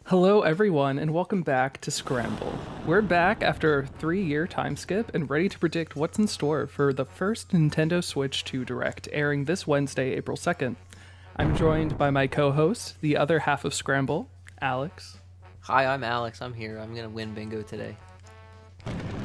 Hello, everyone, and welcome back to Scramble. We're back after a 3-year time skip and ready to predict what's in store for the first Nintendo Switch 2 Direct, airing this Wednesday, April 2nd. I'm joined by my co-host, the other half of Scramble, Alex. Hi, I'm Alex. I'm here. I'm going to win bingo today.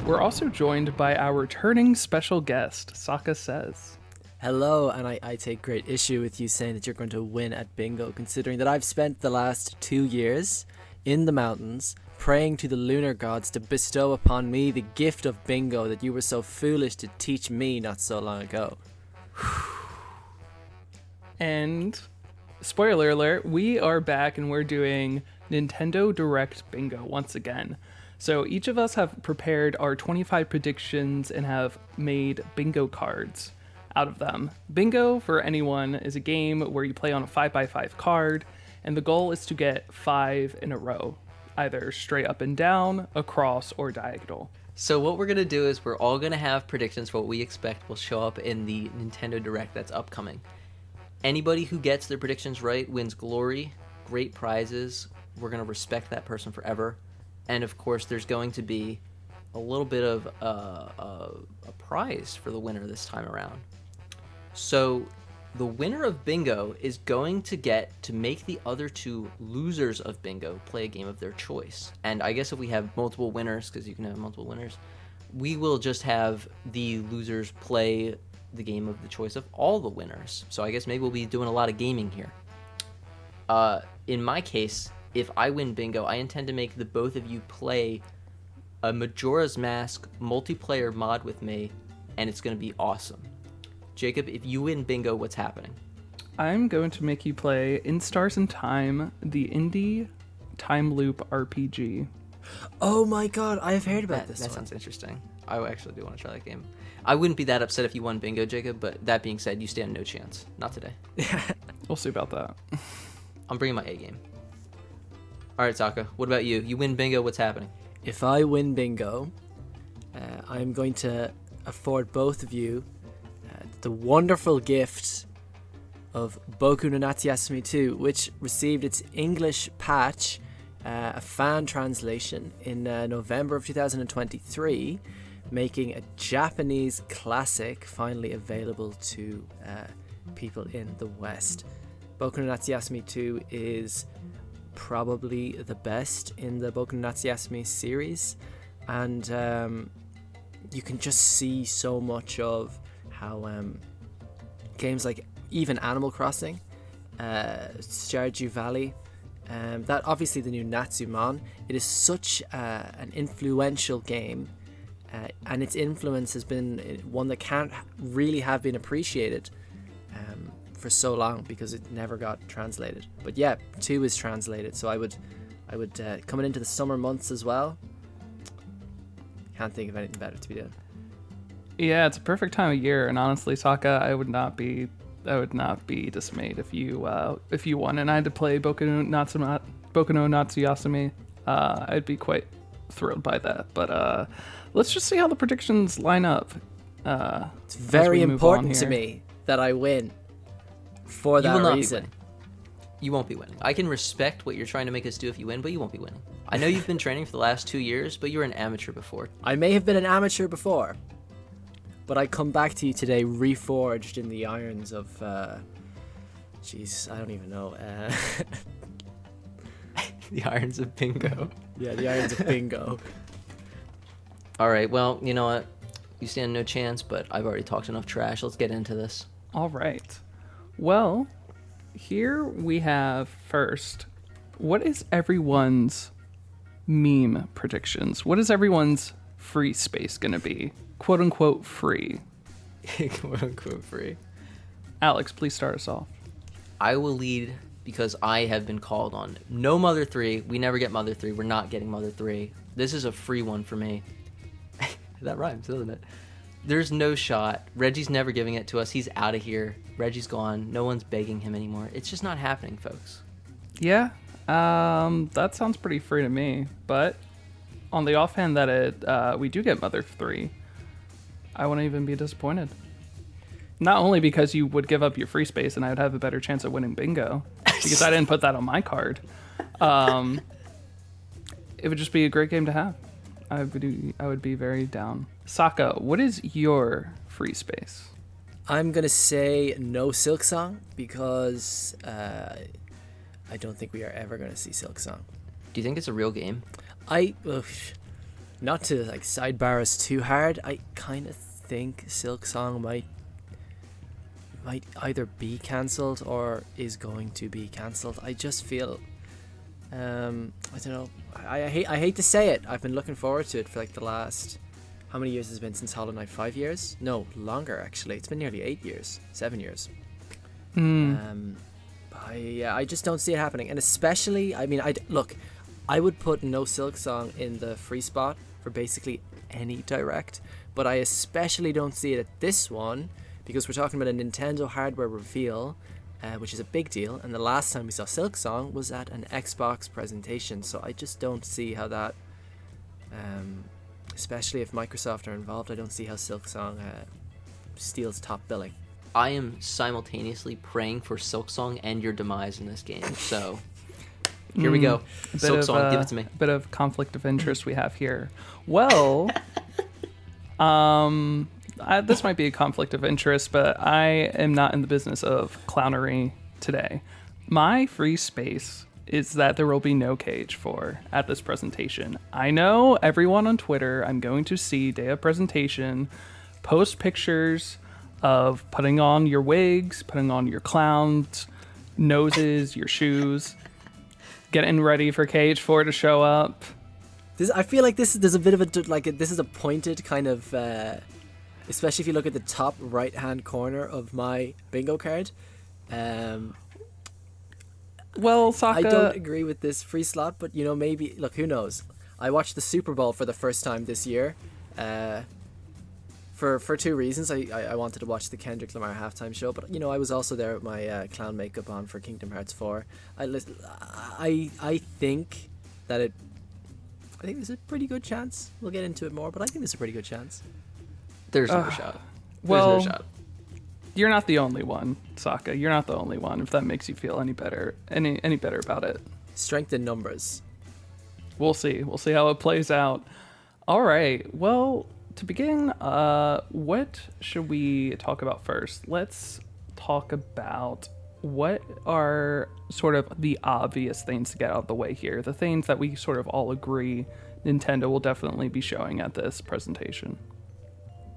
We're also joined by our returning special guest, SakkaSays. Hello, and I take great issue with you saying that you're going to win at bingo, considering that I've spent the last 2 years in the mountains praying to the lunar gods to bestow upon me the gift of bingo that you were so foolish to teach me not so long ago. And, spoiler alert, we are back and we're doing Nintendo Direct Bingo once again. So each of us have prepared our 25 predictions and have made bingo cards out of them. Bingo, for anyone, is a game where you play on a 5x5 card, and the goal is to get 5 in a row, either straight up and down, across, or diagonal. So what we're going to do is we're all going to have predictions for what we expect will show up in the Nintendo Direct that's upcoming. Anybody who gets their predictions right wins glory, great prizes. We're going to respect that person forever. And of course, there's going to be a little bit of a prize for the winner this time around. So the winner of bingo is going to get to make the other two losers of bingo play a game of their choice. And I guess if we have multiple winners, because you can have multiple winners, we will just have the losers play the game of the choice of all the winners. So I guess maybe we'll be doing a lot of gaming here. In my case, if I win bingo, I intend to make the both of you play a Majora's Mask multiplayer mod with me, and it's going to be awesome. Jacob, if you win bingo, what's happening? I'm going to make you play In Stars and Time, the indie time loop RPG. Oh my god, I have heard about this That one. sounds interesting. I actually do want to try that game. I wouldn't be that upset if you won bingo, Jacob, but that being said, you stand no chance. Not today. We'll see about that. I'm bringing my A game. All right, Sokka, what about you? You win bingo, what's happening? If I win bingo, I'm going to afford both of you the wonderful gift of Boku no Natsu 2, which received its English patch, a fan translation, in November of 2023, making a Japanese classic finally available to people in the West. Boku no Natsu 2 is probably the best in the Boku no Natsu series, and you can just see so much of how games like even Animal Crossing, Stardew Valley, that obviously the new Natsumon, it is such an influential game, and its influence has been one that can't really have been appreciated for so long because it never got translated. But yeah, 2 is translated, so I would coming into the summer months as well, can't think of anything better to be doing. Yeah, it's a perfect time of year, and honestly, Sokka, I would not be dismayed if you won, and I had to play Boku no Natsu Yasumi. I'd be quite thrilled by that. But let's just see how the predictions line up. It's very important to me that I win for that reason. You won't be winning. I can respect what you're trying to make us do if you win, but you won't be winning. I know you've been training for the last 2 years, but you were an amateur before. I may have been an amateur before, but I come back to you today reforged in the irons of, I don't even know. The irons of bingo. Yeah, the irons of bingo. All right, well, you know what? You stand no chance, but I've already talked enough trash. Let's get into this. All right. Well, here we have first, what is everyone's meme predictions? What is everyone's free space going to be? Quote unquote free. Quote unquote free. Alex, please start us off. I will lead because I have been called on. No Mother 3. We never get Mother 3. We're not getting Mother 3. This is a free one for me. That rhymes, doesn't it? There's no shot. Reggie's never giving it to us. He's out of here. Reggie's gone. No one's begging him anymore. It's just not happening, folks. Yeah, that sounds pretty free to me. But on the offhand that we do get Mother 3, I wouldn't even be disappointed. Not only because you would give up your free space and I would have a better chance of winning bingo, because I didn't put that on my card, it would just be a great game to have. I would be very down. Saka, what is your free space? I'm gonna say no Silk Song because I don't think we are ever gonna see Silk Song. Do you think it's a real game? Not to like sidebar us too hard, I kind of think Silk Song might either be cancelled or is going to be cancelled. I just feel, I don't know. I hate to say it. I've been looking forward to it for like the last, how many years has it been since Hollow Knight? 5 years? No, longer actually. It's been nearly 8 years, 7 years. I just don't see it happening. And especially, I mean, I would put no Silk Song in the free spot for basically any direct, but I especially don't see it at this one because we're talking about a Nintendo hardware reveal, which is a big deal, and the last time we saw Silk Song was at an Xbox presentation, so I just don't see how that, especially if Microsoft are involved, I don't see how Silk Song steals top billing. I am simultaneously praying for Silk Song and your demise in this game, so here we go. Silk Song, give it to me. A bit of conflict of interest we have here. Well, this might be a conflict of interest, but I am not in the business of clownery today. My free space is that there will be no Cage 4 at this presentation. I know everyone on Twitter, I'm going to see day of presentation, post pictures of putting on your wigs, putting on your clowns, noses, your shoes, getting ready for Cage 4 to show up. I feel like there's a bit of this is a pointed kind of, especially if you look at the top right hand corner of my bingo card. Well, Saka, I don't agree with this free slot, but maybe, look, who knows? I watched the Super Bowl for the first time this year, for two reasons. I wanted to watch the Kendrick Lamar halftime show, but I was also there with my clown makeup on for Kingdom Hearts 4. I think that I think there's a pretty good chance. We'll get into it more, but I think there's a pretty good chance. There's no shot. Well, no shot. You're not the only one, Saka. You're not the only one, if that makes you feel any better about it. Strength in numbers. We'll see. We'll see how it plays out. All right. Well, to begin, what should we talk about first? Let's talk about what are sort of the obvious things to get out of the way here. The things that we sort of all agree Nintendo will definitely be showing at this presentation.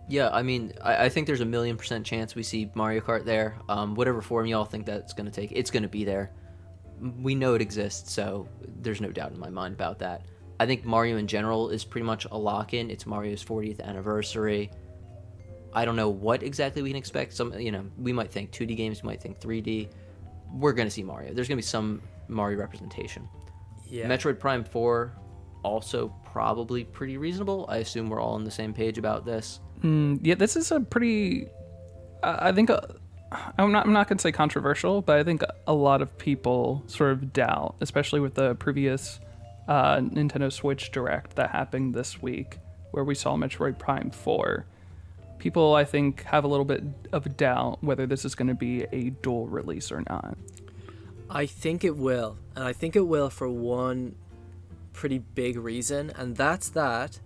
Yeah, I mean, I think there's a 1,000,000% chance we see Mario Kart there. Whatever form y'all think that's going to take, it's going to be there. We know it exists, so there's no doubt in my mind about that. I think Mario in general is pretty much a lock-in. It's Mario's 40th anniversary. I don't know what exactly we can expect. We might think 2D games, we might think 3D. We're going to see Mario. There's going to be some Mario representation. Yeah. Metroid Prime 4, also probably pretty reasonable. I assume we're all on the same page about this. Yeah, this is a pretty, I think, I'm not going to say controversial, but I think a lot of people sort of doubt, especially with the previous Nintendo Switch Direct that happened this week, where we saw Metroid Prime 4. People, I think, have a little bit of doubt whether this is going to be a dual release or not. I think it will, and I think it will for one pretty big reason, and that's that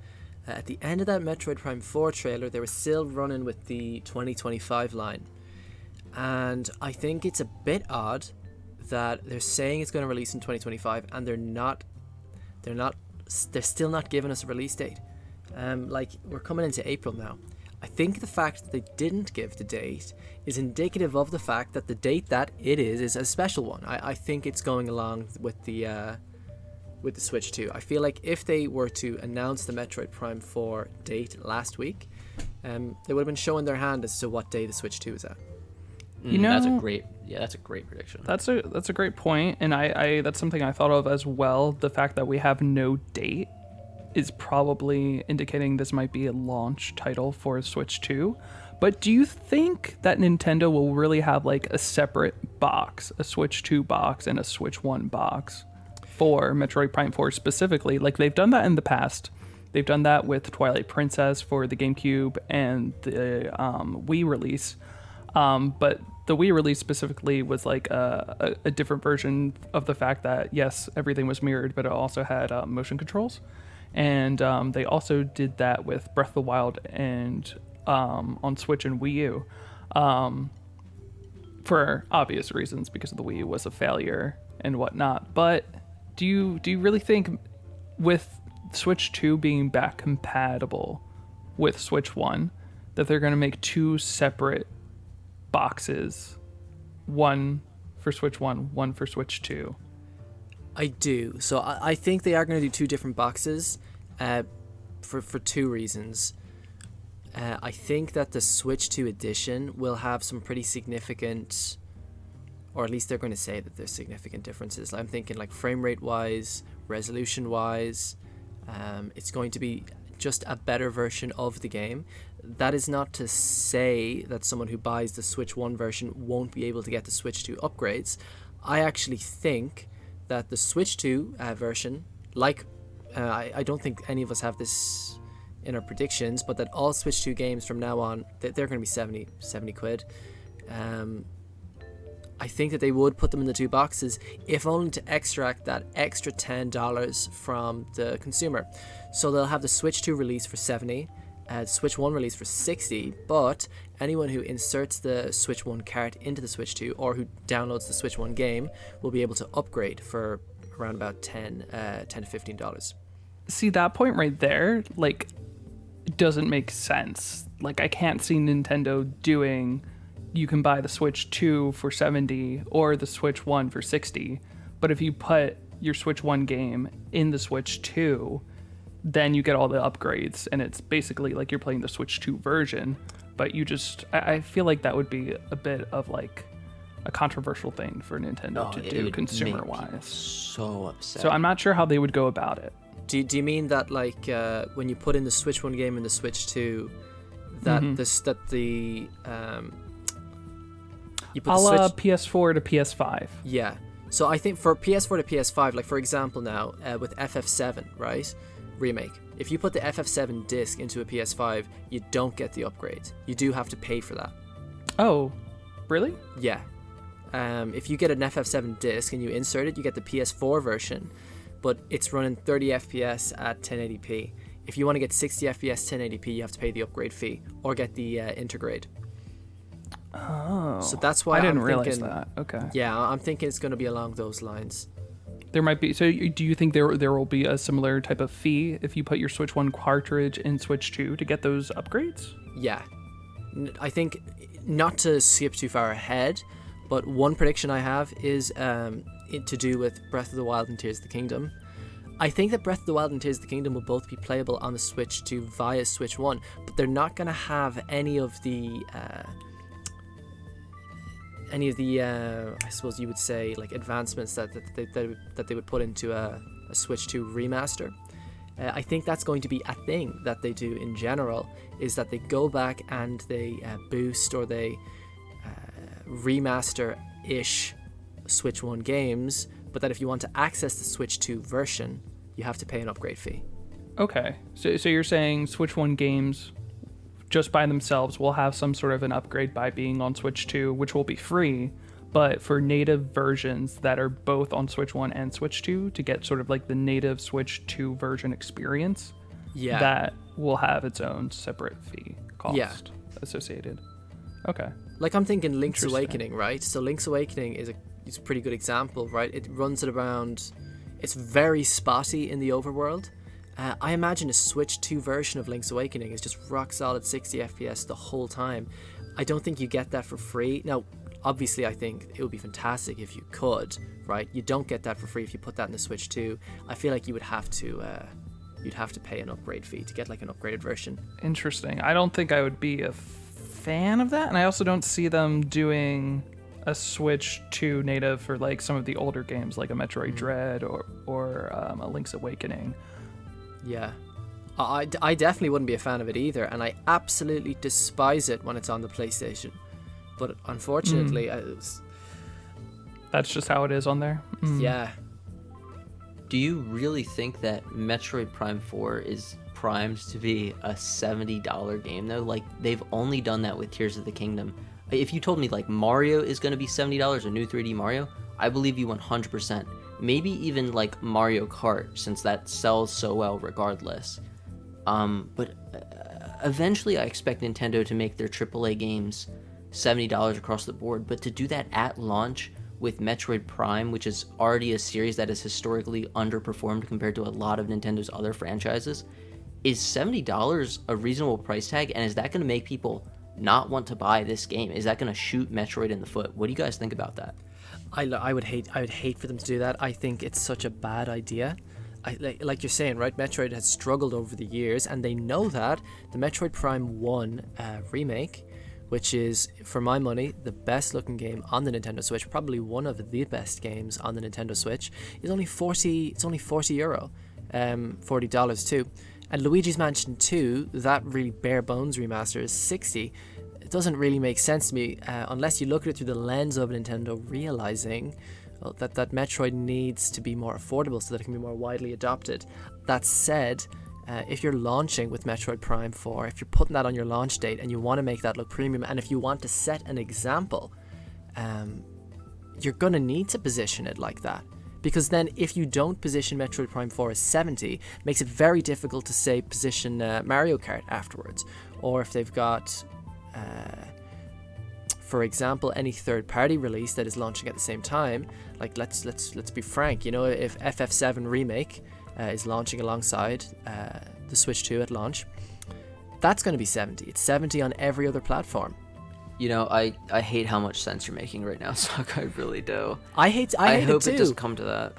at the end of that Metroid Prime 4 trailer, they were still running with the 2025 line. And I think it's a bit odd that they're saying it's going to release in 2025 and they're still not giving us a release date. We're coming into April now. I think the fact that they didn't give the date is indicative of the fact that the date that it is a special one. I think it's going along with the Switch 2. I feel like if they were to announce the Metroid Prime 4 date last week, they would have been showing their hand as to what day the Switch 2 is at. That's a great prediction. That's a great point, and I that's something I thought of as well. The fact that we have no date is probably indicating this might be a launch title for Switch 2. But do you think that Nintendo will really have like a separate box, a Switch 2 box and a Switch 1 box for Metroid Prime 4 specifically? Like they've done that in the past. They've done that with Twilight Princess for the GameCube and the Wii release. But the Wii release specifically was like a different version of the fact that yes, everything was mirrored, but it also had motion controls, and they also did that with Breath of the Wild and on Switch and Wii U, for obvious reasons because the Wii was a failure and whatnot. But do you really think with Switch 2 being back compatible with Switch 1 that they're going to make two separate boxes, one for Switch 1, one for Switch 2? I do. So I think they are going to do two different boxes for two reasons. I think that the Switch 2 edition will have some pretty significant, or at least they're going to say that there's significant differences. I'm thinking like frame rate wise, resolution wise, it's going to be just a better version of the game. That is not to say that someone who buys the Switch 1 version won't be able to get the Switch 2 upgrades. I actually think that the Switch 2 version, like I don't think any of us have this in our predictions, but that all Switch 2 games from now on, they're going to be 70 quid. I think that they would put them in the two boxes, if only to extract that extra $10 from the consumer. So they'll have the Switch 2 release for 70, Switch 1 release for 60, but anyone who inserts the Switch 1 cart into the Switch 2 or who downloads the Switch 1 game will be able to upgrade for around about $10 to $15. See, that point right there, like, doesn't make sense. Like, I can't see Nintendo doing, you can buy the Switch 2 for 70 or the Switch 1 for 60, but if you put your Switch 1 game in the Switch 2, then you get all the upgrades, and it's basically like you're playing the Switch 2 version, but you just, I feel like that would be a bit of like a controversial thing for Nintendo to do consumer-wise. So upset. So I'm not sure how they would go about it. Do you mean that like when you put in the Switch 1 game in the Switch 2, that you put a the la Switch... PS4 to PS5. Yeah. So I think for PS4 to PS5, like for example now with FF7, right? Remake. If you put the FF7 disc into a PS5, you don't get the upgrade. You do have to pay for that. Oh, really? Yeah. If you get an FF7 disc and you insert it, you get the PS4 version, but it's running 30 FPS at 1080p. If you want to get 60 FPS 1080p, you have to pay the upgrade fee or get the intergrade. Oh. So that's why I didn't I'm realize thinking, that. Okay. Yeah, I'm thinking it's going to be along those lines. There might be. So do you think there will be a similar type of fee if you put your Switch 1 cartridge in Switch 2 to get those upgrades? Yeah. I think, not to skip too far ahead, but one prediction I have is to do with Breath of the Wild and Tears of the Kingdom. I think that Breath of the Wild and Tears of the Kingdom will both be playable on the Switch 2 via Switch 1, but they're not going to have any of the I suppose you would say like advancements that they would put into a Switch 2 remaster. I think that's going to be a thing that they do in general, is that they go back and they boost or they remaster-ish Switch 1 games, but that if you want to access the Switch 2 version, you have to pay an upgrade fee. Okay. So you're saying Switch 1 games just by themselves will have some sort of an upgrade by being on Switch 2, which will be free, but for native versions that are both on Switch 1 and Switch 2 to get sort of like the native Switch 2 version experience, that will have its own separate fee cost associated. Okay. Like I'm thinking Link's Awakening, right? So Link's Awakening is a pretty good example, right? It runs at around, it's very spotty in the overworld. I imagine a Switch 2 version of Link's Awakening is just rock solid 60 FPS the whole time. I don't think you get that for free. Now, obviously, I think it would be fantastic if you could, right? You don't get that for free if you put that in the Switch 2. I feel like you would have to, you'd have to pay an upgrade fee to get like an upgraded version. Interesting. I don't think I would be a fan of that, and I also don't see them doing a Switch 2 native for like some of the older games, like a Metroid Dread or a Link's Awakening. Yeah, I definitely wouldn't be a fan of it either, and I absolutely despise it when it's on the PlayStation. But unfortunately, that's just how it is on there. Yeah. Do you really think that Metroid Prime 4 is primed to be a $70 game though? Like, they've only done that with Tears of the Kingdom. If you told me like Mario is going to be $70, a new 3D Mario, I believe you 100%. Maybe even like Mario Kart, since that sells so well regardless. But eventually I expect Nintendo to make their AAA games $70 across the board, but to do that at launch with Metroid Prime, which is already a series that is historically underperformed compared to a lot of Nintendo's other franchises, is $70 a reasonable price tag? And is that going to make people not want to buy this game? Is that going to shoot Metroid in the foot? What do you guys think about that? I would hate for them to do that. I think it's such a bad idea. Like you're saying, right? Metroid has struggled over the years, and they know that. The Metroid Prime 1 remake, which is, for my money, the best looking game on the Nintendo Switch, probably one of the best games on the Nintendo Switch, is only 40. It's only €40, $40 too. And Luigi's Mansion 2, that really bare bones remaster, is 60. It doesn't really make sense to me unless you look at it through the lens of Nintendo realizing that Metroid needs to be more affordable so that it can be more widely adopted. That said, if you're launching with Metroid Prime 4, if you're putting that on your launch date and you want to make that look premium, and if you want to set an example, you're going to need to position it like that. Because then if you don't position Metroid Prime 4 as 70, it makes it very difficult to, say, position Mario Kart afterwards. Or if they've got, for example, any third-party release that is launching at the same time, like let's be frank, if FF7 Remake is launching alongside the Switch 2 at launch, that's going to be 70. It's 70 on every other platform. I hate how much sense you're making right now, Sokka. I really do. I hate hope it too. It doesn't come to that.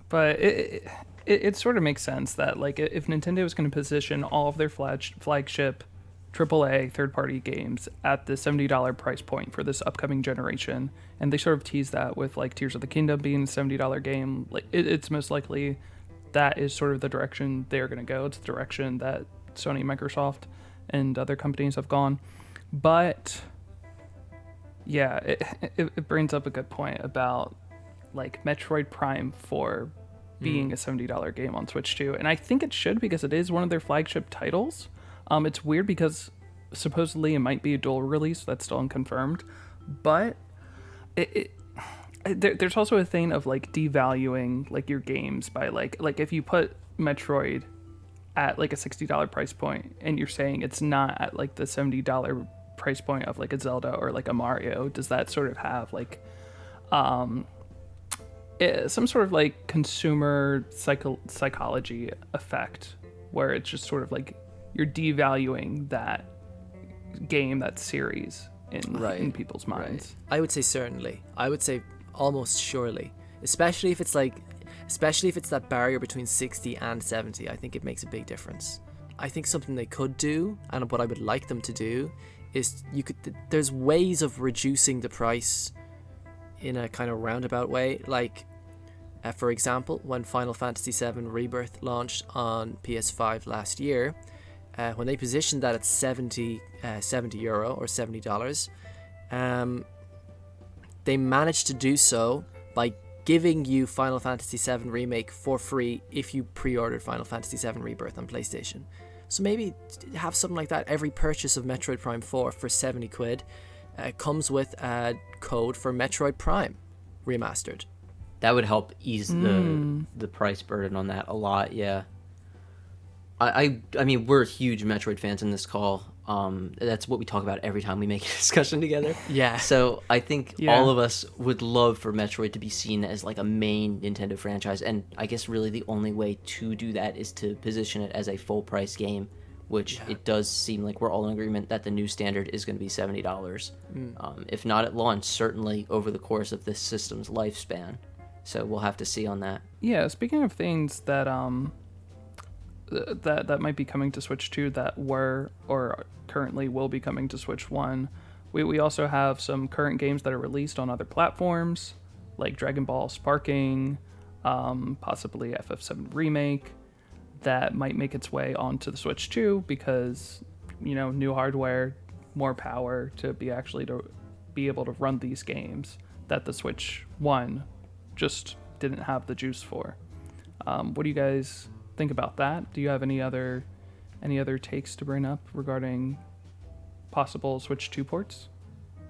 But it sort of makes sense that, like, if Nintendo is going to position all of their flagship AAA third-party games at the $70 price point for this upcoming generation, and they sort of tease that with, like, Tears of the Kingdom being a $70 game, like, it's most likely that is sort of the direction they're going to go. It's the direction that Sony, Microsoft, and other companies have gone. But yeah, it brings up a good point about, like, Metroid Prime 4 being a $70 game on Switch 2, and I think it should, because it is one of their flagship titles. It's weird because supposedly it might be a dual release. That's still unconfirmed, but there's also a thing of, like, devaluing, like, your games by like if you put Metroid at, like, a $60 price point and you're saying it's not at, like, the $70 price point of, like, a Zelda or, like, a Mario, does that sort of have, like, some sort of, like, consumer psychology effect where it's just sort of like you're devaluing that game, that series in people's minds? Right. I would say certainly. I would say almost surely, especially if it's that barrier between 60 and 70. I think it makes a big difference. I think something they could do, and what I would like them to do, is there's ways of reducing the price in a kind of roundabout way. Like, for example, when Final Fantasy VII Rebirth launched on PS5 last year, when they positioned that at €70 or $70, they managed to do so by giving you Final Fantasy VII Remake for free if you pre-ordered Final Fantasy VII Rebirth on PlayStation. So maybe have something like that. Every purchase of Metroid Prime 4 for 70 quid comes with a code for Metroid Prime Remastered. That would help ease the price burden on that a lot, yeah. I mean, we're huge Metroid fans in this call. That's what we talk about every time we make a discussion together. Yeah. So I think all of us would love for Metroid to be seen as, like, a main Nintendo franchise, and I guess really the only way to do that is to position it as a full price game, which it does seem like we're all in agreement that the new standard is going to be $70. If not at launch, certainly over the course of this system's lifespan. So we'll have to see on that. Yeah, speaking of things that that might be coming to Switch 2 that were or currently will be coming to Switch 1, we also have some current games that are released on other platforms, like Dragon Ball Sparking, possibly FF7 Remake, that might make its way onto the Switch 2 because, new hardware, more power to be able to run these games that the Switch 1 just didn't have the juice for. What do you guys think about that? Do you have any other takes to bring up regarding possible Switch 2 ports?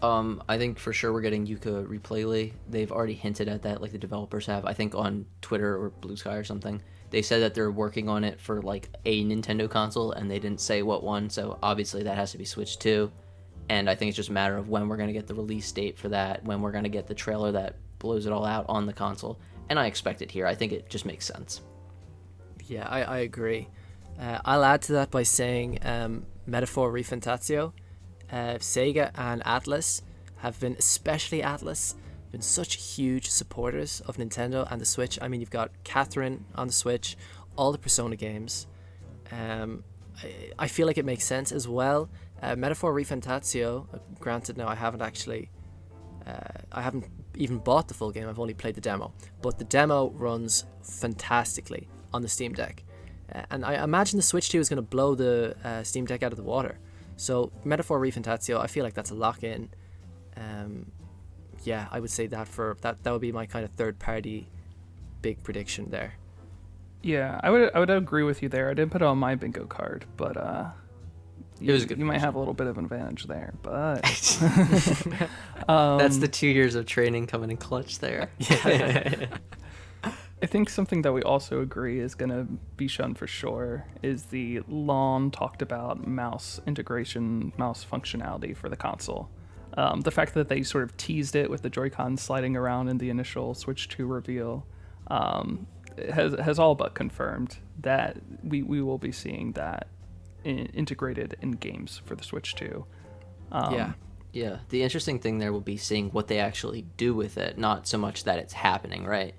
I think for sure we're getting Yuka Replay. They've already hinted at that, like the developers have. I think on Twitter or Blue Sky or something. They said that they're working on it for like a Nintendo console, and they didn't say what one. So obviously that has to be Switch 2. And I think it's just a matter of when we're going to get the release date for that, when we're going to get the trailer that blows it all out on the console. And I expect it here. I think it just makes sense. Yeah, I agree. I'll add to that by saying Metaphor Refantatio, Sega and Atlas have been, especially Atlas, been such huge supporters of Nintendo and the Switch. I mean, you've got Catherine on the Switch, all the Persona games. I feel like it makes sense as well. Metaphor Refantatio, granted now I haven't even bought the full game, I've only played the demo, but the demo runs fantastically on the Steam Deck. And I imagine the Switch 2 is going to blow the Steam Deck out of the water. So Metaphor Refantatio, I feel like that's a lock-in. Yeah, I would say that that would be my kind of third-party big prediction there. Yeah, I would agree with you there. I didn't put it on my bingo card, but It was a good you might prediction. have a little bit of an advantage there, but That's the 2 years of training coming in clutch there. I think something that we also agree is going to be shown for sure is the long talked about mouse integration, mouse functionality for the console. The fact that they sort of teased it with the Joy-Con sliding around in the initial Switch 2 reveal has all but confirmed that we will be seeing that integrated in games for the Switch 2. Yeah, the interesting thing there will be seeing what they actually do with it, not so much that it's happening, right?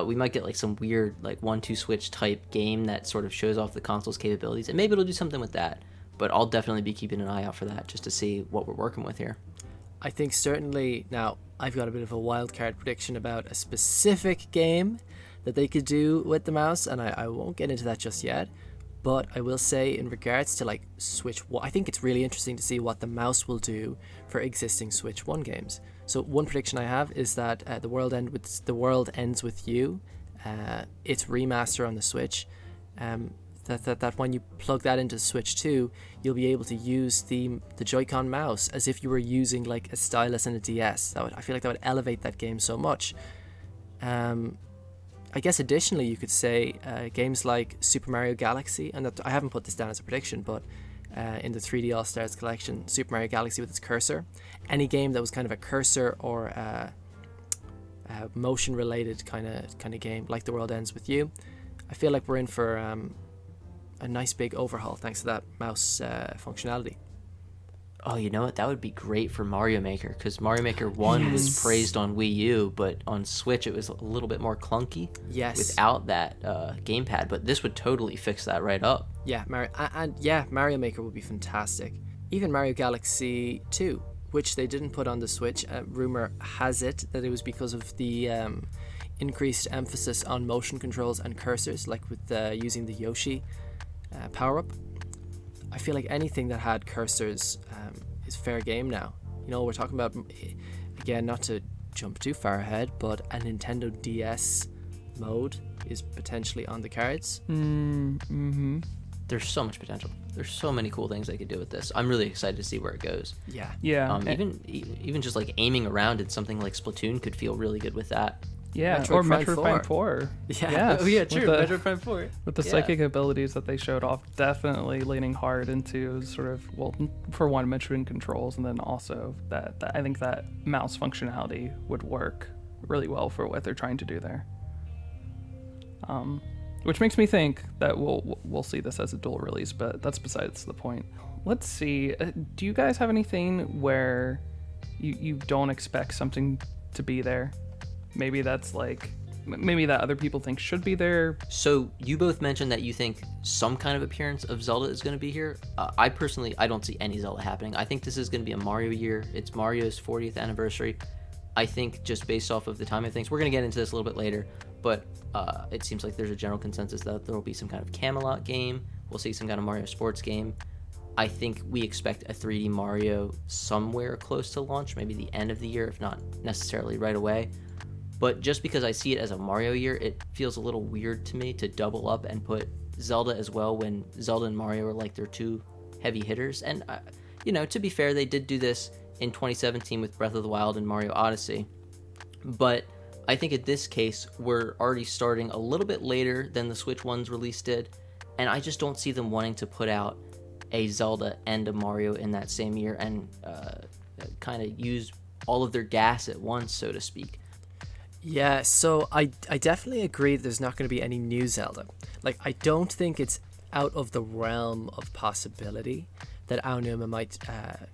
We might get like some weird like 1-2 switch type game that sort of shows off the console's capabilities, and maybe it'll do something with that. But I'll definitely be keeping an eye out for that just to see what we're working with here. I think certainly, now I've got a bit of a wild card prediction about a specific game that they could do with the mouse, and I won't get into that just yet. But I will say, in regards to like Switch 1, I think it's really interesting to see what the mouse will do for existing Switch 1 games. So one prediction I have is that The World Ends With You, its remaster on the Switch, that when you plug that into Switch 2, you'll be able to use the Joy-Con mouse as if you were using like a stylus and a DS. I feel like that would elevate that game so much. I guess additionally you could say games like Super Mario Galaxy, and I haven't put this down as a prediction, but in the 3D All-Stars collection, Super Mario Galaxy with its cursor, any game that was kind of a cursor or a motion related kind of game like The World Ends With You, I feel like we're in for a nice big overhaul thanks to that mouse functionality. Oh, you know what? That would be great for Mario Maker, because Mario Maker 1 was praised on Wii U, but on Switch it was a little bit more clunky without that gamepad. But this would totally fix that right up. Yeah, Mario Maker would be fantastic. Even Mario Galaxy 2, which they didn't put on the Switch. Rumor has it that it was because of the increased emphasis on motion controls and cursors, like with using the Yoshi power-up. I feel like anything that had cursors is fair game now. You know, we're talking about, again, not to jump too far ahead, but a Nintendo DS mode is potentially on the cards. Mm-hmm. There's so much potential. There's so many cool things they could do with this. I'm really excited to see where it goes. Yeah. Even just like aiming around in something like Splatoon could feel really good with that. Yeah, Metroid or Prime Metroid Prime 4. Yeah. Oh yeah, true. With Metroid Prime 4. With the psychic abilities that they showed off, definitely leaning hard into sort of, well, for one, Metroid controls, and then also that I think that mouse functionality would work really well for what they're trying to do there. Which makes me think that we'll see this as a dual release, but that's besides the point. Let's see. Do you guys have anything where you don't expect something to be there? Maybe that's like, maybe that other people think should be there. So you both mentioned that you think some kind of appearance of Zelda is going to be here. I personally, I don't see any Zelda happening. I think this is going to be a Mario year. It's Mario's 40th anniversary. I think just based off of the timing of things, we're going to get into this a little bit later, but it seems like there's a general consensus that there will be some kind of Camelot game. We'll see some kind of Mario sports game. I think we expect a 3D Mario somewhere close to launch, maybe the end of the year, if not necessarily right away. But just because I see it as a Mario year, it feels a little weird to me to double up and put Zelda as well when Zelda and Mario are like their two heavy hitters. And, to be fair, they did do this in 2017 with Breath of the Wild and Mario Odyssey. But I think in this case, we're already starting a little bit later than the Switch One's release did, and I just don't see them wanting to put out a Zelda and a Mario in that same year and kind of use all of their gas at once, so to speak. Yeah, so I definitely agree that there's not going to be any new Zelda. Like, I don't think it's out of the realm of possibility that Aonuma might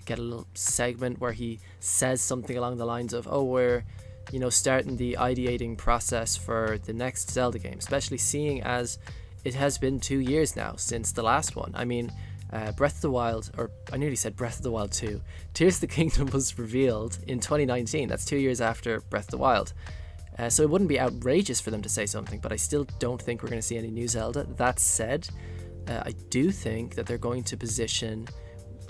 get a little segment where he says something along the lines of, oh, we're, starting the ideating process for the next Zelda game, especially seeing as it has been 2 years now since the last one. I mean, Breath of the Wild, or I nearly said Breath of the Wild 2, Tears of the Kingdom was revealed in 2019. That's 2 years after Breath of the Wild. So it wouldn't be outrageous for them to say something, but I still don't think we're going to see any new Zelda. That said, I do think that they're going to position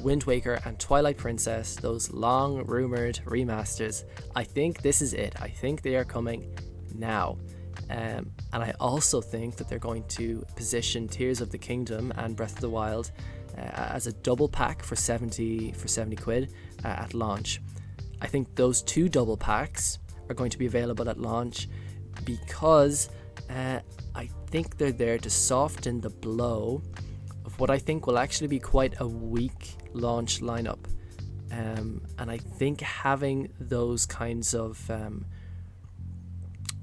Wind Waker and Twilight Princess, those long rumored remasters. I think this is it. I think they are coming now. And I also think that they're going to position Tears of the Kingdom and Breath of the Wild as a double pack for 70 quid at launch. I think those two double packs are going to be available at launch because I think they're there to soften the blow of what I think will actually be quite a weak launch lineup. And I think having those kinds of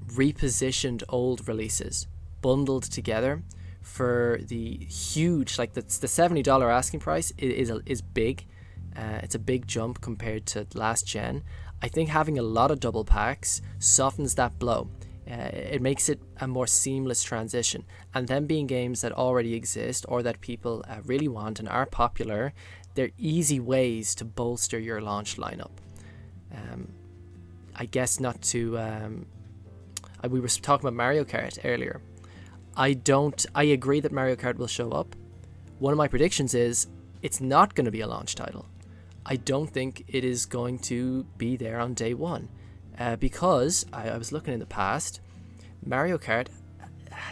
repositioned old releases bundled together for the huge, like the $70 asking price is big. It's a big jump compared to last gen. I think having a lot of double packs softens that blow. It makes it a more seamless transition, and them being games that already exist or that people really want and are popular, they're easy ways to bolster your launch lineup. I guess not to we were talking about Mario Kart earlier. I agree that Mario Kart will show up. One of my predictions is it's not going to be a launch title. I don't think it is going to be there on day one. Because I was looking in the past, Mario Kart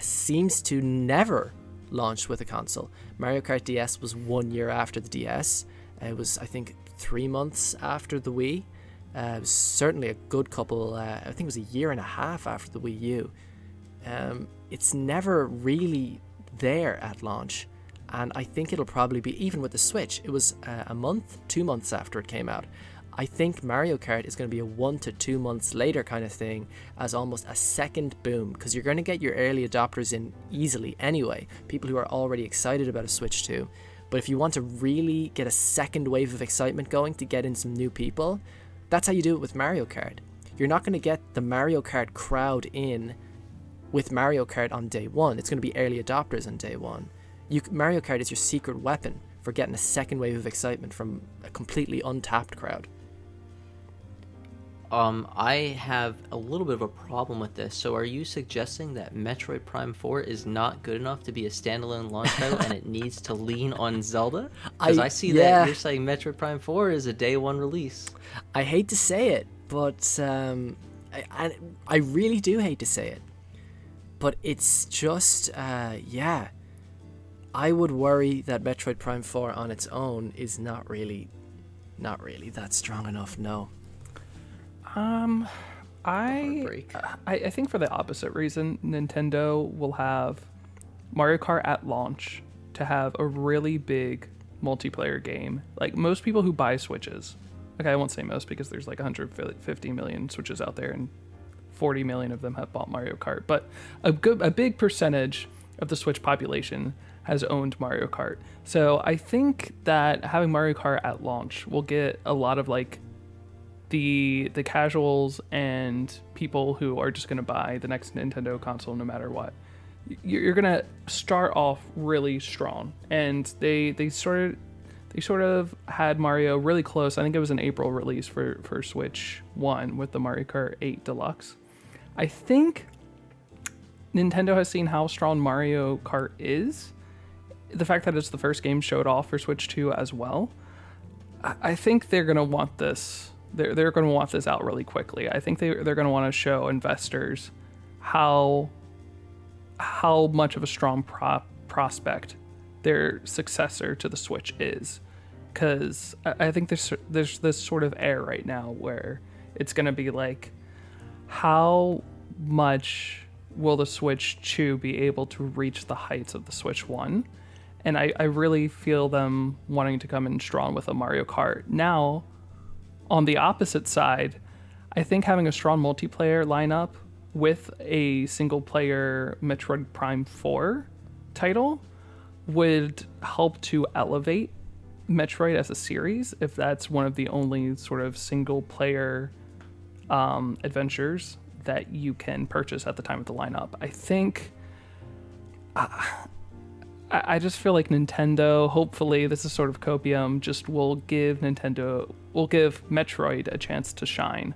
seems to never launch with a console. Mario Kart DS was 1 year after the DS. It was, I think, 3 months after the Wii. It was certainly a good couple, I think it was a year and a half after the Wii U. It's never really there at launch. And I think it'll probably be, even with the Switch, it was a month, 2 months after it came out. I think Mario Kart is going to be a 1 to 2 months later kind of thing, as almost a second boom, because you're going to get your early adopters in easily anyway, people who are already excited about a Switch 2. But if you want to really get a second wave of excitement going to get in some new people, that's how you do it with Mario Kart. You're not going to get the Mario Kart crowd in with Mario Kart on day one. It's going to be early adopters on day one. Mario Kart is your secret weapon for getting a second wave of excitement from a completely untapped crowd. I have a little bit of a problem with this. So are you suggesting that Metroid Prime 4 is not good enough to be a standalone launch title and it needs to lean on Zelda? Because I see that you're saying Metroid Prime 4 is a day one release. I hate to say it, but I really do hate to say it. But it's just, I would worry that Metroid Prime 4 on its own is not really that strong enough, no. I think for the opposite reason, Nintendo will have Mario Kart at launch to have a really big multiplayer game. Like most people who buy Switches, okay, I won't say most because there's like 150 million Switches out there and 40 million of them have bought Mario Kart, but a big percentage of the Switch population has owned Mario Kart. So I think that having Mario Kart at launch will get a lot of like the casuals and people who are just going to buy the next Nintendo console no matter what. You're going to start off really strong, and they sort of had Mario really close. I think it was an April release for Switch 1 with the Mario Kart 8 Deluxe. I think Nintendo has seen how strong Mario Kart is. The fact that it's the first game showed off for Switch 2 as well. I think they're going to want this. They're going to want this out really quickly. I think they're going to want to show investors how much of a strong prospect their successor to the Switch is. because I think there's this sort of air right now where it's going to be like, how much will the Switch 2 be able to reach the heights of the Switch 1? And I really feel them wanting to come in strong with a Mario Kart. Now, on the opposite side, I think having a strong multiplayer lineup with a single-player Metroid Prime 4 title would help to elevate Metroid as a series, if that's one of the only sort of single-player adventures that you can purchase at the time of the lineup. I think... I just feel like Nintendo, hopefully this is sort of copium, just will give Metroid a chance to shine,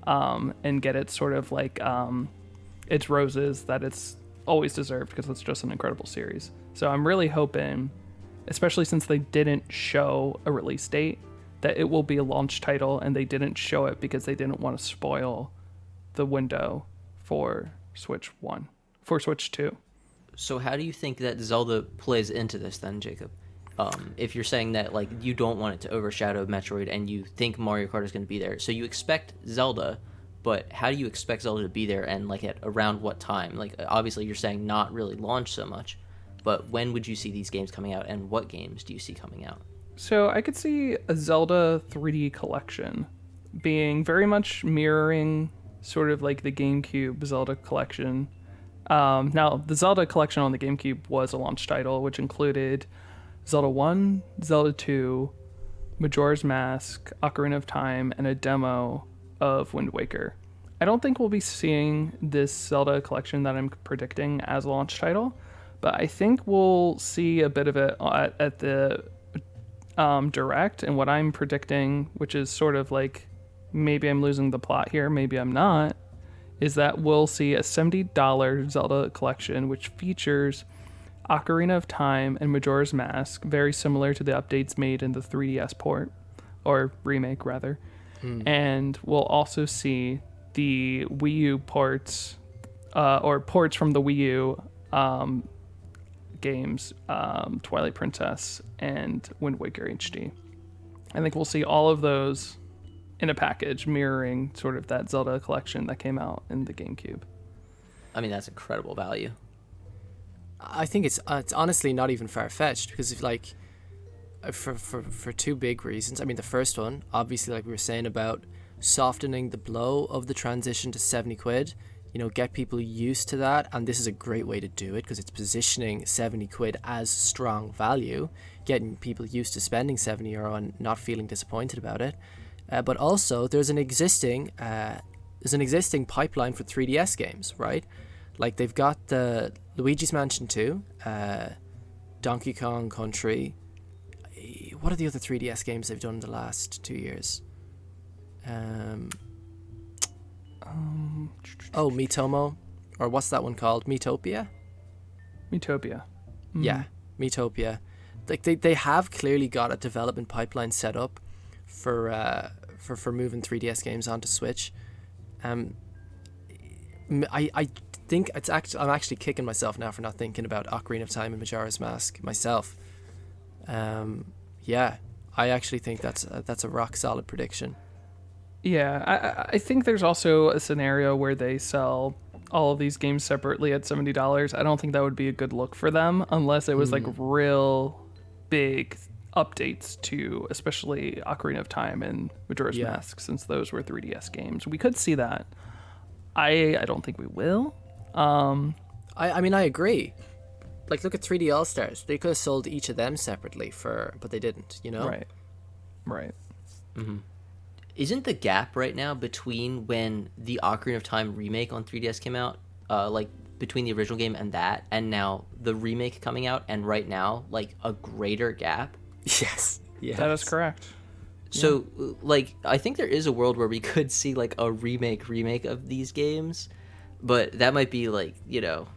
and get it sort of like its roses that it's always deserved, because it's just an incredible series. So I'm really hoping, especially since they didn't show a release date, that it will be a launch title, and they didn't show it because they didn't want to spoil the window for Switch 2. So how do you think that Zelda plays into this then, Jacob? If you're saying that like you don't want it to overshadow Metroid and you think Mario Kart is going to be there, so you expect Zelda, but how do you expect Zelda to be there, and like at around what time? Like obviously you're saying not really launch so much, but when would you see these games coming out, and what games do you see coming out? So I could see a Zelda 3D collection being very much mirroring sort of like the GameCube Zelda collection. Now, the Zelda collection on the GameCube was a launch title, which included Zelda 1, Zelda 2, Majora's Mask, Ocarina of Time, and a demo of Wind Waker. I don't think we'll be seeing this Zelda collection that I'm predicting as a launch title, but I think we'll see a bit of it at the Direct, and what I'm predicting, which is sort of like, maybe I'm losing the plot here, maybe I'm not, is that we'll see a $70 Zelda collection, which features Ocarina of Time and Majora's Mask, very similar to the updates made in the 3DS port, or remake rather. And we'll also see the Wii U ports, or ports from the Wii U games, Twilight Princess and Wind Waker HD. I think we'll see all of those in a package mirroring sort of that Zelda collection that came out in the GameCube. I mean, that's incredible value. I think it's honestly not even far-fetched, because if like for two big reasons. I mean, the first one, obviously, like we were saying about softening the blow of the transition to 70 quid, you know, get people used to that, and this is a great way to do it because it's positioning 70 quid as strong value, getting people used to spending 70 euro and not feeling disappointed about it. But also, there's an existing pipeline for 3DS games, right? Like they've got the Luigi's Mansion 2, Donkey Kong Country. What are the other 3DS games they've done in the last 2 years? Miitomo, or what's that one called? Miitopia. Yeah, Miitopia. Like they have clearly got a development pipeline set up for moving 3DS games onto Switch. I think I'm actually kicking myself now for not thinking about Ocarina of Time and Majora's Mask myself. Yeah, I actually think that's a rock solid prediction. Yeah, I think there's also a scenario where they sell all of these games separately at $70. I don't think that would be a good look for them unless it was like real big updates to especially Ocarina of Time and Majora's Mask, since those were 3DS games. We could see that. I don't think we will. I mean, I agree. Like, look at 3D All-Stars. They could have sold each of them separately but they didn't, you know? Right. Mm-hmm. Isn't the gap right now between when the Ocarina of Time remake on 3DS came out, like between the original game and that, and now the remake coming out, and right now, like a greater gap? Yes. That is correct. So, like, I think there is a world where we could see like a remake of these games, but that might be like, you know,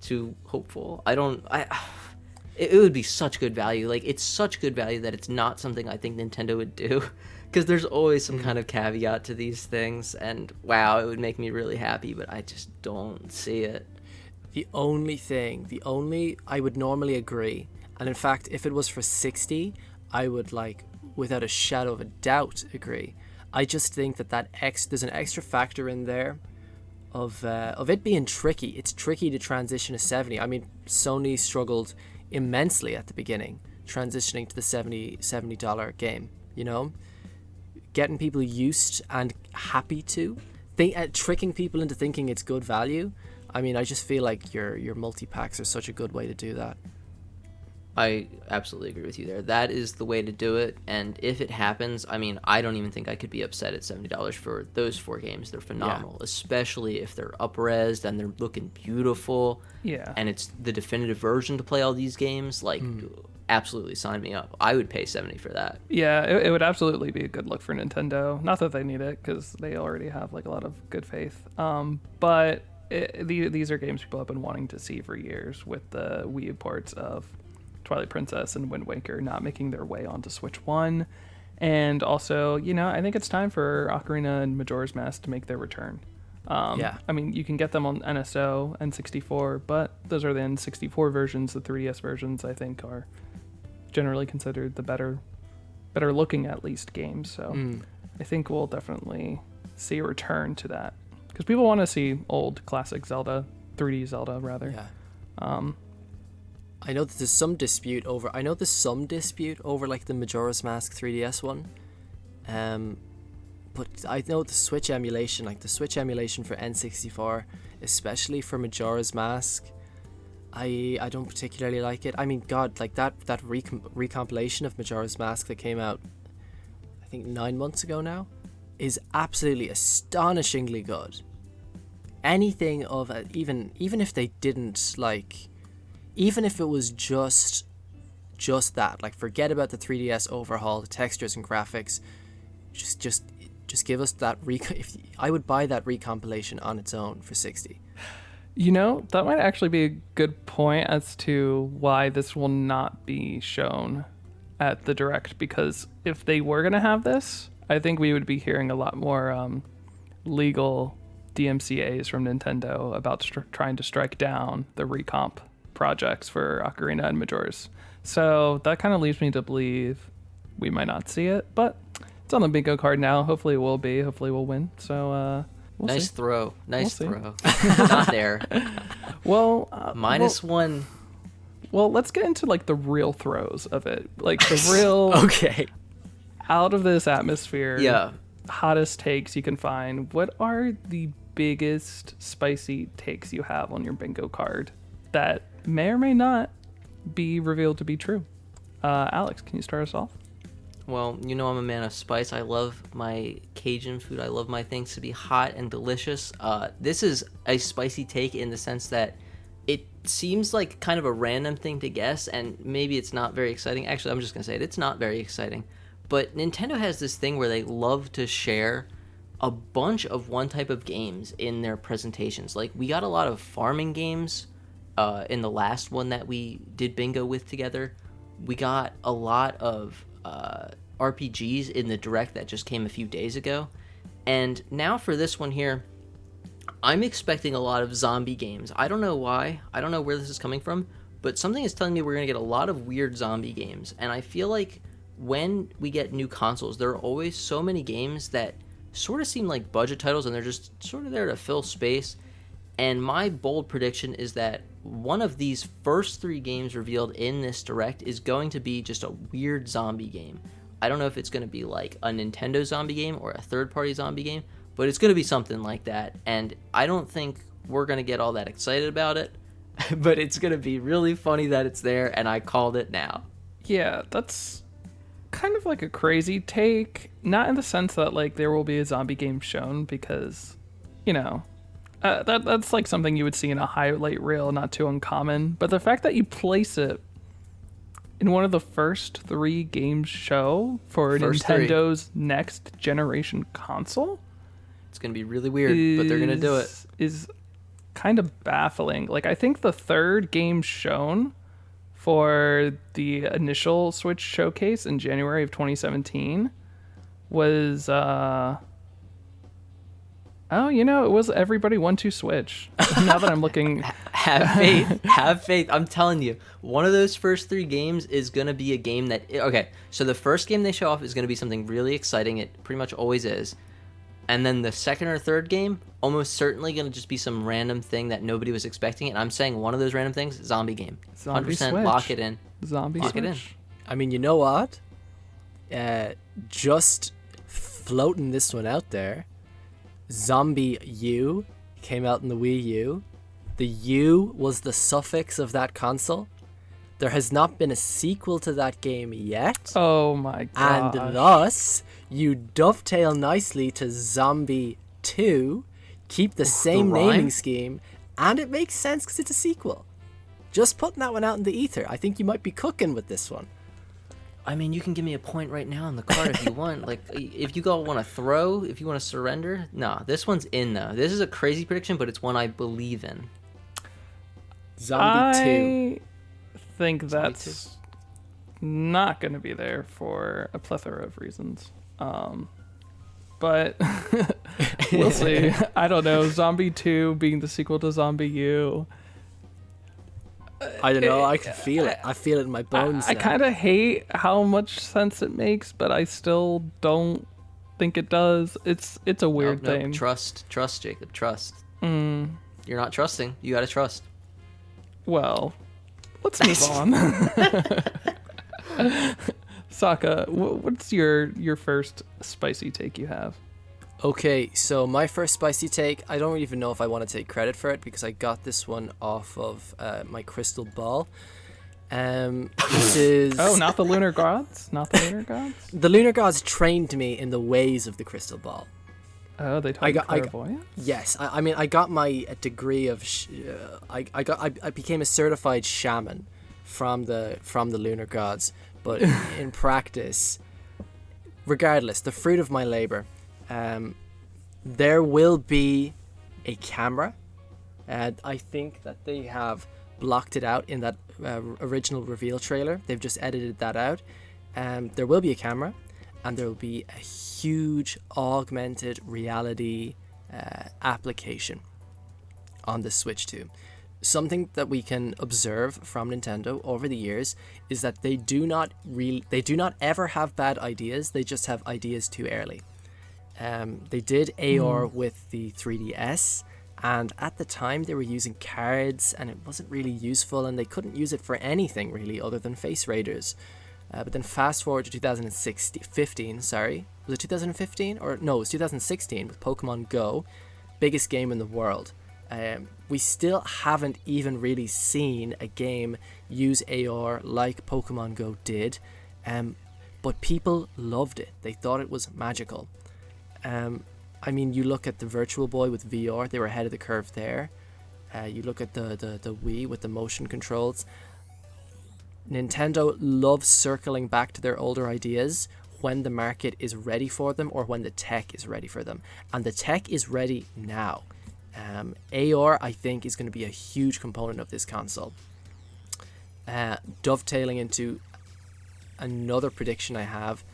too hopeful. It would be such good value. Like, it's such good value that it's not something I think Nintendo would do, because there's always some kind of caveat to these things, and wow, it would make me really happy, but I just don't see it. The only I would normally agree, and in fact, if it was for 60, I would like, without a shadow of a doubt, agree. I just think there's an extra factor in there of it being tricky. It's tricky to transition a 70. I mean, Sony struggled immensely at the beginning, transitioning to the $70 game. You know, getting people used and happy to tricking people into thinking it's good value. I mean, I just feel like your multi-packs are such a good way to do that. I absolutely agree with you there. That is the way to do it. And if it happens, I mean, I don't even think I could be upset at $70 for those 4 games. They're phenomenal, especially if they're up-resed and they're looking beautiful. Yeah. And it's the definitive version to play all these games. Like, absolutely sign me up. I would pay $70 for that. Yeah, it would absolutely be a good look for Nintendo. Not that they need it, because they already have like a lot of good faith. But these are games people have been wanting to see for years, with the Wii ports of Twilight Princess and Wind Waker not making their way onto Switch 1. And also, you know, I think it's time for Ocarina and Majora's Mask to make their return. I mean, you can get them on NSO, N64, but those are the N64 versions. The 3DS versions, I think, are generally considered the better looking, at least, games. So I think we'll definitely see a return to that, because people want to see old classic Zelda, 3D Zelda rather. Yeah. I know that there's some dispute over like the Majora's Mask 3DS one. But I know the Switch emulation for N64, especially for Majora's Mask, I don't particularly like it. I mean, God, like that recompilation of Majora's Mask that came out, I think 9 months ago now, is absolutely astonishingly good. Anything of even if they didn't like, even if it was just that, like, forget about the 3DS overhaul, the textures and graphics, just give us that I would buy that recompilation on its own for $60. You know, that might actually be a good point as to why this will not be shown at the Direct, because if they were going to have this, I think we would be hearing a lot more legal DMCAs from Nintendo about trying to strike down the recomp projects for Ocarina and Majora's. So that kind of leaves me to believe we might not see it, but it's on the bingo card now. Hopefully it will be. Hopefully we'll win. So we'll nice see. throw. Nice We'll throw. Not there. Well, -1. Well, let's get into like the real throws of it, like the real Okay. out of this atmosphere. Yeah. Hottest takes you can find. What are the biggest spicy takes you have on your bingo card that may or may not be revealed to be true? Alex, can you start us off? Well, you know I'm a man of spice. I love my Cajun food. I love my things to be hot and delicious. This is a spicy take in the sense that it seems like kind of a random thing to guess, and maybe it's not very exciting. Actually, I'm just going to say it. It's not very exciting. But Nintendo has this thing where they love to share a bunch of one type of games in their presentations. Like, we got a lot of farming games in the last one that we did bingo with together. We got a lot of RPGs in the Direct that just came a few days ago. And now for this one here, I'm expecting a lot of zombie games. I don't know why. I don't know where this is coming from, but something is telling me we're going to get a lot of weird zombie games. And I feel like when we get new consoles, there are always so many games that sort of seem like budget titles, and they're just sort of there to fill space. And my bold prediction is that one of these first 3 games revealed in this Direct is going to be just a weird zombie game. I don't know if it's going to be like a Nintendo zombie game or a third-party zombie game, but it's going to be something like that. And I don't think we're going to get all that excited about it, but it's going to be really funny that it's there, and I called it now. Yeah, that's kind of like a crazy take. Not in the sense that like there will be a zombie game shown, because, you know, that's like something you would see in a highlight reel, not too uncommon. But the fact that you place it in one of the first 3 games show for Nintendo's next generation console, it's going to be really weird, but they're going to do it. Is kind of baffling. Like, I think the 3rd game shown for the initial Switch showcase in January of 2017 was it was Everybody 1-2 Switch. Now that I'm looking Have faith. Have faith. I'm telling you, one of those first 3 games is going to be a game that... Okay, so the first game they show off is going to be something really exciting. It pretty much always is. And then the second or third game, almost certainly going to just be some random thing that nobody was expecting. And I'm saying one of those random things, zombie game. Zombie 100% Switch. lock it in. Zombie Lock Switch. it in. I mean, you know what? Just floating this one out there. Zombie U came out in the Wii U. The U was the suffix of that console. There has not been a sequel to that game yet. Oh my god. And thus, you dovetail nicely to Zombie 2, keep the same rhyme? naming scheme, and it makes sense because it's a sequel. Just putting that one out in the ether. I think you might be cooking with this one. I mean, you can give me a point right now on the card if you want. Like, if you want to throw, if you want to surrender. No, this one's in, though. This is a crazy prediction, but it's one I believe in. Zombie 2. I think that's not going to be there for a plethora of reasons. But we'll see. I don't know. Zombie 2 being the sequel to Zombie U. I don't know. I can feel it. I feel it in my bones. I kind of hate how much sense it makes, but I still don't think it does. It's a weird Nope, thing. Trust, Jacob, trust. Mm, You're not trusting. You got to trust. well, let's move on. Sakka, what's your first spicy take you have? Okay, so my first spicy take, I don't even know if I want to take credit for it because I got this one off of my crystal ball. This is... Oh, not the lunar gods? Not the lunar gods? The lunar gods trained me in the ways of the crystal ball. Oh, they taught you clairvoyance? Yes, I mean, I got my degree of... I became a certified shaman from the lunar gods, but in practice, regardless, the fruit of my labor... there will be a camera, and I think that they have blocked it out in that original reveal trailer. They've just edited that out. There will be a camera, and there will be a huge augmented reality application on the Switch 2. Something that we can observe from Nintendo over the years is that they do not ever have bad ideas. They just have ideas too early. They did AR with the 3DS, and at the time they were using cards, and it wasn't really useful, and they couldn't use it for anything really other than face raiders. But then fast forward to 2015, sorry. Was it 2015? Or no, it was 2016 with Pokemon Go, biggest game in the world. We still haven't even really seen a game use AR like Pokemon Go did, but people loved it. They thought it was magical. I mean, you look at the Virtual Boy with VR, they were ahead of the curve there. You look at the Wii with the motion controls. Nintendo loves circling back to their older ideas when the market is ready for them or when the tech is ready for them. And the tech is ready now. AR, I think, is going to be a huge component of this console. Dovetailing into another prediction I have,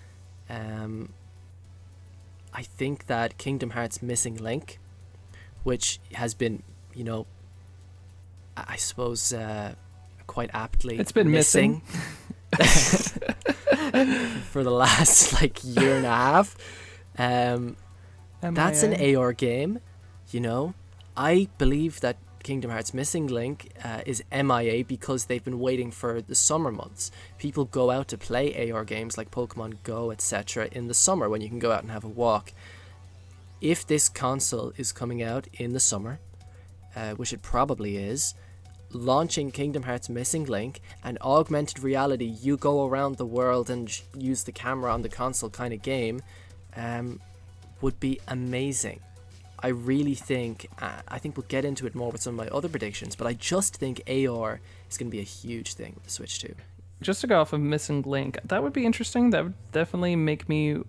I think that Kingdom Hearts Missing Link, which has been, I suppose quite aptly it's been missing. For the last year and a half. That's an AR game, I believe that Kingdom Hearts Missing Link is MIA because they've been waiting for the summer months. People go out to play AR games like Pokemon Go, etc. in the summer when you can go out and have a walk. If this console is coming out in the summer, which it probably is, launching Kingdom Hearts Missing Link and augmented reality, you go around the world and use the camera on the console kind of game, would be amazing. I really think, I think we'll get into it more with some of my other predictions, but I just think AR is going to be a huge thing with the Switch 2. Just to go off of Missing Link, that would be interesting. That would definitely make me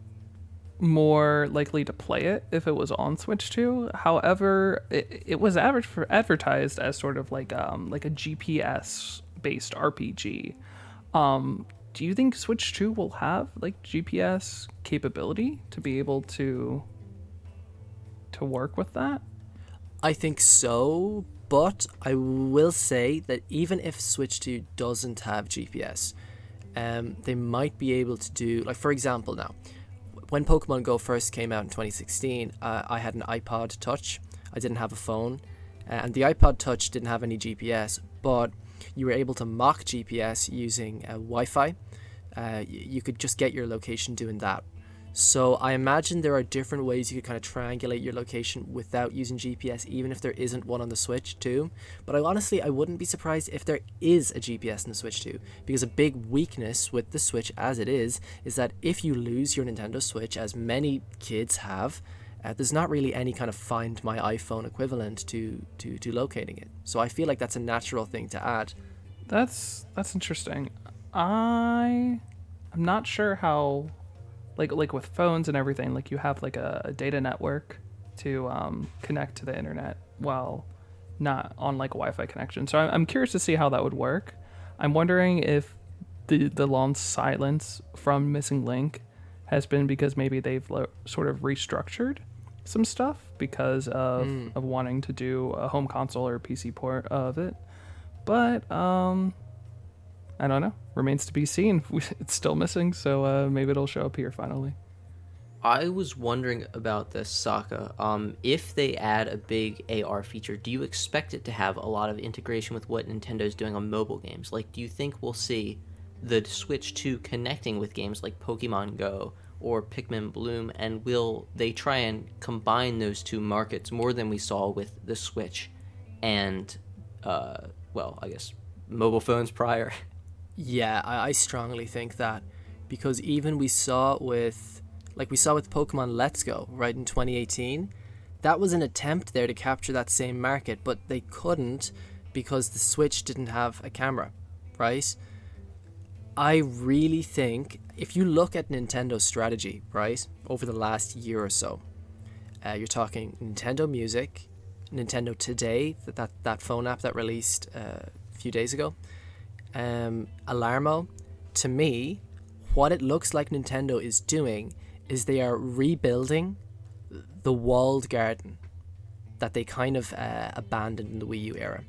more likely to play it if it was on Switch 2. However, it was advertised as sort of like a GPS based RPG. Do you think Switch 2 will have GPS capability to be able to work with that? I think so, But I will say that even if Switch 2 doesn't have GPS, they might be able to do, like, for example, now, when Pokemon Go first came out in 2016, I had an iPod Touch. I didn't have a phone, and the iPod Touch didn't have any GPS, but you were able to mock GPS using Wi-Fi. You could just get your location doing that. So I imagine there are different ways you could kind of triangulate your location without using GPS, even if there isn't one on the Switch 2. But I wouldn't be surprised if there is a GPS in the Switch 2, because a big weakness with the Switch as it is that if you lose your Nintendo Switch, as many kids have, there's not really any kind of Find My iPhone equivalent to locating it. So I feel like that's a natural thing to add. That's interesting. I'm not sure how, like with phones and everything, like you have like a data network to connect to the internet while not on like a Wi-Fi connection. So I'm curious to see how that would work. I'm wondering if the long silence from Missing Link has been because maybe they've sort of restructured some stuff because of wanting to do a home console or PC port of it. But I don't know. Remains to be seen. It's still missing, so maybe it'll show up here finally. I was wondering about this, Sokka. If they add a big AR feature, do you expect it to have a lot of integration with what Nintendo's doing on mobile games? Like, do you think we'll see the Switch 2 connecting with games like Pokemon Go or Pikmin Bloom, and will they try and combine those two markets more than we saw with the Switch and, I guess, mobile phones prior? Yeah, I strongly think that, because even we saw with Pokemon Let's Go, right, in 2018, that was an attempt there to capture that same market, but they couldn't because the Switch didn't have a camera, right? I really think, if you look at Nintendo's strategy, right, over the last year or so, you're talking Nintendo Music, Nintendo Today, that phone app that released a few days ago, Alarmo. To me, what it looks like Nintendo is doing is they are rebuilding the walled garden that they kind of abandoned in the Wii U era.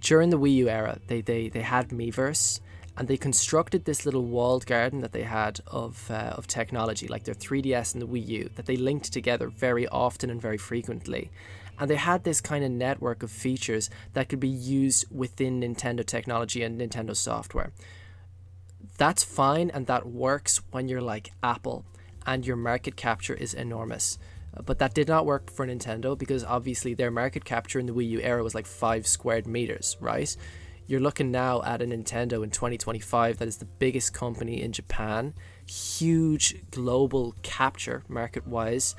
During the Wii U era, they had Miiverse, and they constructed this little walled garden that they had of technology, like their 3DS and the Wii U, that they linked together very often and very frequently. And they had this kind of network of features that could be used within Nintendo technology and Nintendo software. That's fine, and that works when you're like Apple and your market capture is enormous. But that did not work for Nintendo, because obviously their market capture in the Wii U era was like 5 squared meters, right? You're looking now at a Nintendo in 2025 that is the biggest company in Japan, huge global capture market-wise.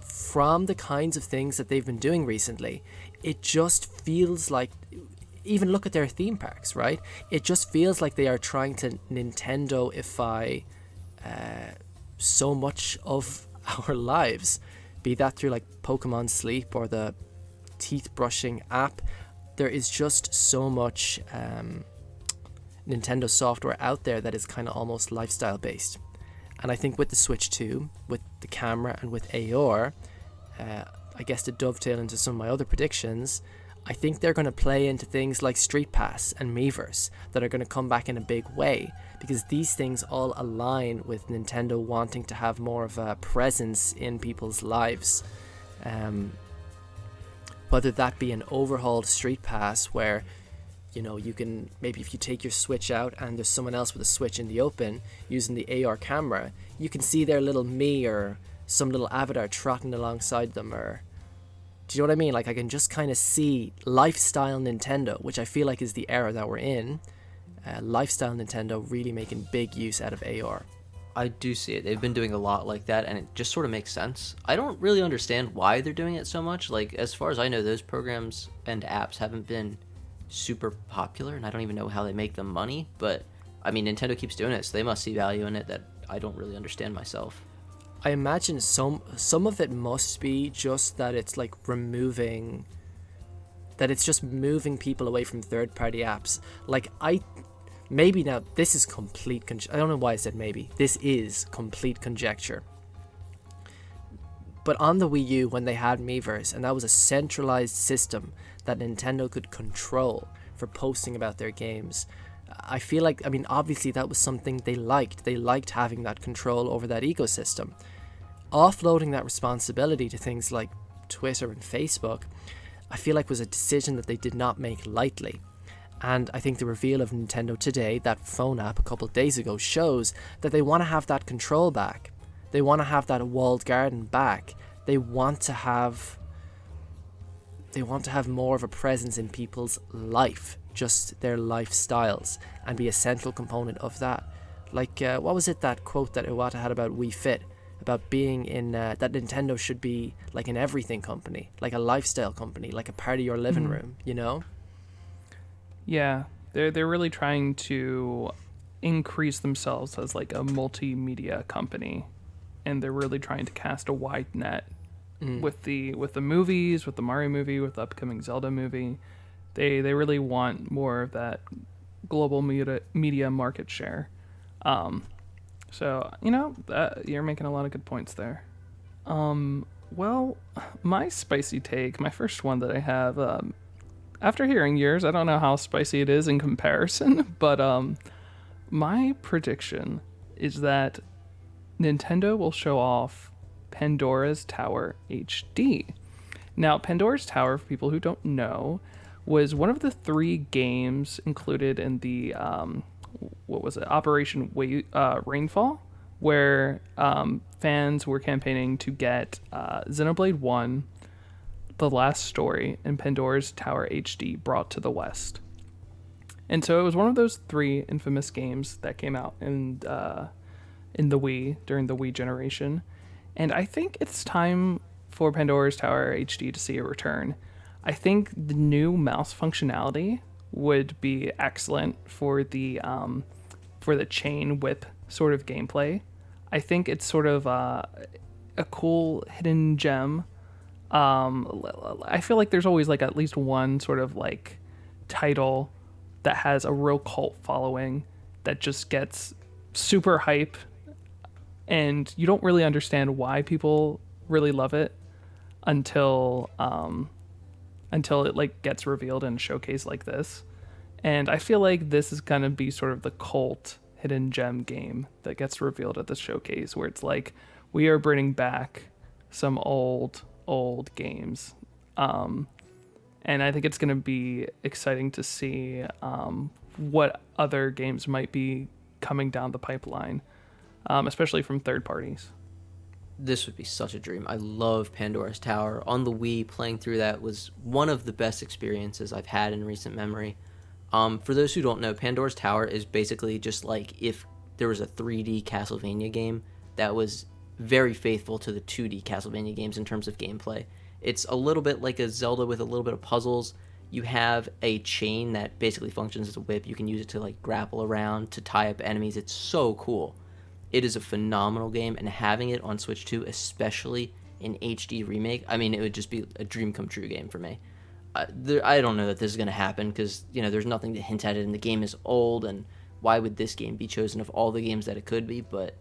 From the kinds of things that they've been doing recently, it just feels like, even look at their theme parks, right? It just feels like they are trying to Nintendo-ify so much of our lives, be that through like Pokemon Sleep or the teeth brushing app. There is just so much Nintendo software out there that is kind of almost lifestyle based. And I think with the Switch 2, with the camera and with AR, I guess to dovetail into some of my other predictions, I think they're going to play into things like Street Pass and Miiverse that are going to come back in a big way, because these things all align with Nintendo wanting to have more of a presence in people's lives. Whether that be an overhauled Street Pass where, you know, you can, maybe if you take your Switch out and there's someone else with a Switch in the open using the AR camera, you can see their little me or some little avatar trotting alongside them, or do you know what I mean? Like, I can just kind of see lifestyle Nintendo, which I feel like is the era that we're in. Lifestyle Nintendo really making big use out of AR. I do see it. They've been doing a lot like that, and it just sort of makes sense. I don't really understand why they're doing it so much. Like, as far as I know, those programs and apps haven't been super popular, and I don't even know how they make them money. But, I mean, Nintendo keeps doing it, so they must see value in it that I don't really understand myself. I imagine some of it must be just that it's like it's just moving people away from third-party apps. Like, maybe now this is I don't know why I said maybe. This is complete conjecture. But on the Wii U, when they had Miiverse, and that was a centralized system that Nintendo could control for posting about their games, I feel like, I mean, obviously that was something they liked. They liked having that control over that ecosystem. Offloading that responsibility to things like Twitter and Facebook, I feel like was a decision that they did not make lightly. And I think the reveal of Nintendo Today, that phone app a couple of days ago, shows that they want to have that control back. They want to have that walled garden back. They want to have more of a presence in people's life, just their lifestyles, and be a central component of that. Like, what was it, that quote that Iwata had about Wii Fit? About being in, that Nintendo should be like an everything company, like a lifestyle company, like a part of your living room, you know? Yeah, they're really trying to increase themselves as like a multimedia company, and they're really trying to cast a wide net with the movies, with the Mario movie, with the upcoming Zelda movie. They really want more of that global media market share. So, you're making a lot of good points there. Well, my spicy take, my first one that I have, after hearing yours, I don't know how spicy it is in comparison, but my prediction is that Nintendo will show off Pandora's Tower HD. Now, Pandora's Tower, for people who don't know, was one of the 3 games included in the Operation Rainfall, where fans were campaigning to get Xenoblade 1, The Last Story, and Pandora's Tower HD brought to the West. And so it was one of those 3 infamous games that came out in the Wii during the Wii generation. And I think it's time for Pandora's Tower HD to see a return. I think the new mouse functionality would be excellent for the chain whip sort of gameplay. I think it's sort of a cool hidden gem. I feel like there's always like at least one sort of like title that has a real cult following that just gets super hype, and you don't really understand why people really love it until it like gets revealed in a showcase like this. And I feel like this is gonna be sort of the cult hidden gem game that gets revealed at the showcase, where it's like, we are bringing back some old games. And I think it's gonna be exciting to see what other games might be coming down the pipeline, especially from third parties. This would be such a dream. I love Pandora's Tower. On the Wii, playing through that was one of the best experiences I've had in recent memory. For those who don't know, Pandora's Tower is basically just like if there was a 3D Castlevania game that was very faithful to the 2D Castlevania games in terms of gameplay. It's a little bit like a Zelda with a little bit of puzzles. You have a chain that basically functions as a whip. You can use it to like grapple around, to tie up enemies. It's so cool. It is a phenomenal game, and having it on Switch 2, especially in HD remake, I mean, it would just be a dream come true game for me. I don't know that this is going to happen because, there's nothing to hint at it, and the game is old, and why would this game be chosen of all the games that it could be? But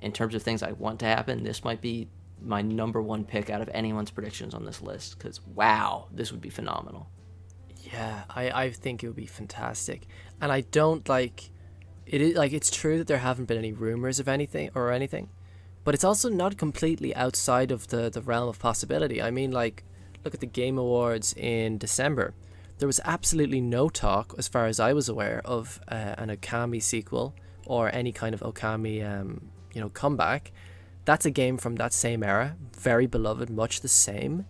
in terms of things I want to happen, this might be my number 1 pick out of anyone's predictions on this list, because, wow, this would be phenomenal. Yeah, I think it would be fantastic. And I don't like... it's true that there haven't been any rumors of anything, but it's also not completely outside of the realm of possibility. I mean, like, look at the Game Awards in December. There was absolutely no talk, as far as I was aware, of an Okami sequel or any kind of Okami, comeback. That's a game from that same era, very beloved, much the same.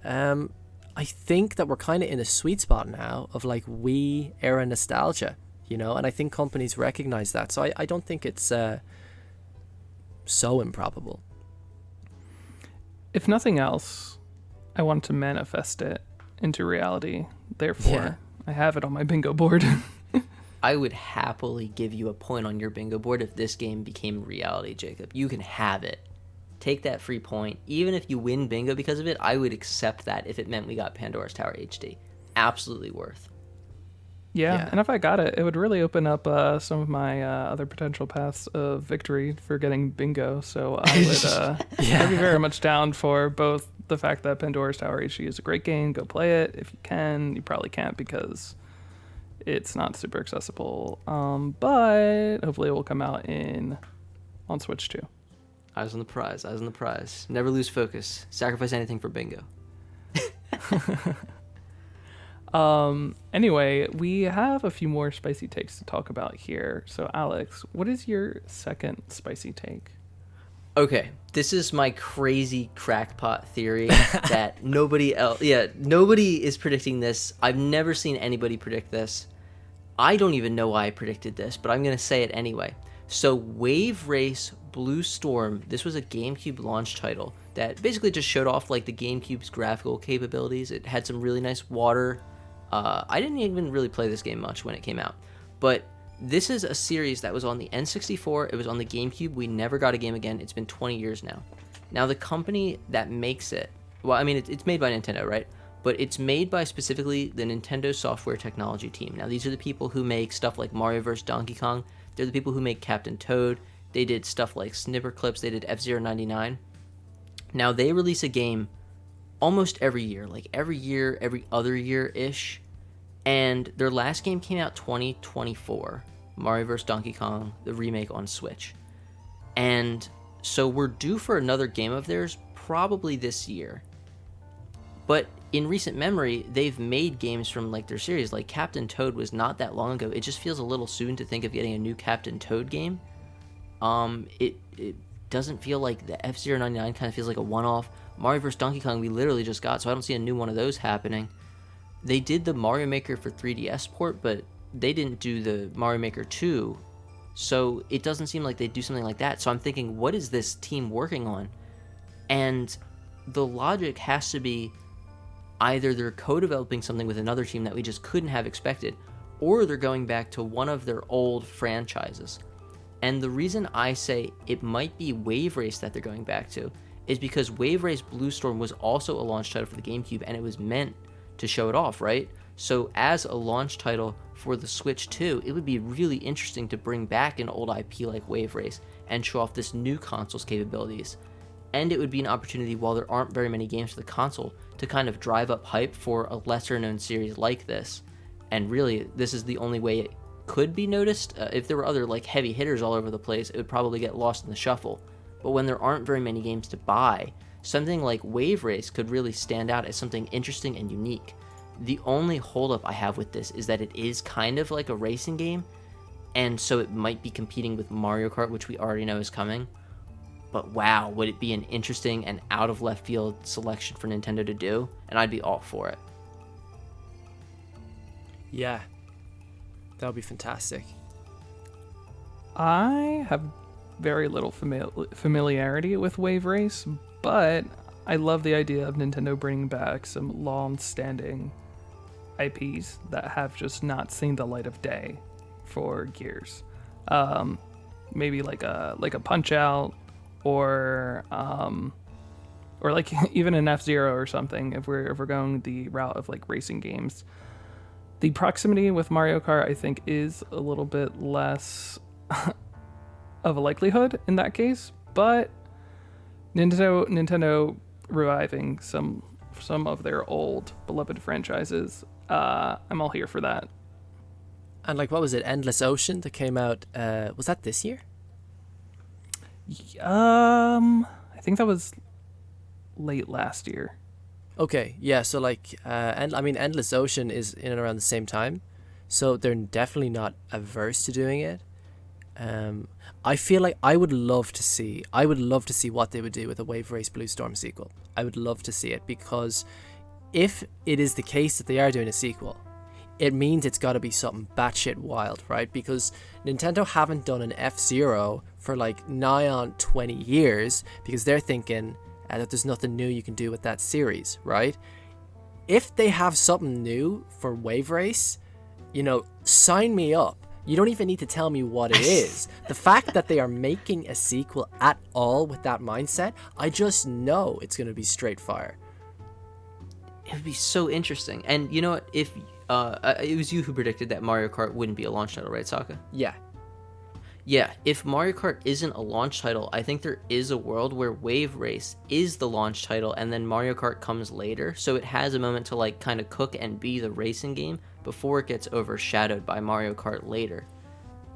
I think that we're kind of in a sweet spot now of like Wii era nostalgia. And I think companies recognize that. So I don't think it's so improbable. If nothing else, I want to manifest it into reality. Therefore, I have it on my bingo board. I would happily give you a point on your bingo board if this game became reality, Jacob. You can have it. Take that free point. Even if you win bingo because of it, I would accept that if it meant we got Pandora's Tower HD. Absolutely worth. Yeah, and if I got it, it would really open up some of my other potential paths of victory for getting bingo. So I would I'd be very much down for both the fact that Pandora's Tower HD is a great game. Go play it if you can. You probably can't because it's not super accessible. But hopefully it will come out on Switch too. Eyes on the prize. Eyes on the prize. Never lose focus. Sacrifice anything for bingo. Anyway, we have a few more spicy takes to talk about here. So, Alex, what is your second spicy take? Okay, this is my crazy crackpot theory that nobody is predicting this. I've never seen anybody predict this. I don't even know why I predicted this, but I'm going to say it anyway. So, Wave Race Blue Storm, this was a GameCube launch title that basically just showed off like the GameCube's graphical capabilities. It had some really nice water. I didn't even really play this game much when it came out, but this is a series that was on the N64, it was on the GameCube, we never got a game again, it's been 20 years now. Now the company that makes it, well, I mean, it's made by Nintendo, right? But it's made by specifically the Nintendo Software Technology team. Now these are the people who make stuff like Mario vs. Donkey Kong, they're the people who make Captain Toad, they did stuff like Snipper Clips, they did F-Zero 99. Now they release a game almost every year, like every year, every other year-ish. And their last game came out 2024, Mario vs. Donkey Kong, the remake on Switch. And so we're due for another game of theirs probably this year. But in recent memory, they've made games from like their series, like Captain Toad was not that long ago. It just feels a little soon to think of getting a new Captain Toad game. It doesn't feel like the F-Zero 99 kind of feels like a one-off. Mario vs. Donkey Kong we literally just got, so I don't see a new one of those happening. They did the Mario Maker for 3DS port, but they didn't do the Mario Maker 2, so it doesn't seem like they'd do something like that. So I'm thinking, what is this team working on? And the logic has to be either they're co-developing something with another team that we just couldn't have expected, or they're going back to one of their old franchises. And the reason I say it might be Wave Race that they're going back to is because Wave Race Blue Storm was also a launch title for the GameCube, and it was meant to show it off, right? So as a launch title for the Switch 2, it would be really interesting to bring back an old IP like Wave Race and show off this new console's capabilities. And it would be an opportunity, while there aren't very many games for the console, to kind of drive up hype for a lesser known series like this. And really, this is the only way it could be noticed. If there were other like heavy hitters all over the place, it would probably get lost in the shuffle. But when there aren't very many games to buy, something like Wave Race could really stand out as something interesting and unique. The only holdup I have with this is that it is kind of like a racing game, and so it might be competing with Mario Kart, which we already know is coming. But wow, would it be an interesting and out of left field selection for Nintendo to do? And I'd be all for it. Yeah, that would be fantastic. I have very little familiarity with Wave Race, but I love the idea of Nintendo bringing back some long-standing IPs that have just not seen the light of day for years. Maybe like a Punch-Out, or like even an F-Zero or something. If we're going the route of like racing games, the proximity with Mario Kart I think is a little bit less of a likelihood in that case, but Nintendo reviving some of their old beloved franchises, I'm all here for that. And like, what was it, Endless Ocean that came out, was that this year? I think that was late last year. Okay, yeah, so like, Endless Ocean is in and around the same time, so they're definitely not averse to doing it. I feel like I would love to see what they would do with a Wave Race Blue Storm sequel. I would love to see it, because if it is the case that they are doing a sequel, it means it's got to be something batshit wild, right? Because Nintendo haven't done an F-Zero for like nigh on 20 years, because they're thinking that there's nothing new you can do with that series, right? If they have something new for Wave Race, sign me up. You don't even need to tell me what it is. The fact that they are making a sequel at all with that mindset, I just know it's going to be straight fire. It would be so interesting. And you know what? If it was you who predicted that Mario Kart wouldn't be a launch title, right, Sokka? Yeah. Yeah, if Mario Kart isn't a launch title, I think there is a world where Wave Race is the launch title and then Mario Kart comes later, so it has a moment to like kind of cook and be the racing game before it gets overshadowed by Mario Kart later.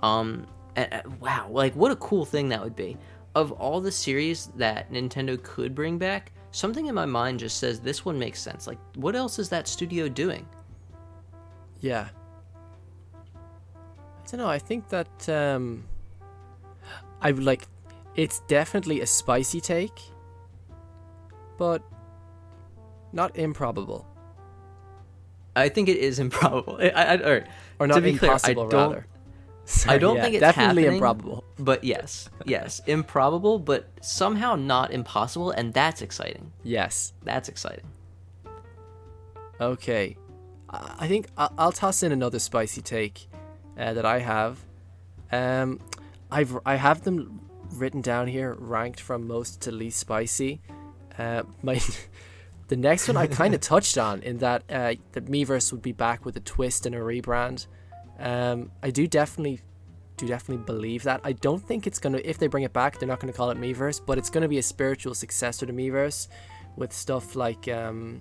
Wow, like what a cool thing that would be. Of all the series that Nintendo could bring back, something in my mind just says this one makes sense. Like, what else is that studio doing? Yeah. I don't know, I think that I would like, it's definitely a spicy take, but not improbable. I think it is improbable. Or Or not to be clear, impossible, rather. Sorry, I don't yeah, think it's definitely happening, improbable. But yes, improbable, but somehow not impossible, and that's exciting. Yes. That's exciting. Okay. I think I'll toss in another spicy take that I have. I have them written down here, ranked from most to least spicy. The next one I kind of touched on in that the Miiverse would be back with a twist and a rebrand. I do definitely believe that. I don't think it's gonna, if they bring it back, they're not gonna call it Miiverse, but it's gonna be a spiritual successor to Miiverse, with stuff like in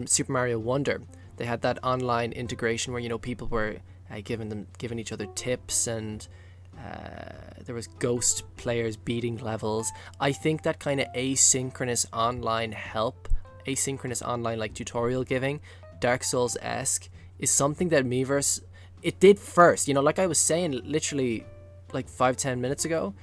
Super Mario Wonder, they had that online integration where people were giving each other tips, and there was ghost players beating levels. I think that kind of asynchronous online like tutorial giving, Dark Souls-esque, is something that Miiverse, it did first. Like I was saying literally like 5-10 minutes ago,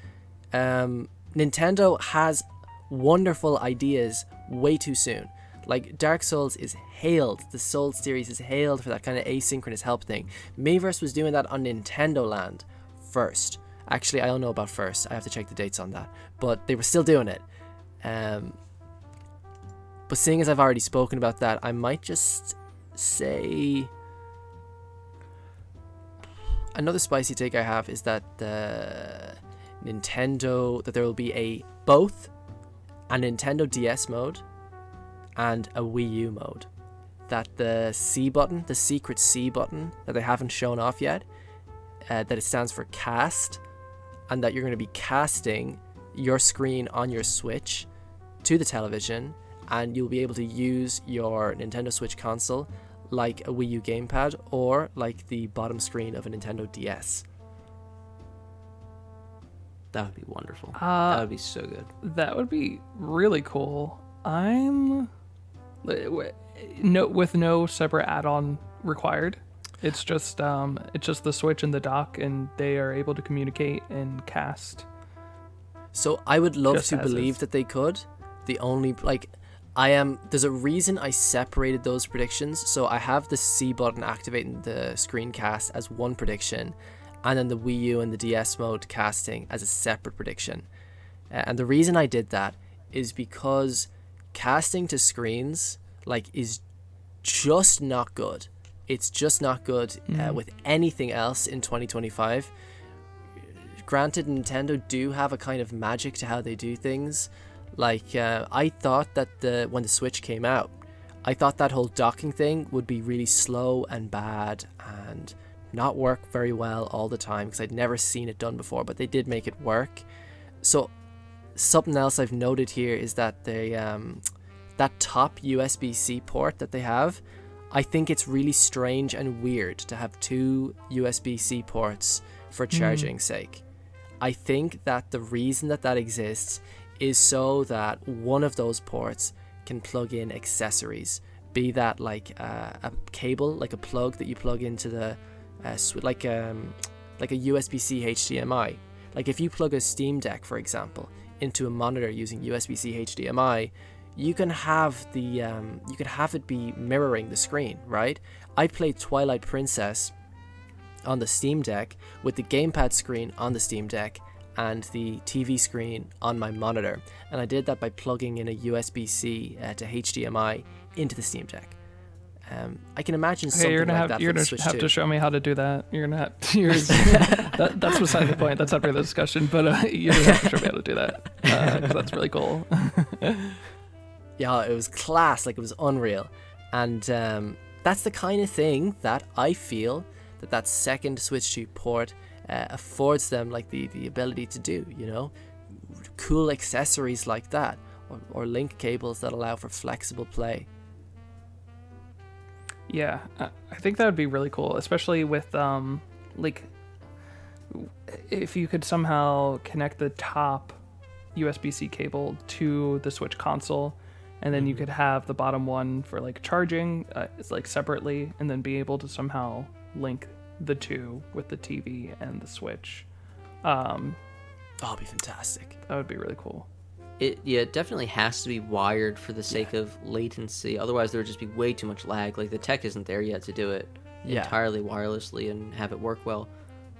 Nintendo has wonderful ideas way too soon. Like Dark Souls is hailed, the Souls series is hailed for that kind of asynchronous help thing. Miiverse was doing that on Nintendo Land first. Actually, I don't know about first. I have to check the dates on that. But they were still doing it. But seeing as I've already spoken about that, I might just say another spicy take I have is that that there will be both a Nintendo DS mode and a Wii U mode. That the C button, the secret C button that they haven't shown off yet, that it stands for cast, and that you're going to be casting your screen on your Switch to the television, and you'll be able to use your Nintendo Switch console like a Wii U gamepad or like the bottom screen of a Nintendo DS. That would be wonderful. That would be so good. That would be really cool. With no separate add-on required. It's just the Switch and the dock, and they are able to communicate and cast. So I would love Just to as believe is. that they could. There's a reason I separated those predictions. So I have the C button activating the screencast as one prediction, and then the Wii U and the DS mode casting as a separate prediction. And the reason I did that is because casting to screens is just not good. It's just not good with anything else in 2025. Granted, Nintendo do have a kind of magic to how they do things. I thought that when the Switch came out, I thought that whole docking thing would be really slow and bad and not work very well all the time, because I'd never seen it done before, but they did make it work. So something else I've noted here is that they that top USB-C port that they have, I think it's really strange and weird to have two USB-C ports for charging's sake. I think that the reason that exists is so that one of those ports can plug in accessories, be that like a cable, like a plug that you plug into the like a USB-C HDMI. Like if you plug a Steam Deck, for example, into a monitor using USB-C HDMI, you can have it be mirroring the screen, right? I played Twilight Princess on the Steam Deck with the gamepad screen on the Steam Deck and the TV screen on my monitor, and I did that by plugging in a USB-C to HDMI into the Steam Deck. I can imagine something you're gonna like that. You're for the gonna Switch have too. to show me how to do that. You're gonna have. That's beside the point. That's after the discussion. But you have to show me how to do that. 'Cause that's really cool. Yeah, it was class. It was unreal, and that's the kind of thing that I feel that second Switch 2 port affords them, like the ability to do, you know, cool accessories like that, or link cables that allow for flexible play. Yeah, I think that would be really cool, especially with like if you could somehow connect the top USB-C cable to the Switch console, and then you could have the bottom one for like charging, it's like separately, and then be able to somehow link the two with the TV and the Switch. That'd be fantastic. That would be really cool. It definitely has to be wired for the sake of latency. Otherwise, there would just be way too much lag. Like, the tech isn't there yet to do it entirely wirelessly and have it work well.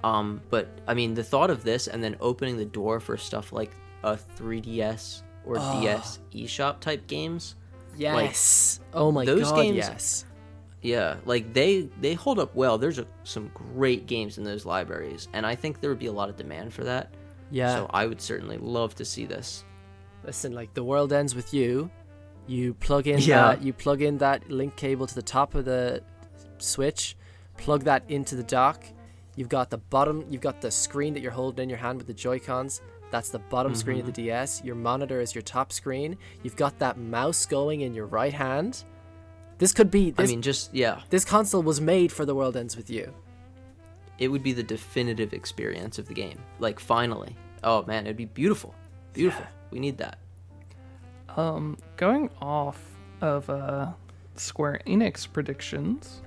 But I mean, the thought of this and then opening the door for stuff like a 3DS or DS eShop type games. Yes. Oh my those god. Games, yes. Yeah, like they hold up well. There's some great games in those libraries, and I think there would be a lot of demand for that. Yeah. So I would certainly love to see this. Listen, like, the world ends with you. You plug in that link cable to the top of the Switch, plug that into the dock. You've got the screen that you're holding in your hand with the Joy-Cons. That's the bottom screen of the DS. Your monitor is your top screen. You've got that mouse going in your right hand. This could be this console was made for the world ends with you. It would be the definitive experience of the game. Like, finally. Oh man, it'd be beautiful. Beautiful. Yeah. We need that. Going off of Square Enix predictions,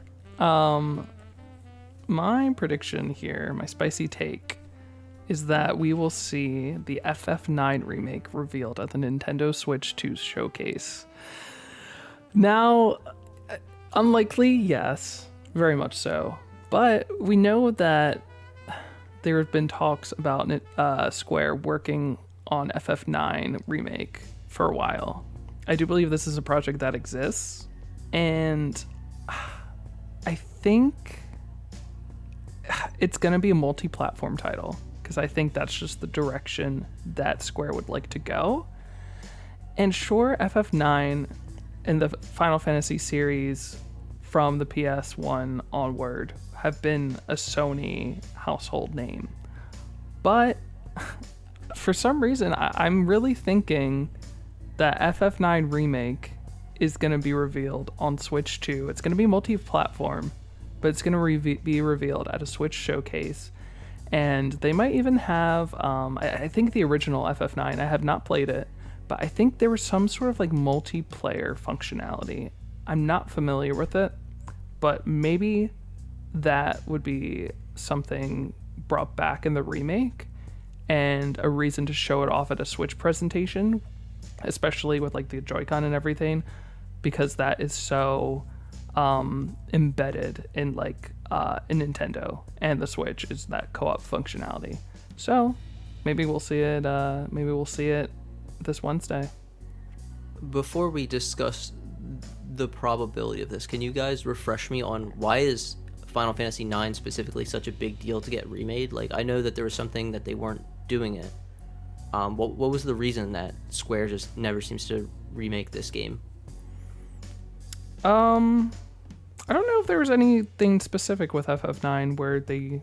my prediction here, my spicy take, is that we will see the FF9 remake revealed at the Nintendo Switch 2 showcase. Now, unlikely, yes, very much so. But we know that there have been talks about Square working on FF9 remake for a while. I do believe this is a project that exists, and I think it's going to be a multi-platform title, because I think that's just the direction that Square would like to go. And sure, FF9 and the Final Fantasy series from the PS1 onward have been a Sony household name, but for some reason, I'm really thinking that FF9 remake is going to be revealed on Switch 2. It's going to be multi-platform, but it's going to be revealed at a Switch showcase. And they might even have, I think the original FF9, I have not played it, but I think there was some sort of like multiplayer functionality. I'm not familiar with it, but maybe that would be something brought back in the remake, and a reason to show it off at a Switch presentation, especially with like the Joy-Con and everything, because that is so embedded in like in Nintendo, and the Switch is that co-op functionality. So maybe we'll see it. Maybe we'll see it this Wednesday. Before we discuss the probability of this, can you guys refresh me on why is Final Fantasy IX specifically such a big deal to get remade? Like, I know that there was something that they weren't doing it. What was the reason that Square just never seems to remake this game? I don't know if there was anything specific with FF9 where they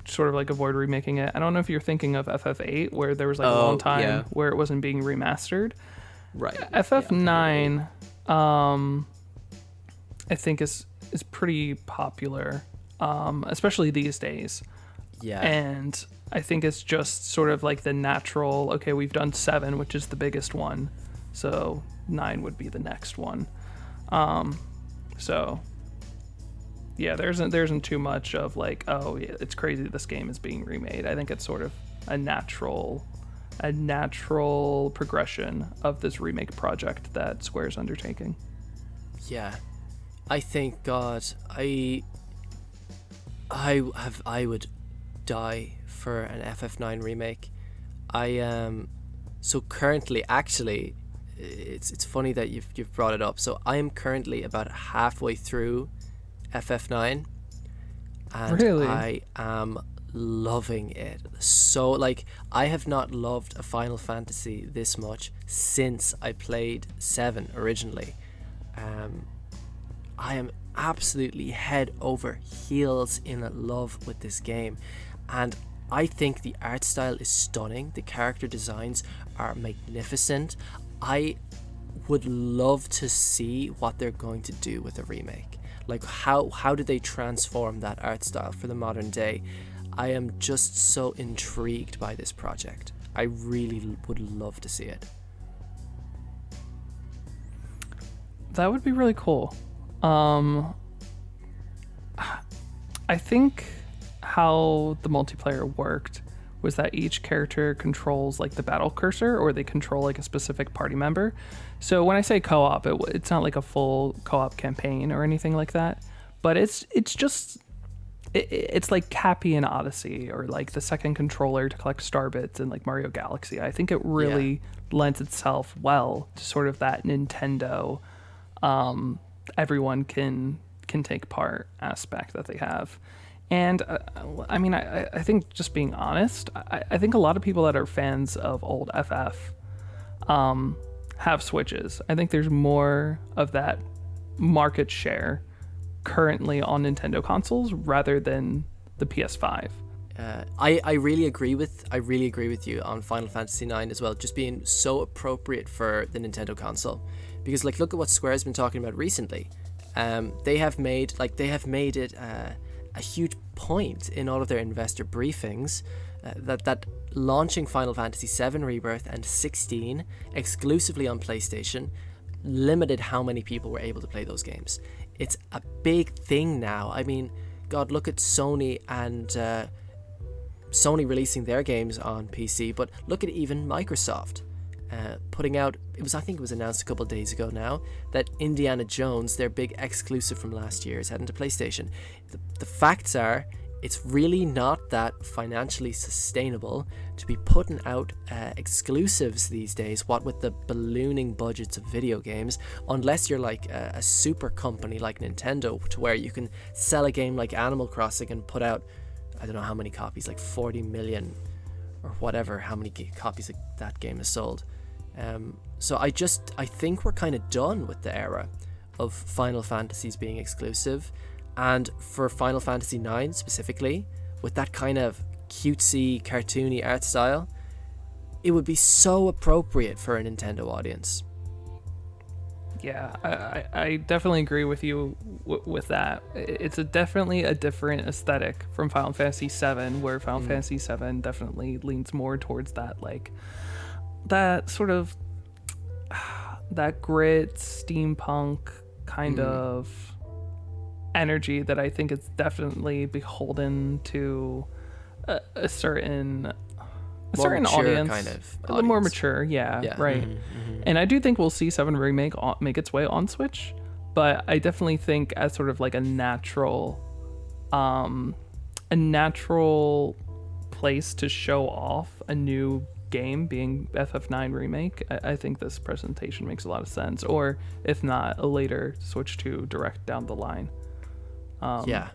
sort of like avoid remaking it. I don't know if you're thinking of FF8, where there was like a long time where it wasn't being remastered. Right. FF9, I think is pretty popular, especially these days. Yeah. And I think it's just sort of like the natural, okay, we've done 7, which is the biggest one, so 9 would be the next one. So yeah, there isn't too much of like, oh yeah, it's crazy this game is being remade. I think it's sort of a natural progression of this remake project that Square's undertaking. Yeah. I think, God, I would die for an FF9 remake. So currently, actually, it's funny that you've brought it up. So I am currently about halfway through FF9, and really? I am loving it. So, like, I have not loved a Final Fantasy this much since I played 7 originally. I am absolutely head over heels in love with this game, and I think the art style is stunning. The character designs are magnificent. I would love to see what they're going to do with a remake. Like how do they transform that art style for the modern day? I am just so intrigued by this project. I really would love to see it. That would be really cool. I think how the multiplayer worked was that each character controls like the battle cursor, or they control like a specific party member. So when I say co-op, it's not like a full co-op campaign or anything like that, but it's like Cappy in Odyssey, or like the second controller to collect star bits in like Mario Galaxy. I think it really lends itself well to sort of that Nintendo everyone can take part aspect that they have. And I mean, I think, just being honest, I think a lot of people that are fans of old FF have Switches. I think there's more of that market share currently on Nintendo consoles rather than the PS5. I really agree with you on Final Fantasy IX as well, just being so appropriate for the Nintendo console. Because like, look at what Square's been talking about recently. They have made it a huge point in all of their investor briefings that launching Final Fantasy VII Rebirth and 16 exclusively on PlayStation limited how many people were able to play those games. It's a big thing now. I mean, God, look at Sony and Sony releasing their games on PC, but look at even Microsoft putting out, I think it was announced a couple of days ago now, that Indiana Jones, their big exclusive from last year, is heading to PlayStation. The facts are, it's really not that financially sustainable to be putting out exclusives these days, what with the ballooning budgets of video games, unless you're like a super company like Nintendo, to where you can sell a game like Animal Crossing and put out, I don't know how many copies, like 40 million or whatever, how many copies that game has sold. So I think we're kind of done with the era of Final Fantasies being exclusive, and for Final Fantasy IX specifically, with that kind of cutesy, cartoony art style, it would be so appropriate for a Nintendo audience. Yeah, I definitely agree with you with that. It's definitely a different aesthetic from Final Fantasy VII, where Final Fantasy VII definitely leans more towards that, like, that sort of that grit steampunk kind of energy that I think is definitely beholden to a certain audience, kind of a little more mature. Yeah. Right. And I do think we'll see 7 Remake make its way on Switch, but I definitely think as sort of like a natural place to show off a new game, being FF9 Remake, I think this presentation makes a lot of sense. Or if not, a later Switch 2 Direct down the line. 100%.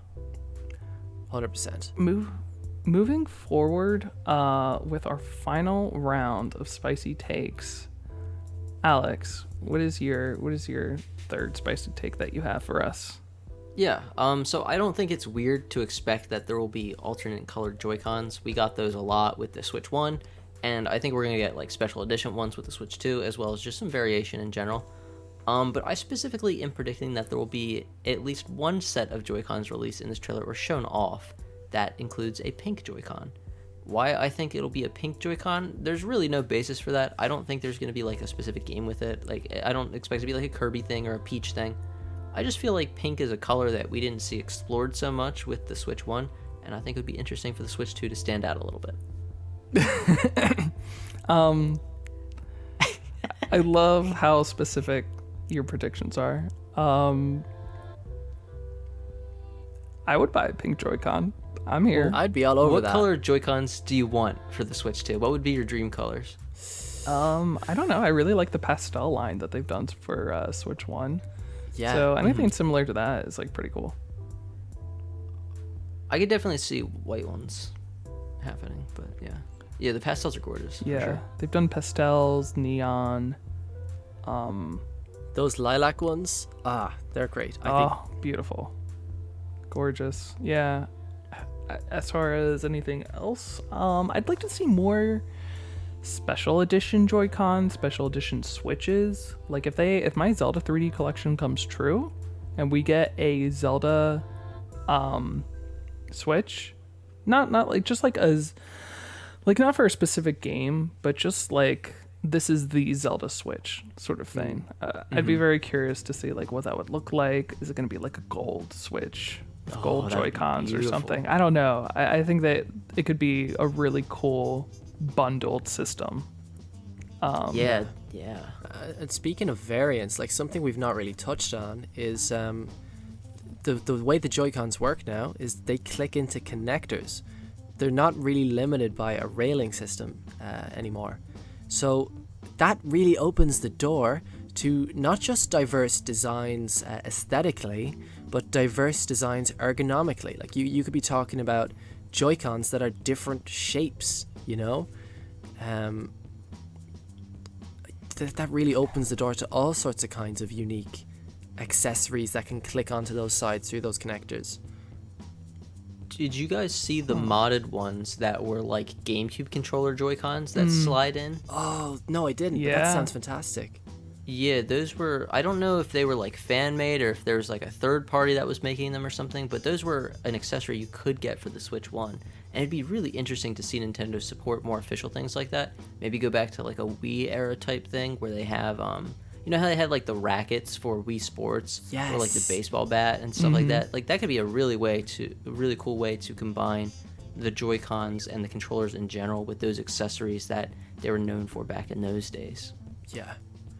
Moving forward with our final round of spicy takes, Alex, what is your third spicy take that you have for us? Yeah, so I don't think it's weird to expect that there will be alternate colored Joy-Cons. We got those a lot with the Switch 1, and I think we're going to get like special edition ones with the Switch 2, as well as just some variation in general. But I specifically am predicting that there will be at least one set of Joy-Cons released in this trailer or shown off that includes a pink Joy-Con. Why I think it'll be a pink Joy-Con, there's really no basis for that. I don't think there's going to be like a specific game with it. Like, I don't expect it to be like a Kirby thing or a Peach thing. I just feel like pink is a color that we didn't see explored so much with the Switch 1, and I think it would be interesting for the Switch 2 to stand out a little bit. I love how specific your predictions are. I would buy a pink Joy-Con. I'm here. I'd be all over that. What color Joy-Cons do you want for the Switch 2? What would be your dream colors? I don't know. I really like the pastel line that they've done for Switch 1. Yeah. So anything similar to that is like pretty cool. I could definitely see white ones happening, but yeah. Yeah, the pastels are gorgeous. Yeah, for sure. They've done pastels, neon, Those lilac ones, they're great. I think Beautiful. Gorgeous. Yeah. As far as anything else, I'd like to see more special edition Joy-Con, special edition Switches. Like if my Zelda 3D collection comes true and we get a Zelda Switch, not like just like as like not for a specific game, but just like this is the Zelda Switch sort of thing. I'd be very curious to see like what that would look like. Is it going to be like a gold Switch with gold that'd be Joy-Cons or beautiful. something? I don't know. I think that it could be a really cool bundled system. Yeah. and speaking of variants, like something we've not really touched on is the way the Joy-Cons work now is they click into connectors. They're not really limited by a railing system anymore. So that really opens the door to not just diverse designs aesthetically, but diverse designs ergonomically. Like you could be talking about Joy-Cons that are different shapes, you know? That really opens the door to all sorts of kinds of unique accessories that can click onto those sides through those connectors. Did you guys see the modded ones that were like GameCube controller Joy-Cons that slide in? Oh, no, I didn't. But Yeah. that sounds fantastic. Yeah, those were, I don't know if they were like fan made or if there was like a third party that was making them or something, but those were an accessory you could get for the Switch 1. And it'd be really interesting to see Nintendo support more official things like that. Maybe go back to like a Wii era type thing where they have, you know how they had like the rackets for Wii Sports? Or like the Yes. baseball bat and stuff like that? Like that could be a really cool way to combine the Joy-Cons and the controllers in general with those accessories that they were known for back in those days. Yeah.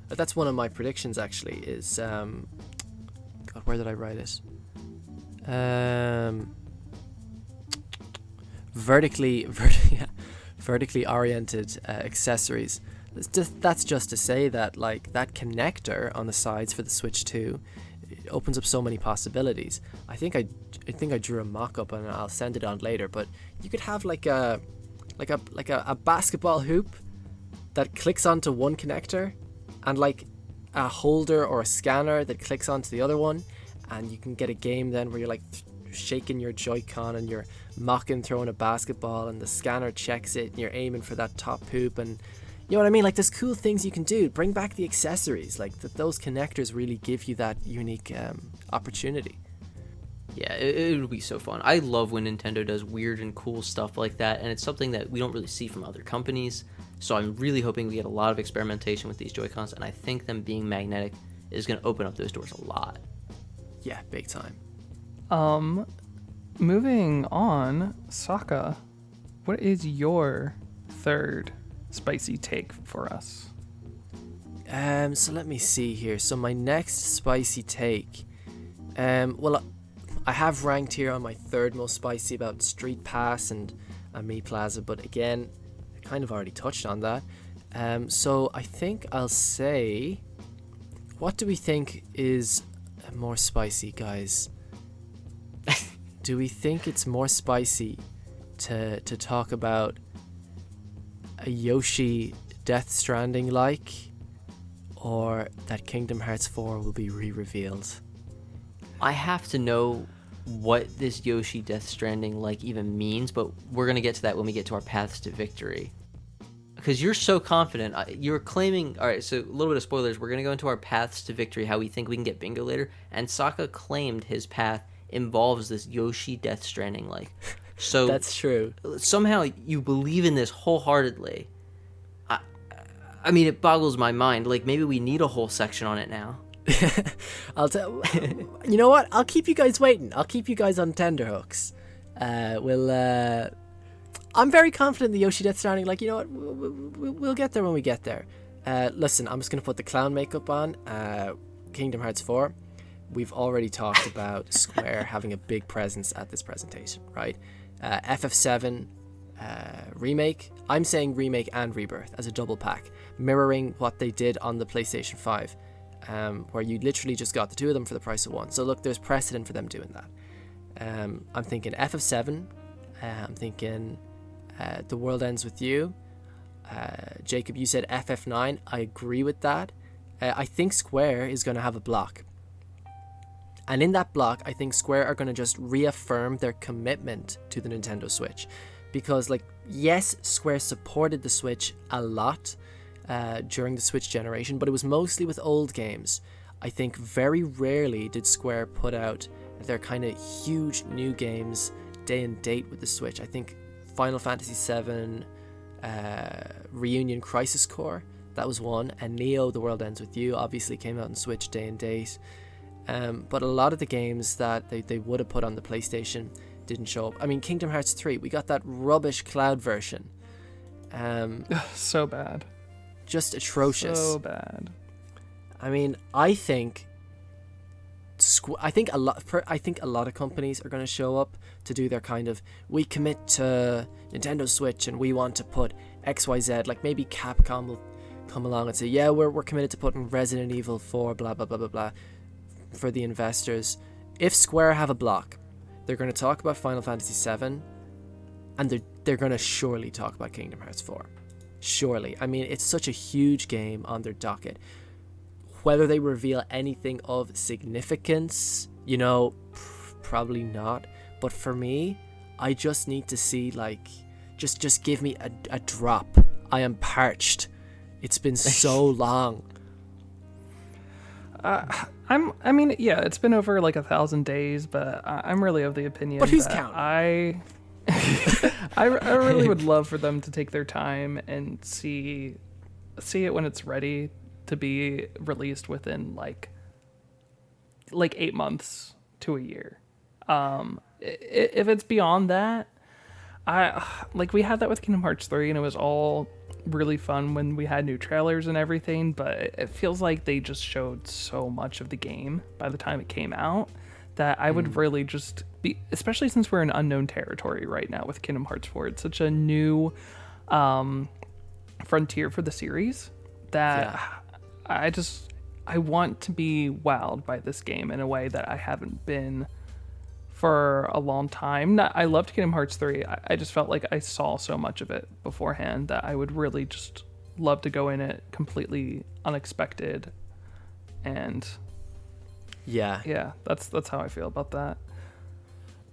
That's one of my predictions, actually, is... God, where did I write it? Vertically oriented accessories. That's just to say that, like, that connector on the sides for the Switch 2 it opens up so many possibilities. I think I drew a mock-up and I'll send it on later, but you could have like a basketball hoop that clicks onto one connector and like a holder or a scanner that clicks onto the other one, and you can get a game then where you're like shaking your Joy-Con and you're mocking throwing a basketball and the scanner checks it and you're aiming for that top hoop, and you know what I mean? Like there's cool things you can do. Bring back the accessories. Like those connectors really give you that unique opportunity. Yeah, it would be so fun. I love when Nintendo does weird and cool stuff like that, and it's something that we don't really see from other companies. So I'm really hoping we get a lot of experimentation with these Joy-Cons, and I think them being magnetic is going to open up those doors a lot. Yeah, big time. Moving on, Sokka, what is your third spicy take for us? So let me see here. So my next spicy take, well, I have ranked here on my third most spicy about Street Pass and Mi Plaza, but again, I kind of already touched on that. So I think I'll say, what do we think is more spicy, guys? Do we think it's more spicy to talk about a Yoshi Death Stranding like, or that Kingdom Hearts 4 will be re-revealed? I have to know what this Yoshi Death Stranding like even means, but we're going to get to that when we get to our paths to victory. Because you're so confident. You're claiming... Alright, so a little bit of spoilers. We're going to go into our paths to victory, how we think we can get bingo later. And Sokka claimed his path involves this Yoshi Death Stranding like. So That's true. somehow you believe in this wholeheartedly. I mean, it boggles my mind. Like, maybe we need a whole section on it now. I'll tell you know what? I'll keep you guys waiting. I'll keep you guys on tenterhooks. I'm very confident in the Yoshi Death Stranding. Like, you know what? We'll get there when we get there. Listen, I'm just gonna put the clown makeup on. Kingdom Hearts 4. We've already talked about Square having a big presence at this presentation, right? FF7 remake. I'm saying remake and rebirth as a double pack, mirroring what they did on the PlayStation 5. Where you literally just got the two of them for the price of one. So look, there's precedent for them doing that. I'm thinking FF7. I'm thinking The World Ends With You. Jacob, you said FF9. I agree with that. I think Square is going to have a block. And in that block, I think Square are going to just reaffirm their commitment to the Nintendo Switch. Because, like, yes, Square supported the Switch a lot during the Switch generation, but it was mostly with old games. I think very rarely did Square put out their kind of huge new games day and date with the Switch. I think Final Fantasy VII, Reunion Crisis Core, that was one, and Neo The World Ends With You obviously came out on Switch day and date. But a lot of the games that they would have put on the PlayStation didn't show up. I mean, Kingdom Hearts 3, we got that rubbish cloud version. So bad. Just atrocious. So bad. I mean, I think a lot of companies are going to show up to do their kind of, we commit to Nintendo Switch and we want to put XYZ. Like maybe Capcom will come along and say, yeah, we're committed to putting Resident Evil 4, blah blah blah blah blah, for the investors. If Square have a block, they're going to talk about Final Fantasy VII, and they're going to surely talk about Kingdom Hearts 4. Surely. I mean, it's such a huge game on their docket. Whether they reveal anything of significance, probably not. But for me, I just need to see, like, just give me a drop. I am parched. It's been so long. It's been over like 1,000 days, but I'm really of the opinion. But who's that counting? I really would love for them to take their time and see it when it's ready to be released within like 8 months to a year. If it's beyond that, we had that with Kingdom Hearts 3, and it was all really fun when we had new trailers and everything, but it feels like they just showed so much of the game by the time it came out that I would really just be, especially since we're in unknown territory right now with Kingdom Hearts 4. It's such a new frontier for the series that I want to be wowed by this game in a way that I haven't been for a long time. I loved Kingdom Hearts 3. I just felt like I saw so much of it beforehand that I would really just love to go in it completely unexpected. And yeah, that's how I feel about that.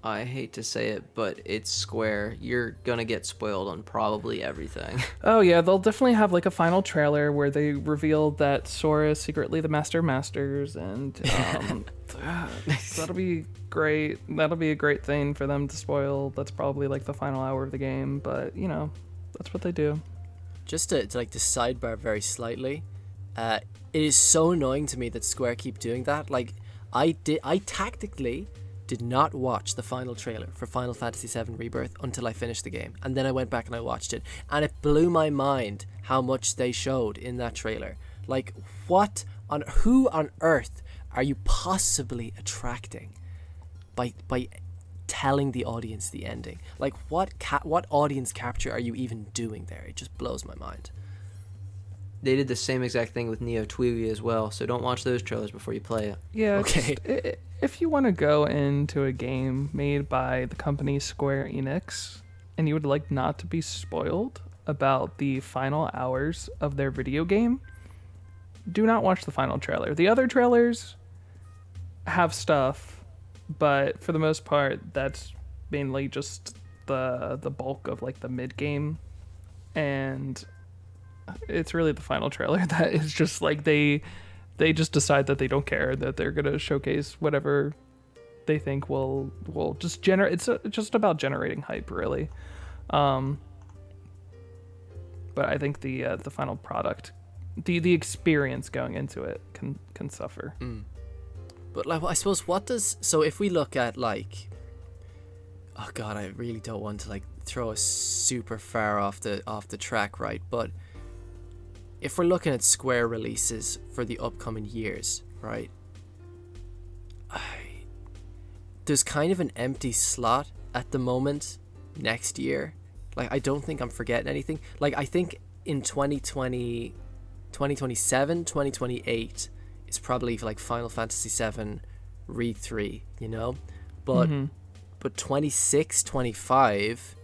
I hate to say it, but it's Square. You're gonna get spoiled on probably everything. Oh yeah, they'll definitely have like a final trailer where they reveal that Sora is secretly the Master of Masters, and that'll be great. That'll be a great thing for them to spoil. That's probably like the final hour of the game, but that's what they do. Just to sidebar very slightly, it is so annoying to me that Square keep doing that. Like, I tactically did not watch the final trailer for Final Fantasy VII Rebirth until I finished the game, and then I went back and I watched it, and it blew my mind how much they showed in that trailer. Like, who on earth are you possibly attracting by telling the audience the ending? Like, what audience capture are you even doing there? It just blows my mind. They did the same exact thing with Neo Twiwi as well, so don't watch those trailers before you play it. Yeah, okay. If you want to go into a game made by the company Square Enix and you would like not to be spoiled about the final hours of their video game, do not watch the final trailer. The other trailers have stuff, but for the most part, that's mainly just the bulk of like the mid game, and it's really the final trailer that is just like they just decide that they don't care, that they're gonna showcase whatever they think will just generate. It's just about generating hype, really. But I think the final product, the experience going into it can suffer. But like, I suppose so if we look at like, oh god, I really don't want to like throw us super far off the track, right? But if we're looking at Square releases for the upcoming years, right? There's kind of an empty slot at the moment next year. Like, I don't think I'm forgetting anything. Like, I think in 2020, 2027, 2028 is probably like Final Fantasy VII Re 3, But 26, 25,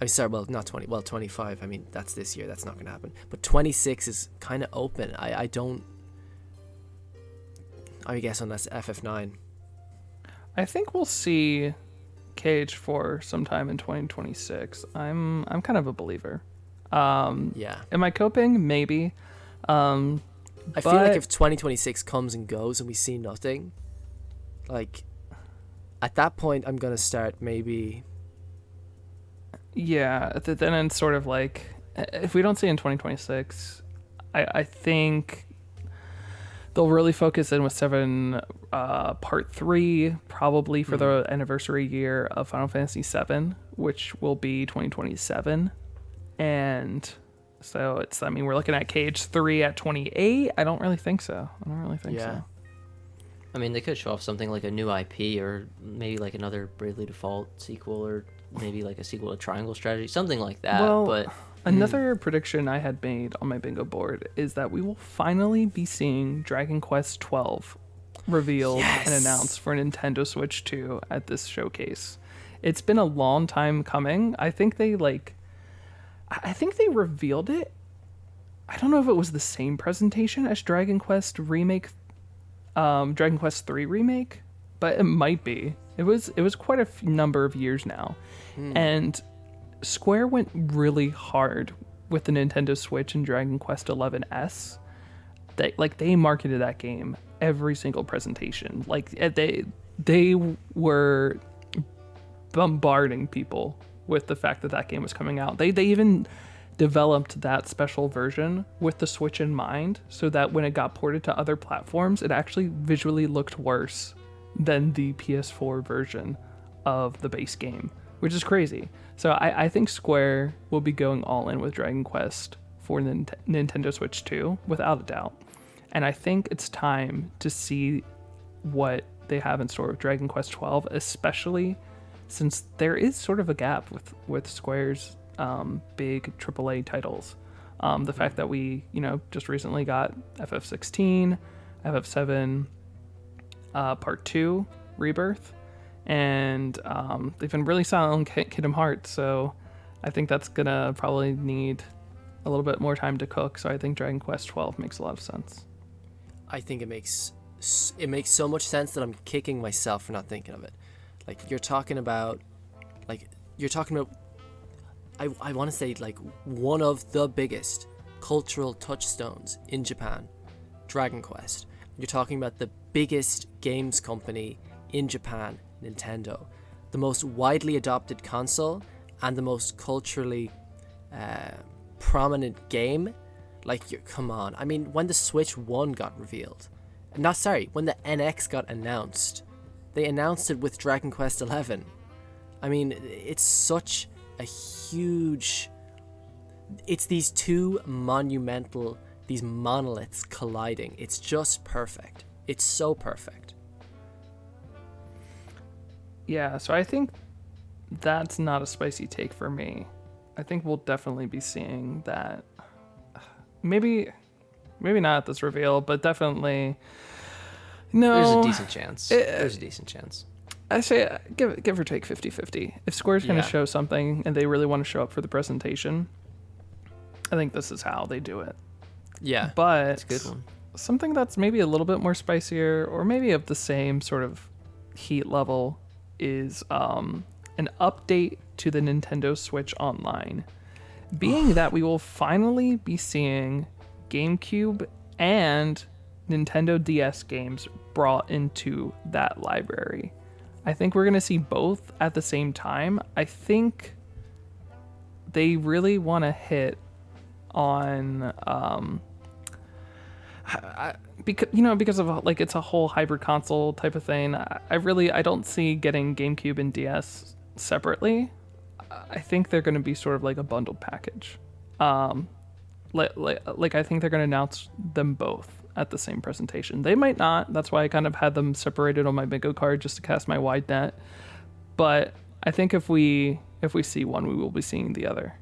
I'm sorry, well, not 20, well, 25. I mean, that's this year. That's not going to happen. But 26 is kind of open. I guess unless FF9. I think we'll see KH4 sometime in 2026. I'm kind of a believer. Yeah. Am I coping? Maybe. I feel like if 2026 comes and goes and we see nothing, like, at that point, I'm going to start maybe... Yeah, then it's sort of like, if we don't see in 2026, I think they'll really focus in with 7 Part 3, probably for the anniversary year of Final Fantasy 7, which will be 2027. And so we're looking at KH3 at 28. I don't really think so. So. I mean, they could show off something like a new IP or maybe like another Bravely Default sequel or maybe like a sequel to Triangle Strategy, something like that. Well, but another prediction I had made on my bingo board is that we will finally be seeing Dragon Quest XII revealed and announced for Nintendo Switch 2 at this showcase. It's been a long time coming. I think they revealed it. I don't know if it was the same presentation as Dragon Quest remake, Dragon Quest 3 remake, but it might be. It was quite a number of years now. And Square went really hard with the Nintendo Switch and Dragon Quest XI S. They marketed that game every single presentation. Like they were bombarding people with the fact that that game was coming out. They even developed that special version with the Switch in mind, so that when it got ported to other platforms, it actually visually looked worse than the PS4 version of the base game, which is crazy. So I think Square will be going all in with Dragon Quest for Nintendo Switch 2, without a doubt. And I think it's time to see what they have in store with Dragon Quest 12, especially since there is sort of a gap with Square's big AAA titles. The fact that we, just recently got FF16, FF7 Part 2 Rebirth, and they've been really silent on Kingdom Hearts, so I think that's gonna probably need a little bit more time to cook. So I think Dragon Quest 12 makes a lot of sense. I think it makes so much sense that I'm kicking myself for not thinking of it. You're talking about I want to say like one of the biggest cultural touchstones in Japan, Dragon Quest. You're talking about the biggest games company in Japan, Nintendo, the most widely adopted console and the most culturally prominent game. Come on. I mean, when the Switch 1 got revealed, when the NX got announced, they announced it with Dragon Quest 11. I mean, it's such a huge... It's these two these monoliths colliding. It's just perfect. It's so perfect. Yeah, so I think that's not a spicy take for me. I think we'll definitely be seeing that. Maybe not at this reveal, but definitely... No. There's a decent chance. I say give or take 50-50. If Square's going to show something and they really want to show up for the presentation, I think this is how they do it. Yeah, but it's a good one. Something that's maybe a little bit more spicier, or maybe of the same sort of heat level, is an update to the Nintendo Switch Online. Being that we will finally be seeing GameCube and Nintendo DS games brought into that library. I think we're going to see both at the same time. I think they really want to hit on because of it's a whole hybrid console type of thing. I don't see getting GameCube and DS separately. I think they're going to be sort of like a bundled package. I think they're going to announce them both at the same presentation. They might not. That's why I kind of had them separated on my bingo card, just to cast my wide net. But I think if we see one, we will be seeing the other.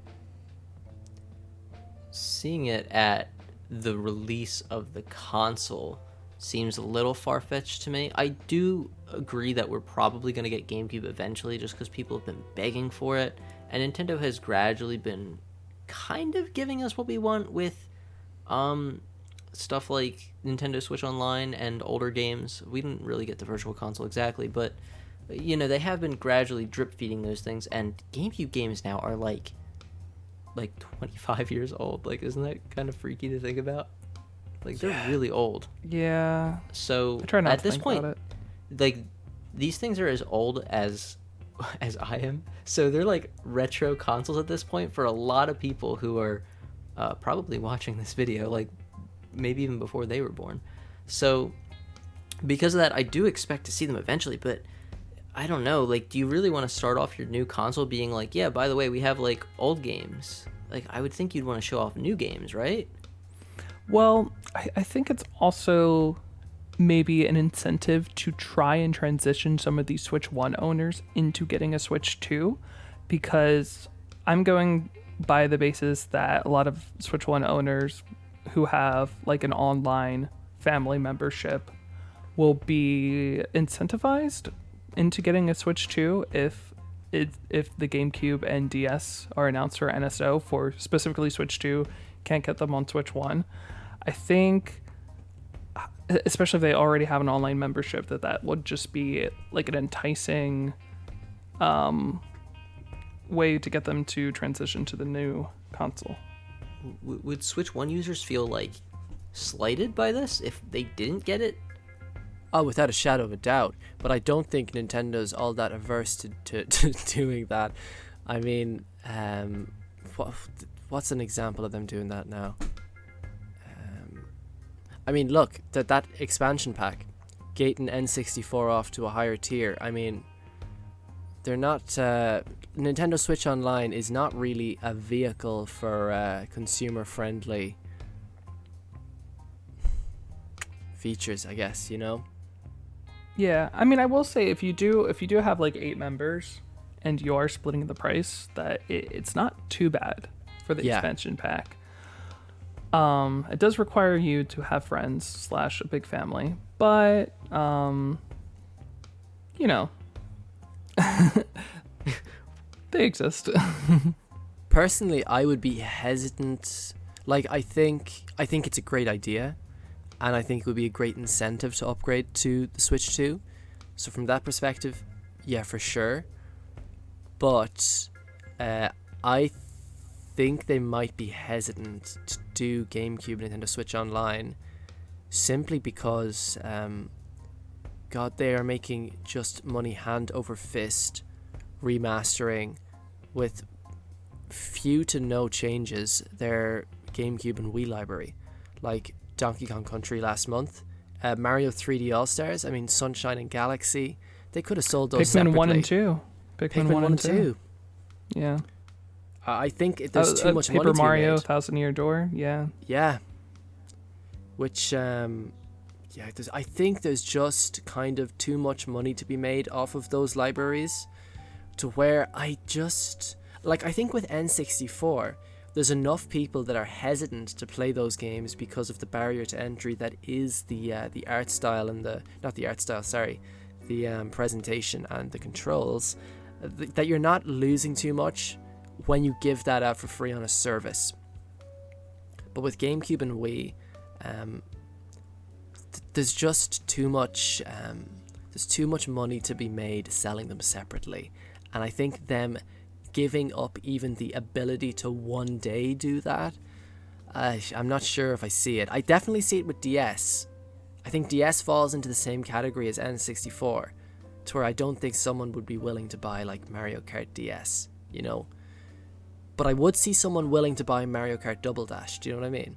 Seeing it at the release of the console seems a little far-fetched to me. I do agree that we're probably going to get GameCube eventually, just because people have been begging for it, and Nintendo has gradually been kind of giving us what we want with stuff like Nintendo Switch Online and older games. We didn't really get the Virtual Console exactly, but they have been gradually drip feeding those things, and GameCube games now are like 25 years old. Like, isn't that kind of freaky to think about? Like, they're really old. Yeah. So I try not at to this think point, about it. like, these things are as old as I am. So they're like retro consoles at this point for a lot of people who are probably watching this video, like maybe even before they were born. So because of that, I do expect to see them eventually, but I don't know, like, do you really want to start off your new console being like, yeah, by the way, we have like old games? Like, I would think you'd want to show off new games, right? Well, I think it's also maybe an incentive to try and transition some of these Switch 1 owners into getting a Switch 2, because I'm going by the basis that a lot of Switch 1 owners who have like an online family membership will be incentivized into getting a Switch 2 if the GameCube and DS are announced for NSO, for specifically Switch 2 can't get them on Switch 1. I think, especially if they already have an online membership, that would just be like an enticing way to get them to transition to the new console. Would Switch 1 users feel like slighted by this if they didn't get it? Oh, without a shadow of a doubt. But I don't think Nintendo's all that averse to doing that. I mean, what's an example of them doing that now? I mean, look, that expansion pack, gating N64 off to a higher tier. I mean, they're not... Nintendo Switch Online is not really a vehicle for consumer-friendly features, I guess, Yeah, I mean, I will say if you do have like 8 members and you are splitting the price, that it's not too bad for the expansion pack. It does require you to have friends / a big family, but they exist. Personally, I would be hesitant. Like, I think it's a great idea, and I think it would be a great incentive to upgrade to the Switch 2. So from that perspective, yeah, for sure. But I think they might be hesitant to do GameCube and Nintendo Switch Online simply because, God, they are making just money hand over fist, remastering with few to no changes their GameCube and Wii library. Like Donkey Kong Country last month, Mario 3D All-Stars, I mean Sunshine and Galaxy, they could have sold those Pikmin separately. 1 and 2. Pikmin 1 and 2. Yeah. I think there's too much Paper money to Mario, be made. Thousand Year Door, yeah. Yeah. Which, I think there's just kind of too much money to be made off of those libraries, to where I think with N64, there's enough people that are hesitant to play those games because of the barrier to entry that is the art style and the presentation and the controls, that you're not losing too much when you give that out for free on a service. But with GameCube and Wii, there's just too much money to be made selling them separately, and I think them giving up even the ability to one day do that, I'm not sure if I see it. I definitely see it with DS. I think DS falls into the same category as N64, to where I don't think someone would be willing to buy like Mario Kart DS, But I would see someone willing to buy Mario Kart Double Dash. Do you know what I mean?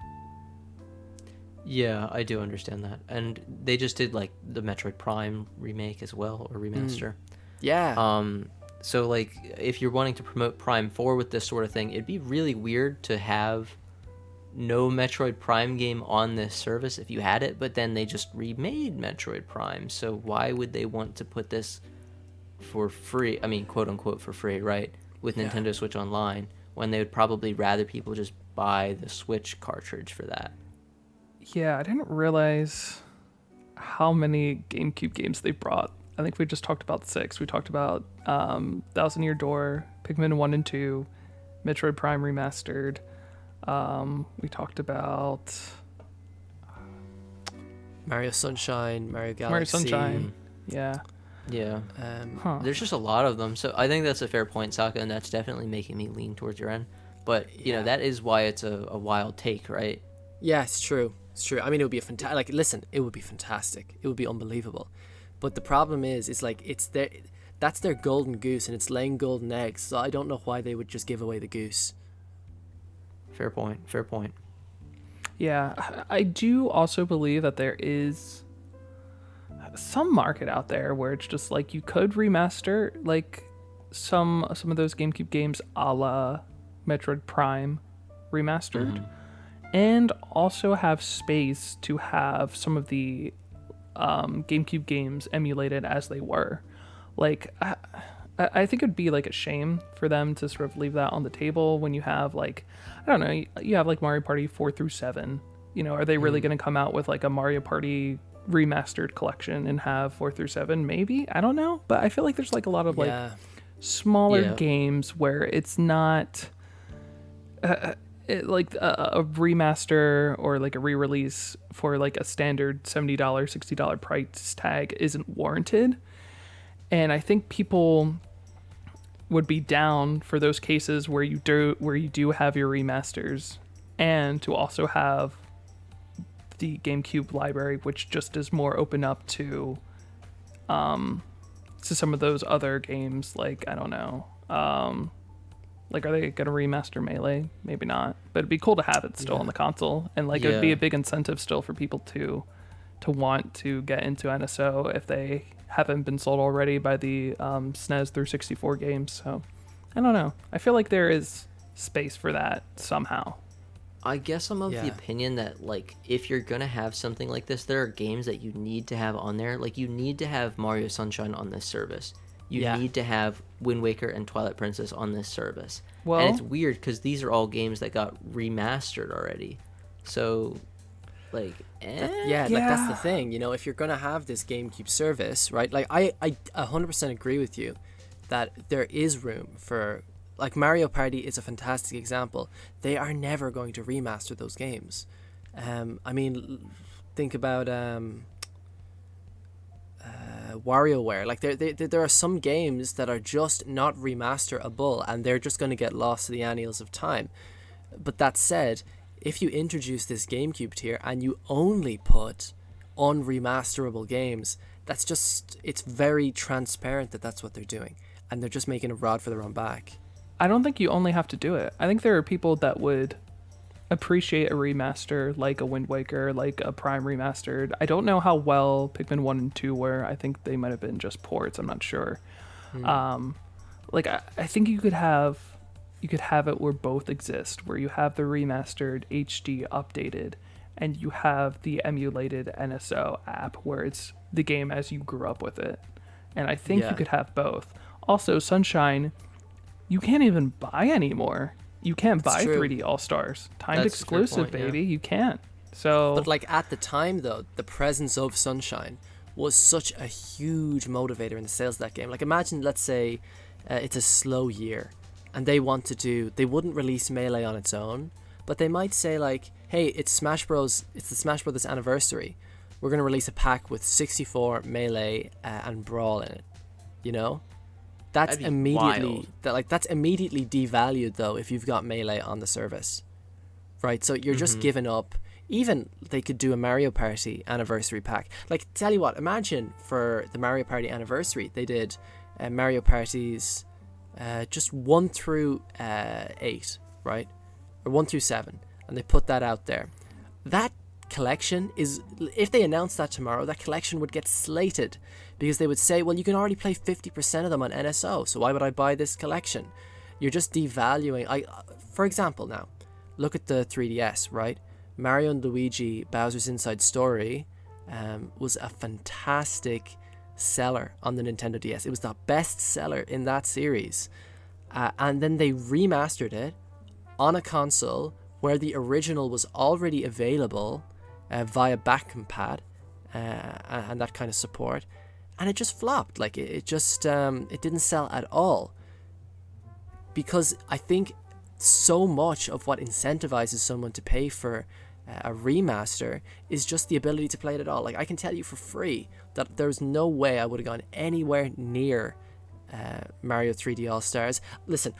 Yeah, I do understand that. And they just did like the Metroid Prime remake as well, or remaster. Yeah. So like if you're wanting to promote Prime 4 with this sort of thing, it'd be really weird to have no Metroid Prime game on this service if you had it, but then they just remade Metroid Prime. So why would they want to put this for free? I mean, quote unquote for free, right? With Nintendo Switch Online, when they would probably rather people just buy the Switch cartridge for that. Yeah, I didn't realize how many GameCube games they brought I think we just talked about 6. We talked about Thousand Year Door, Pikmin 1 and 2, Metroid Prime Remastered. We talked about Mario Sunshine, Mario Galaxy. Mario Sunshine. Yeah. Yeah. Um, There's just a lot of them. So I think that's a fair point, Sokka, and that's definitely making me lean towards your end. But, you know, that is why it's a wild take, right? Yeah, it's true. It's true. I mean, it would be a fantastic. Like, listen, it would be fantastic. It would be unbelievable. But the problem is, it's like that's their golden goose, and it's laying golden eggs. So I don't know why they would just give away the goose. Fair point. Fair point. Yeah, I do also believe that there is some market out there where it's just like you could remaster like some of those GameCube games a la Metroid Prime remastered, and also have space to have some of the GameCube games emulated as they were. Like, I think it'd be like a shame for them to sort of leave that on the table when you have like, I don't know, you have like Mario Party 4 through 7. You know, are they really going to come out with like a Mario Party remastered collection and have 4 through 7? Maybe, I don't know, but I feel like there's like a lot of like smaller games where it's not like a remaster or like a re-release for like a standard $70 $60 price tag isn't warranted. And I think people would be down for those cases where you do have your remasters, and to also have the GameCube library, which just is more open up to some of those other games. Like, I don't know, like, are they gonna remaster Melee? Maybe not, but it'd be cool to have it still on the console, and like it'd be a big incentive still for people to want to get into NSO if they haven't been sold already by the SNES through 64 games. So I don't know, I feel like there is space for that somehow. I guess I'm of the opinion that, like, if you're gonna have something like this, there are games that you need to have on there. Like, you need to have Mario Sunshine on this service. You need to have Wind Waker and Twilight Princess on this service. Well, and it's weird because these are all games that got remastered already. So, like, that's the thing. You know, if you're gonna have this GameCube service, right? Like, I 100% agree with you that there is room for, like, Mario Party is a fantastic example. They are never going to remaster those games. I mean, think about WarioWare. Like, there are some games that are just not remasterable, and they're just going to get lost to the annals of time. But that said, if you introduce this GameCube tier and you only put unremasterable games, it's very transparent that that's what they're doing, and they're just making a rod for their own back. I don't think you only have to do it. I think there are people that would appreciate a remaster, like a Wind Waker, like a Prime remastered. I don't know how well Pikmin 1 and 2 were. I think they might have been just ports. I'm not sure. Like, I think you could have it where both exist, where you have the remastered HD updated, and you have the emulated NSO app where it's the game as you grew up with it. And I think you could have both. Also, Sunshine, you can't even buy anymore. You can't buy 3D All-Stars. Timed exclusive, baby. You can't. So, but, like, at the time, though, the presence of Sunshine was such a huge motivator in the sales of that game. Like, imagine, let's say, it's a slow year, and they wouldn't release Melee on its own, but they might say, like, hey, it's the Smash Bros. Anniversary. We're going to release a pack with 64, Melee, and Brawl in it. You know? That's immediately devalued, though, if you've got Melee on the service, right? So you're just giving up. Even they could do a Mario Party Anniversary pack. Like, tell you what, imagine for the Mario Party Anniversary, they did Mario Parties just 1 through 8, right? Or 1 through 7, and they put that out there. That collection is, if they announced that tomorrow, that collection would get slated, because they would say, well, you can already play 50% of them on NSO, so why would I buy this collection? You're just devaluing. For example, now look at the 3DS, right? Mario and Luigi Bowser's Inside Story was a fantastic seller on the Nintendo DS. It was the best seller in that series, and then they remastered it on a console where the original was already available via backcompat and that kind of support. and it just flopped. Like it just it didn't sell at all, because I think so much of what incentivizes someone to pay for a remaster is just the ability to play it at all. Like, I can tell you for free that there's no way I would have gone anywhere near Mario 3D All Stars. Listen,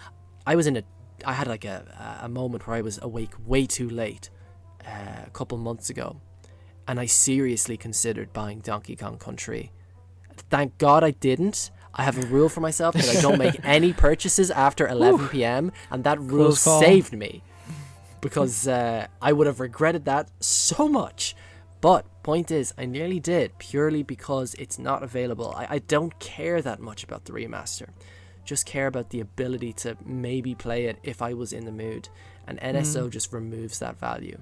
I had like a moment where I was awake way too late a couple months ago, and I seriously considered buying Donkey Kong Country. Thank God I didn't. I have a rule for myself that I don't make any purchases after 11 p.m. and that rule saved me, because I would have regretted that so much. But point is, I nearly did, purely because it's not available. I don't care that much about the remaster. Just care about the ability to maybe play it if I was in the mood. And NSO just removes that value.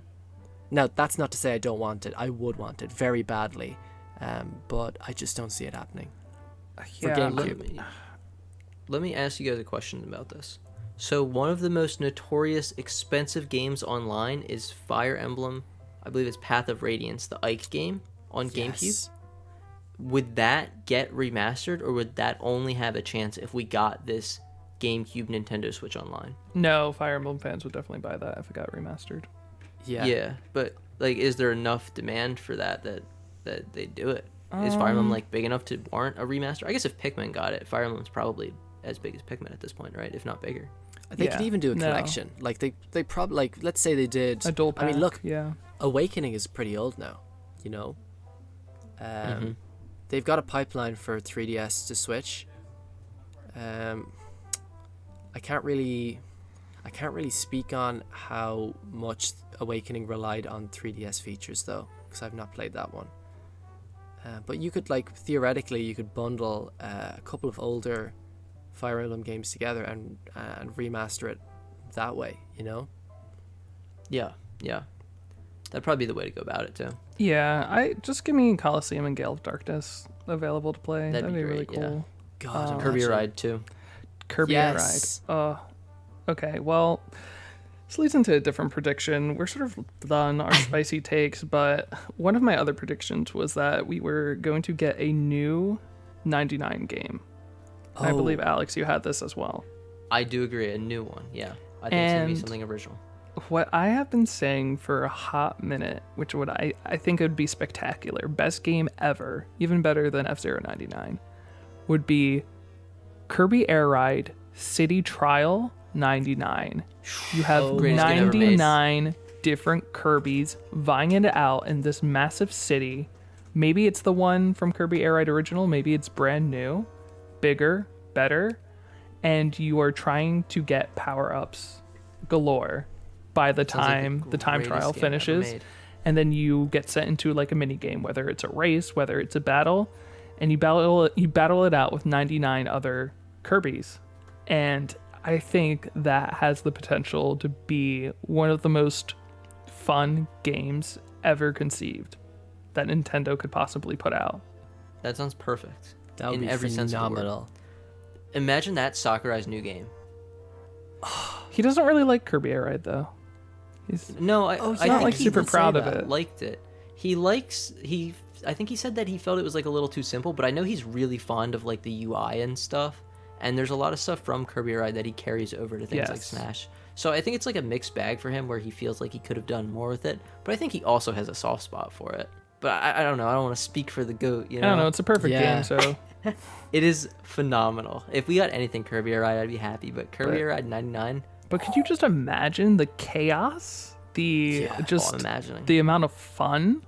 Now, that's not to say I don't want it. I would want it very badly. But I just don't see it happening. For GameCube. Let me ask you guys a question about this. So one of the most notorious expensive games online is Fire Emblem. I believe it's Path of Radiance, the Ike game on GameCube. Would that get remastered, or would that only have a chance if we got this GameCube Nintendo Switch Online? No, Fire Emblem fans would definitely buy that if it got remastered. Yeah, but like, is there enough demand for that they do it? Is Fire Emblem like big enough to warrant a remaster? I guess if Pikmin got it, Fire Emblem's probably as big as Pikmin at this point, right? If not bigger. They could even do a collection. Like they probably, like, let's say they did a dual pack. I mean, look, yeah. Awakening is pretty old now, you know. They've got a pipeline for 3DS to Switch. I can't really speak on how much Awakening relied on 3DS features though, because I've not played that one. But you could, like, theoretically, you could bundle a couple of older Fire Emblem games together and remaster it that way, you know? Yeah. That'd probably be the way to go about it too. Yeah, I just give me Coliseum and Gale of Darkness available to play. That'd be really cool. God, Kirby Ride too. Kirby Air Ride. Okay, well, this leads into a different prediction. We're sort of done our spicy takes, but one of my other predictions was that we were going to get a new 99 game. I believe, Alex, you had this as well. I do agree, a new one, yeah. I think it's going to be something original. What I have been saying for a hot minute, which would I think would be spectacular, best game ever, even better than F-Zero 99, would be Kirby Air Ride City Trial 99. You have 99 different Kirbys vying it out in this massive city. Maybe it's the one from Kirby Air Ride Original, maybe it's brand new, bigger, better, and you are trying to get power-ups galore by the time the time trial finishes, and then you get sent into like a mini game, whether it's a race, whether it's a battle, and you battle it out with 99 other Kirbys. And I think that has the potential to be one of the most fun games ever conceived that Nintendo could possibly put out. That sounds perfect. That would be every phenomenal. Sense of the word. Imagine that Sakurai's new game. He doesn't really like Kirby Air Ride though. He's not like super proud of it. Liked it. I think he said that he felt it was like a little too simple, but I know he's really fond of like the UI and stuff. And there's a lot of stuff from Kirby Air Ride that he carries over to things like Smash. So I think it's like a mixed bag for him, where he feels like he could have done more with it, but I think he also has a soft spot for it. But I don't know. I don't want to speak for the GOAT. You know? I don't know. It's a perfect game, so it is phenomenal. If we got anything Kirby Air Ride, I'd be happy. But Kirby Air Ride 99. But could you just imagine the chaos, the amount of fun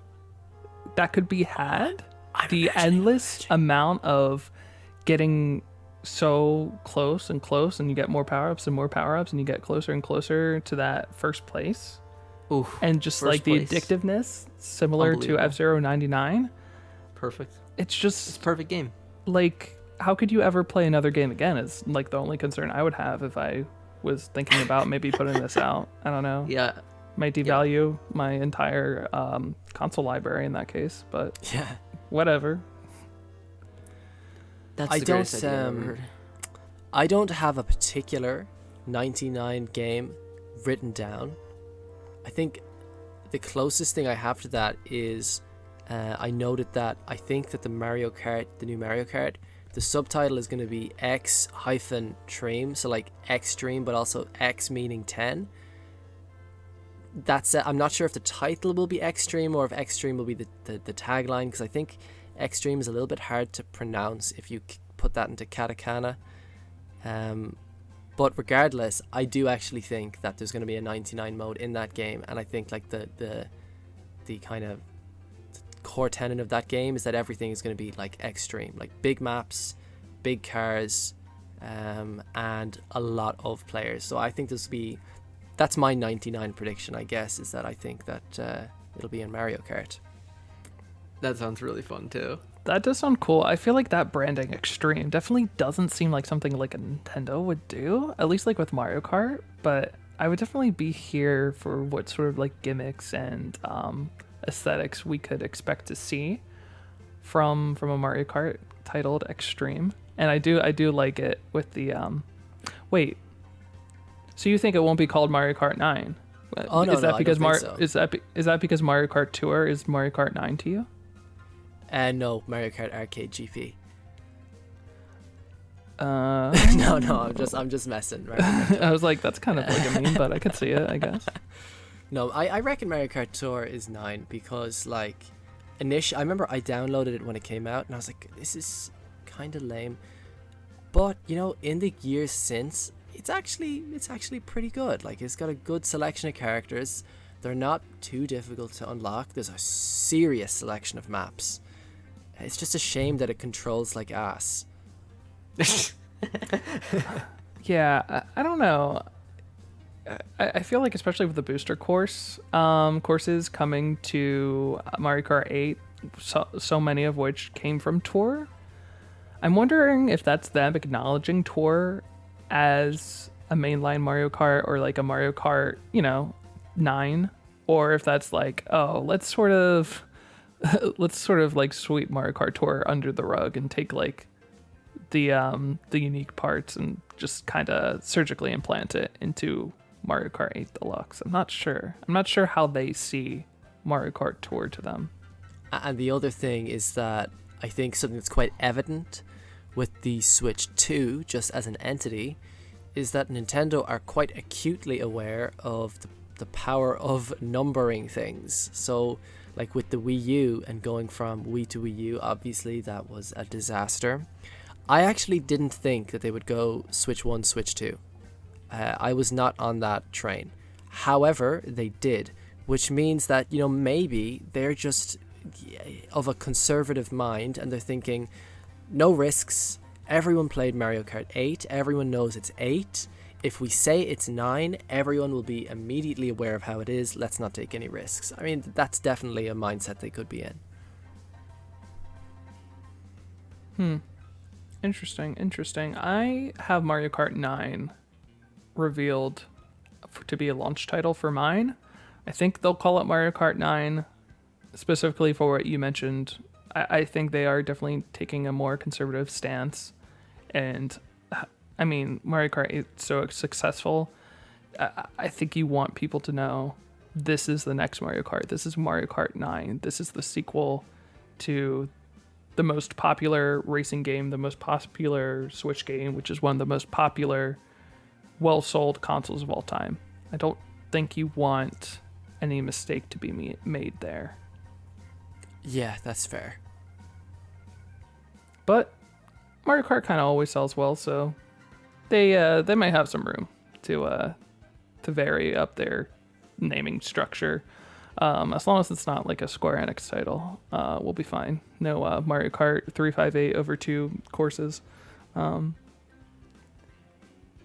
that could be had, the endless amount of getting so close and close, and you get more power-ups and more power-ups, and you get closer and closer to that first place. Oof, and just like the addictiveness similar to F-Zero 99. Perfect. It's a perfect game. Like, how could you ever play another game again is like the only concern I would have if I was thinking about maybe putting this out. I don't know. Yeah. Might devalue my entire console library in that case, but whatever. That's the greatest idea I've ever heard. I don't have a particular 99 game written down. I think the closest thing I have to that is I noted that I think that the new Mario Kart, the subtitle is going to be X-Tream, so like extreme, but also X meaning 10. I'm not sure if the title will be Extreme or if Extreme will be the tagline, because I think Extreme is a little bit hard to pronounce if you put that into katakana. But regardless, I do actually think that there's going to be a 99 mode in that game, and I think like the kind of core tenet of that game is that everything is going to be like extreme, like big maps, big cars, and a lot of players. So I think that's my 99 prediction, I guess, is that I think that it'll be in Mario Kart. That sounds really fun too. That does sound cool. I feel like that branding extreme definitely doesn't seem like something like a Nintendo would do, at least like with Mario Kart, but I would definitely be here for what sort of like gimmicks and aesthetics we could expect to see from a Mario Kart titled Extreme. And I do like it with the wait. So you think it won't be called Mario Kart 9? Oh no, is that no, because I don't think so. Is that because Mario Kart Tour is Mario Kart 9 to you? No, Mario Kart Arcade GP. No, I'm just messing. I was like, that's kind of like a meme, but I could see it, I guess. No, I reckon Mario Kart Tour is 9 because like I remember I downloaded it when it came out and I was like, this is kind of lame. But you know, in the years since, it's actually pretty good. Like, it's got a good selection of characters. They're not too difficult to unlock. There's a serious selection of maps. It's just a shame that it controls like ass. Yeah, I don't know. I feel like, especially with the booster courses coming to Mario Kart 8, so many of which came from Tour, I'm wondering if that's them acknowledging Tour as a mainline Mario Kart or like a Mario Kart, 9, or if that's like, oh, let's sort of like sweep Mario Kart Tour under the rug and take like the unique parts and just kind of surgically implant it into Mario Kart 8 Deluxe. I'm not sure how they see Mario Kart Tour to them. And the other thing is that I think something that's quite evident with the Switch 2, just as an entity, is that Nintendo are quite acutely aware of the power of numbering things. So, like with the Wii U and going from Wii to Wii U, obviously that was a disaster. I actually didn't think that they would go Switch 1, Switch 2. I was not on that train. However, they did, which means that, maybe they're just of a conservative mind and they're thinking, no risks. Everyone played Mario Kart 8. Everyone knows it's 8. If we say it's 9, everyone will be immediately aware of how it is. Let's not take any risks. I mean, that's definitely a mindset they could be in. Interesting. I have Mario Kart 9 revealed to be a launch title for mine. I think they'll call it Mario Kart 9 specifically for what you mentioned. I think they are definitely taking a more conservative stance. And I mean, Mario Kart 8 is so successful. I think you want people to know this is the next Mario Kart. This is Mario Kart 9. This is the sequel to the most popular racing game, the most popular Switch game, which is one of the most popular, well-sold consoles of all time. I don't think you want any mistake to be made there. Yeah, that's fair. But Mario Kart kind of always sells well, so they might have some room to vary up their naming structure. As long as it's not like a Square Enix title, we'll be fine. No Mario Kart 358 over 2 courses.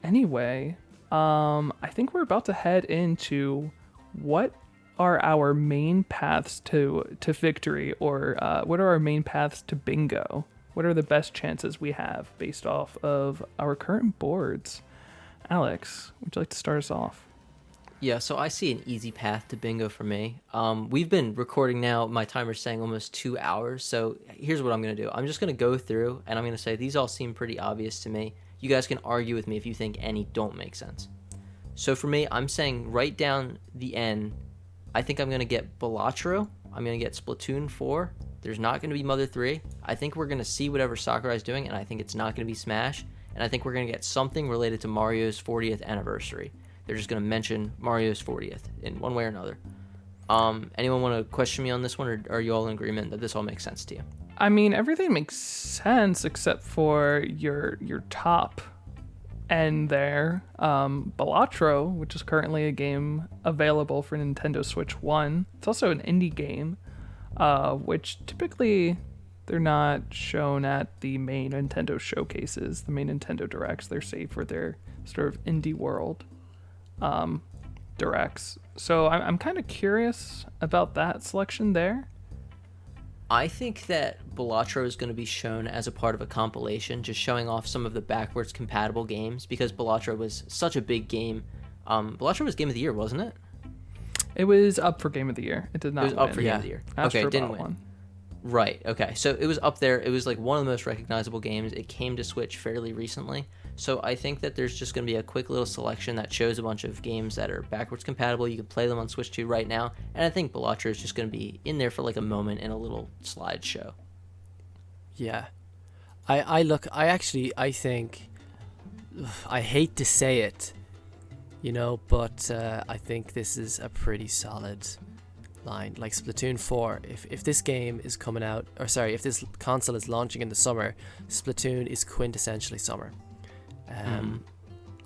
Anyway, I think we're about to head into what are our main paths to victory, or what are our main paths to bingo? What are the best chances we have based off of our current boards? Alex, would you like to start us off? Yeah, so I see an easy path to bingo for me. We've been recording now, my timer's saying almost 2 hours, so here's what I'm going to do. I'm just going to go through, and I'm going to say these all seem pretty obvious to me. You guys can argue with me if you think any don't make sense. So for me, I'm saying right down the end, I think I'm going to get Balatro I'm going to get Splatoon 4. There's not going to be Mother 3. I think we're going to see whatever Sakurai's doing, and I think it's not going to be Smash. And I think we're going to get something related to Mario's 40th anniversary. They're just going to mention Mario's 40th in one way or another. Anyone want to question me on this one, or are you all in agreement that this all makes sense to you? I mean, everything makes sense except for your top end there. Balatro, which is currently a game available for Nintendo Switch 1. It's also an indie game, which typically they're not shown at the main Nintendo showcases, the main Nintendo Directs. They're saved for their sort of indie world Directs. So I'm kind of curious about that selection there. I think that Balatro is going to be shown as a part of a compilation, just showing off some of the backwards compatible games, because Balatro was such a big game. Balatro was Game of the Year, wasn't it? It was up for Game of the Year. It did not It was win. up for Game of the Year. Astro Okay, it didn't Bot win. won. Right, okay. So it was up there. It was like one of the most recognizable games. It came to Switch fairly recently. So I think that there's just going to be a quick little selection that shows a bunch of games that are backwards compatible. You can play them on Switch 2 right now. And I think Balatro is just going to be in there for like a moment in a little slideshow. Yeah. I think, I hate to say it, but I think this is a pretty solid line. Like Splatoon 4, if this game is coming out, if this console is launching in the summer, Splatoon is quintessentially summer.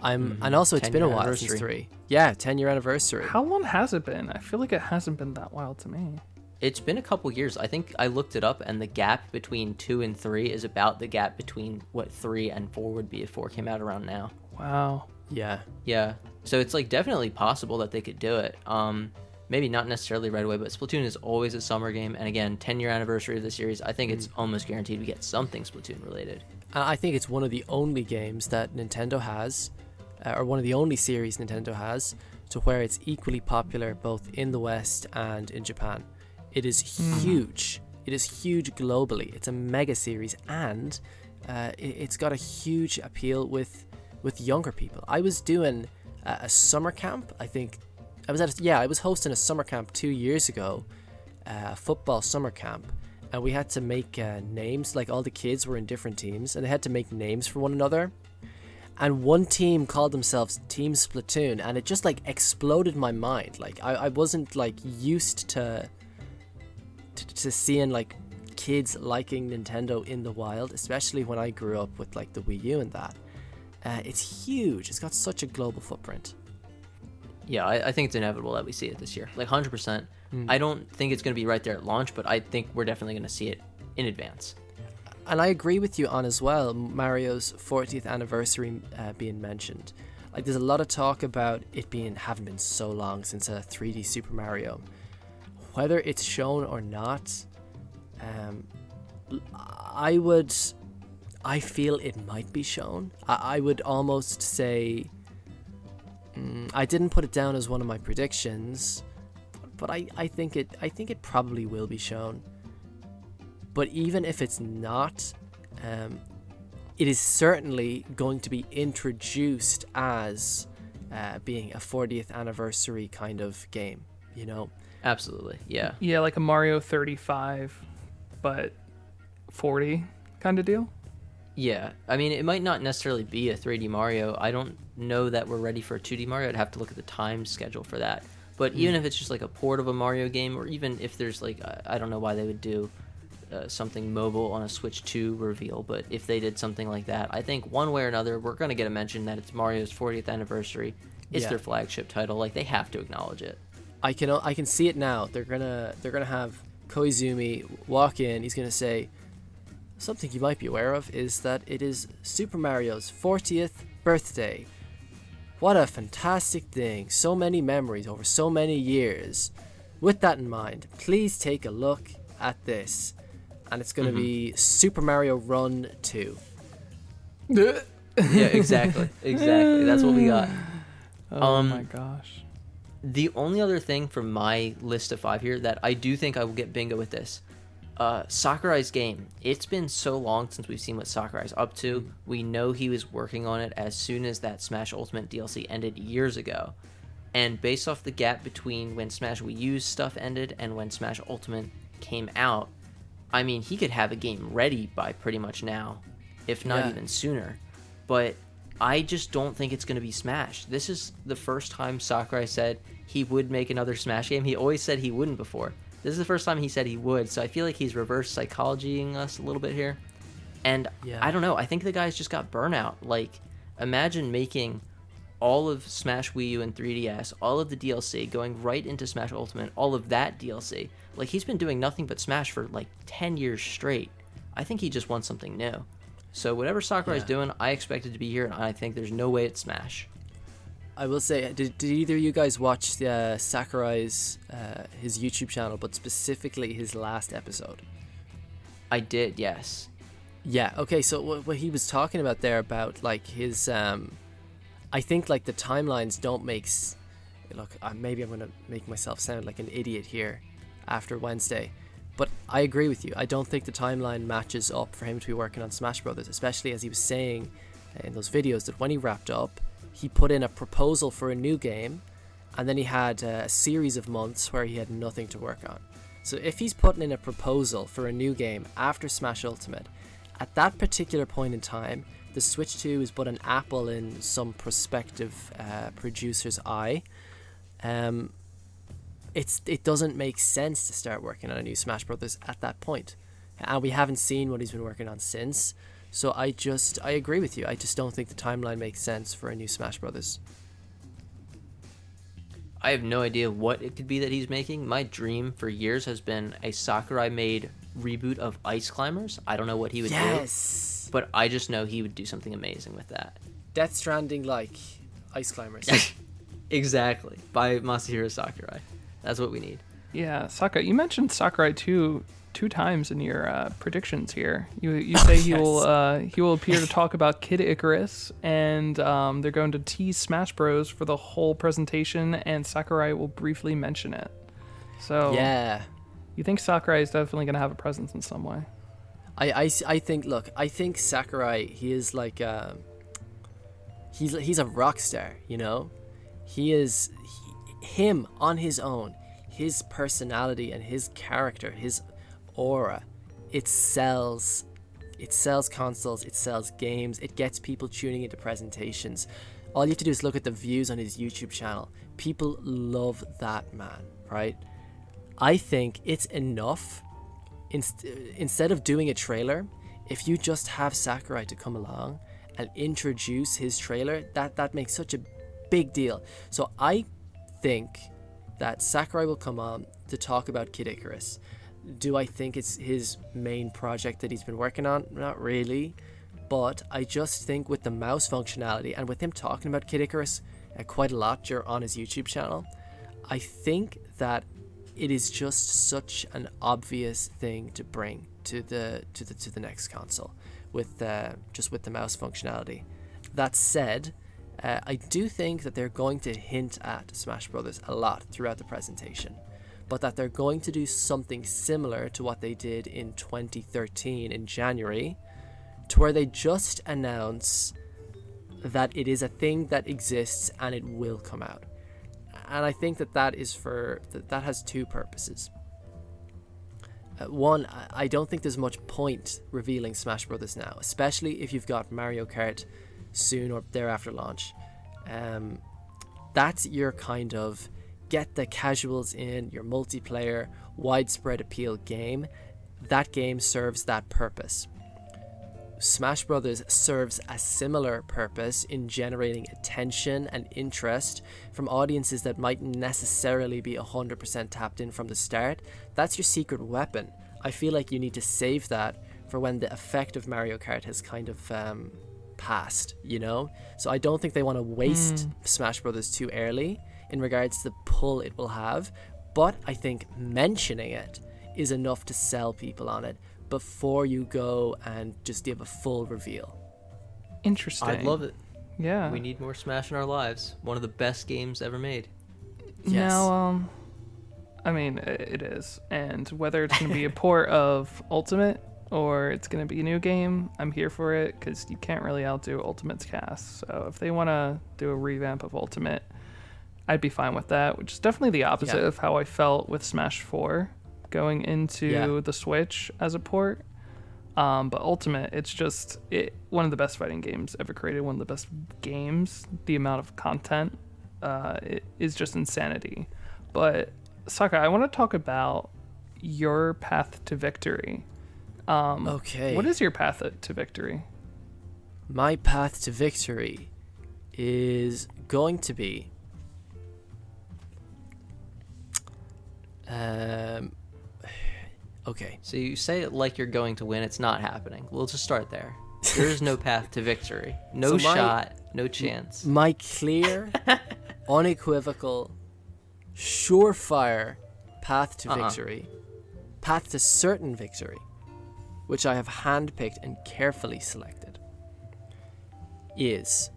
And also it's been a while since 3. Yeah, 10-year anniversary. How long has it been? I feel like it hasn't been that wild to me. It's been a couple years. I think I looked it up, and the gap between 2 and 3 is about the gap between what 3 and 4 would be if 4 came out around now. Wow. Yeah. Yeah. So it's like definitely possible that they could do it. Maybe not necessarily right away, but Splatoon is always a summer game. And again, 10-year anniversary of the series, I think it's almost guaranteed we get something Splatoon related. I think it's one of the only games that Nintendo has, or one of the only series Nintendo has, to where it's equally popular both in the West and in Japan. It is huge. It is huge globally. It's a mega series, and it's got a huge appeal with younger people. I was doing a summer camp. I was hosting a summer camp 2 years ago, a football summer camp, and we had to make names. Like, all the kids were in different teams, and they had to make names for one another. And one team called themselves Team Splatoon, and it just like exploded my mind. Like, I wasn't like used to seeing like kids liking Nintendo in the wild, especially when I grew up with like the Wii U and that. It's huge. It's got such a global footprint. Yeah, I think it's inevitable that we see it this year. Like 100%. I don't think it's going to be right there at launch, but I think we're definitely going to see it in advance. And I agree with you on as well, Mario's 40th anniversary being mentioned. Like, there's a lot of talk about it having been so long since a 3D Super Mario. Whether it's shown or not, I feel it might be shown. I would almost say, I didn't put it down as one of my predictions, but I think it probably will be shown. But even if it's not, it is certainly going to be introduced as being a 40th anniversary kind of game, Absolutely, yeah. Yeah, like a Mario 35, but 40 kind of deal. Yeah, I mean, it might not necessarily be a 3D Mario. I don't know that we're ready for a 2D Mario. I'd have to look at the time schedule for that. But even if it's just like a port of a Mario game, or even if there's like, I don't know why they would do something mobile on a Switch 2 reveal, but if they did something like that, I think one way or another, we're going to get a mention that it's Mario's 40th anniversary. It's their flagship title. Like, they have to acknowledge it. I can see it now. They're gonna have Koizumi walk in. He's gonna say, something you might be aware of is that it is Super Mario's 40th birthday. What a fantastic thing. So many memories over so many years. With that in mind, please take a look at this. And it's going to be Super Mario Run 2. Yeah, exactly. That's what we got. Oh my gosh. The only other thing from my list of 5 here that I do think I will get bingo with this, Sakurai's game. It's been so long since we've seen what Sakurai's up to. We know he was working on it as soon as that Smash Ultimate DLC ended years ago. And based off the gap between when Smash Wii U's stuff ended and when Smash Ultimate came out, I mean, he could have a game ready by pretty much now, if not even sooner. But I just don't think it's going to be Smash. This is the first time Sakurai said he would make another Smash game. He always said he wouldn't before. This is the first time he said he would, so I feel like he's reverse psychologying us a little bit here. And I don't know, I think the guy's just got burnout. Like, imagine making all of Smash Wii U and 3DS, all of the DLC, going right into Smash Ultimate, all of that DLC. Like, he's been doing nothing but Smash for like 10 years straight. I think he just wants something new. So whatever Sakurai's doing, I expect it to be here, and I think there's no way it's Smash. I will say, did either of you guys watch Sakurai's his YouTube channel, but specifically his last episode? I did, yes. Yeah, okay, so what he was talking about there about, like, his, I think, like, the timelines don't make, look, maybe I'm going to make myself sound like an idiot here after Wednesday, but I agree with you. I don't think the timeline matches up for him to be working on Smash Brothers, especially as he was saying in those videos that when he wrapped up, he put in a proposal for a new game, and then he had a series of months where he had nothing to work on. So if he's putting in a proposal for a new game after Smash Ultimate, at that particular point in time, the Switch 2 is but an apple in some prospective producer's eye. It doesn't make sense to start working on a new Smash Brothers at that point. And we haven't seen what he's been working on since. So I agree with you. I just don't think the timeline makes sense for a new Smash Brothers. I have no idea what it could be that he's making. My dream for years has been a Sakurai-made reboot of Ice Climbers. I don't know what he would do, but I just know he would do something amazing with that. Death Stranding like Ice Climbers. Exactly, by Masahiro Sakurai. That's what we need. Yeah, Sakurai. You mentioned Sakurai two times in your predictions here. You say he will appear to talk about Kid Icarus, and they're going to tease Smash Bros for the whole presentation, and Sakurai will briefly mention it. So yeah, you think Sakurai is definitely going to have a presence in some way? I think Sakurai, he is like he's a rock star, you know. Him on his own, his personality and his character, his aura, it sells consoles, it sells games, it gets people tuning into presentations. All you have to do is look at the views on his YouTube channel. People love that man, right? I think it's enough. Instead of doing a trailer, if you just have Sakurai to come along and introduce his trailer, that makes such a big deal. So I think that Sakurai will come on to talk about Kid Icarus. Do I think it's his main project that he's been working on? Not really. But I just think with the mouse functionality and with him talking about Kid Icarus quite a lot on his YouTube channel, I think that it is just such an obvious thing to bring to the next console with the mouse functionality. That said, I do think that they're going to hint at Smash Brothers a lot throughout the presentation, but that they're going to do something similar to what they did in 2013 in January, to where they just announce that it is a thing that exists and it will come out. And I think that has two purposes. One, I don't think there's much point revealing Smash Brothers now, especially if you've got Mario Kart soon or thereafter launch. That's your kind of get the casuals in, your multiplayer, widespread appeal game. That game serves that purpose. Smash Brothers serves a similar purpose in generating attention and interest from audiences that mightn't necessarily be 100% tapped in from the start. That's your secret weapon. I feel like you need to save that for when the effect of Mario Kart has kind of past, you know? So I don't think they want to waste Smash Brothers too early in regards to the pull it will have, but I think mentioning it is enough to sell people on it before you go and just give a full reveal. Interesting. I love it. Yeah. We need more Smash in our lives. One of the best games ever made. Yes. Now, I mean, it is. And whether it's going to be a port of Ultimate or it's going to be a new game, I'm here for it because you can't really outdo Ultimate's cast. So if they want to do a revamp of Ultimate, I'd be fine with that, which is definitely the opposite Yeah. of how I felt with Smash 4 going into the Switch as a port. But Ultimate, it's just one of the best fighting games ever created, one of the best games. The amount of content it is just insanity. But Saka, I want to talk about your path to victory. Okay. What is your path to victory? My path to victory is going to be okay. So you say it like you're going to win. It's not happening. We'll just start there. There is no path to victory. No So shot. No chance. My clear, unequivocal, surefire path to victory, path to certain victory, which I have handpicked and carefully selected, is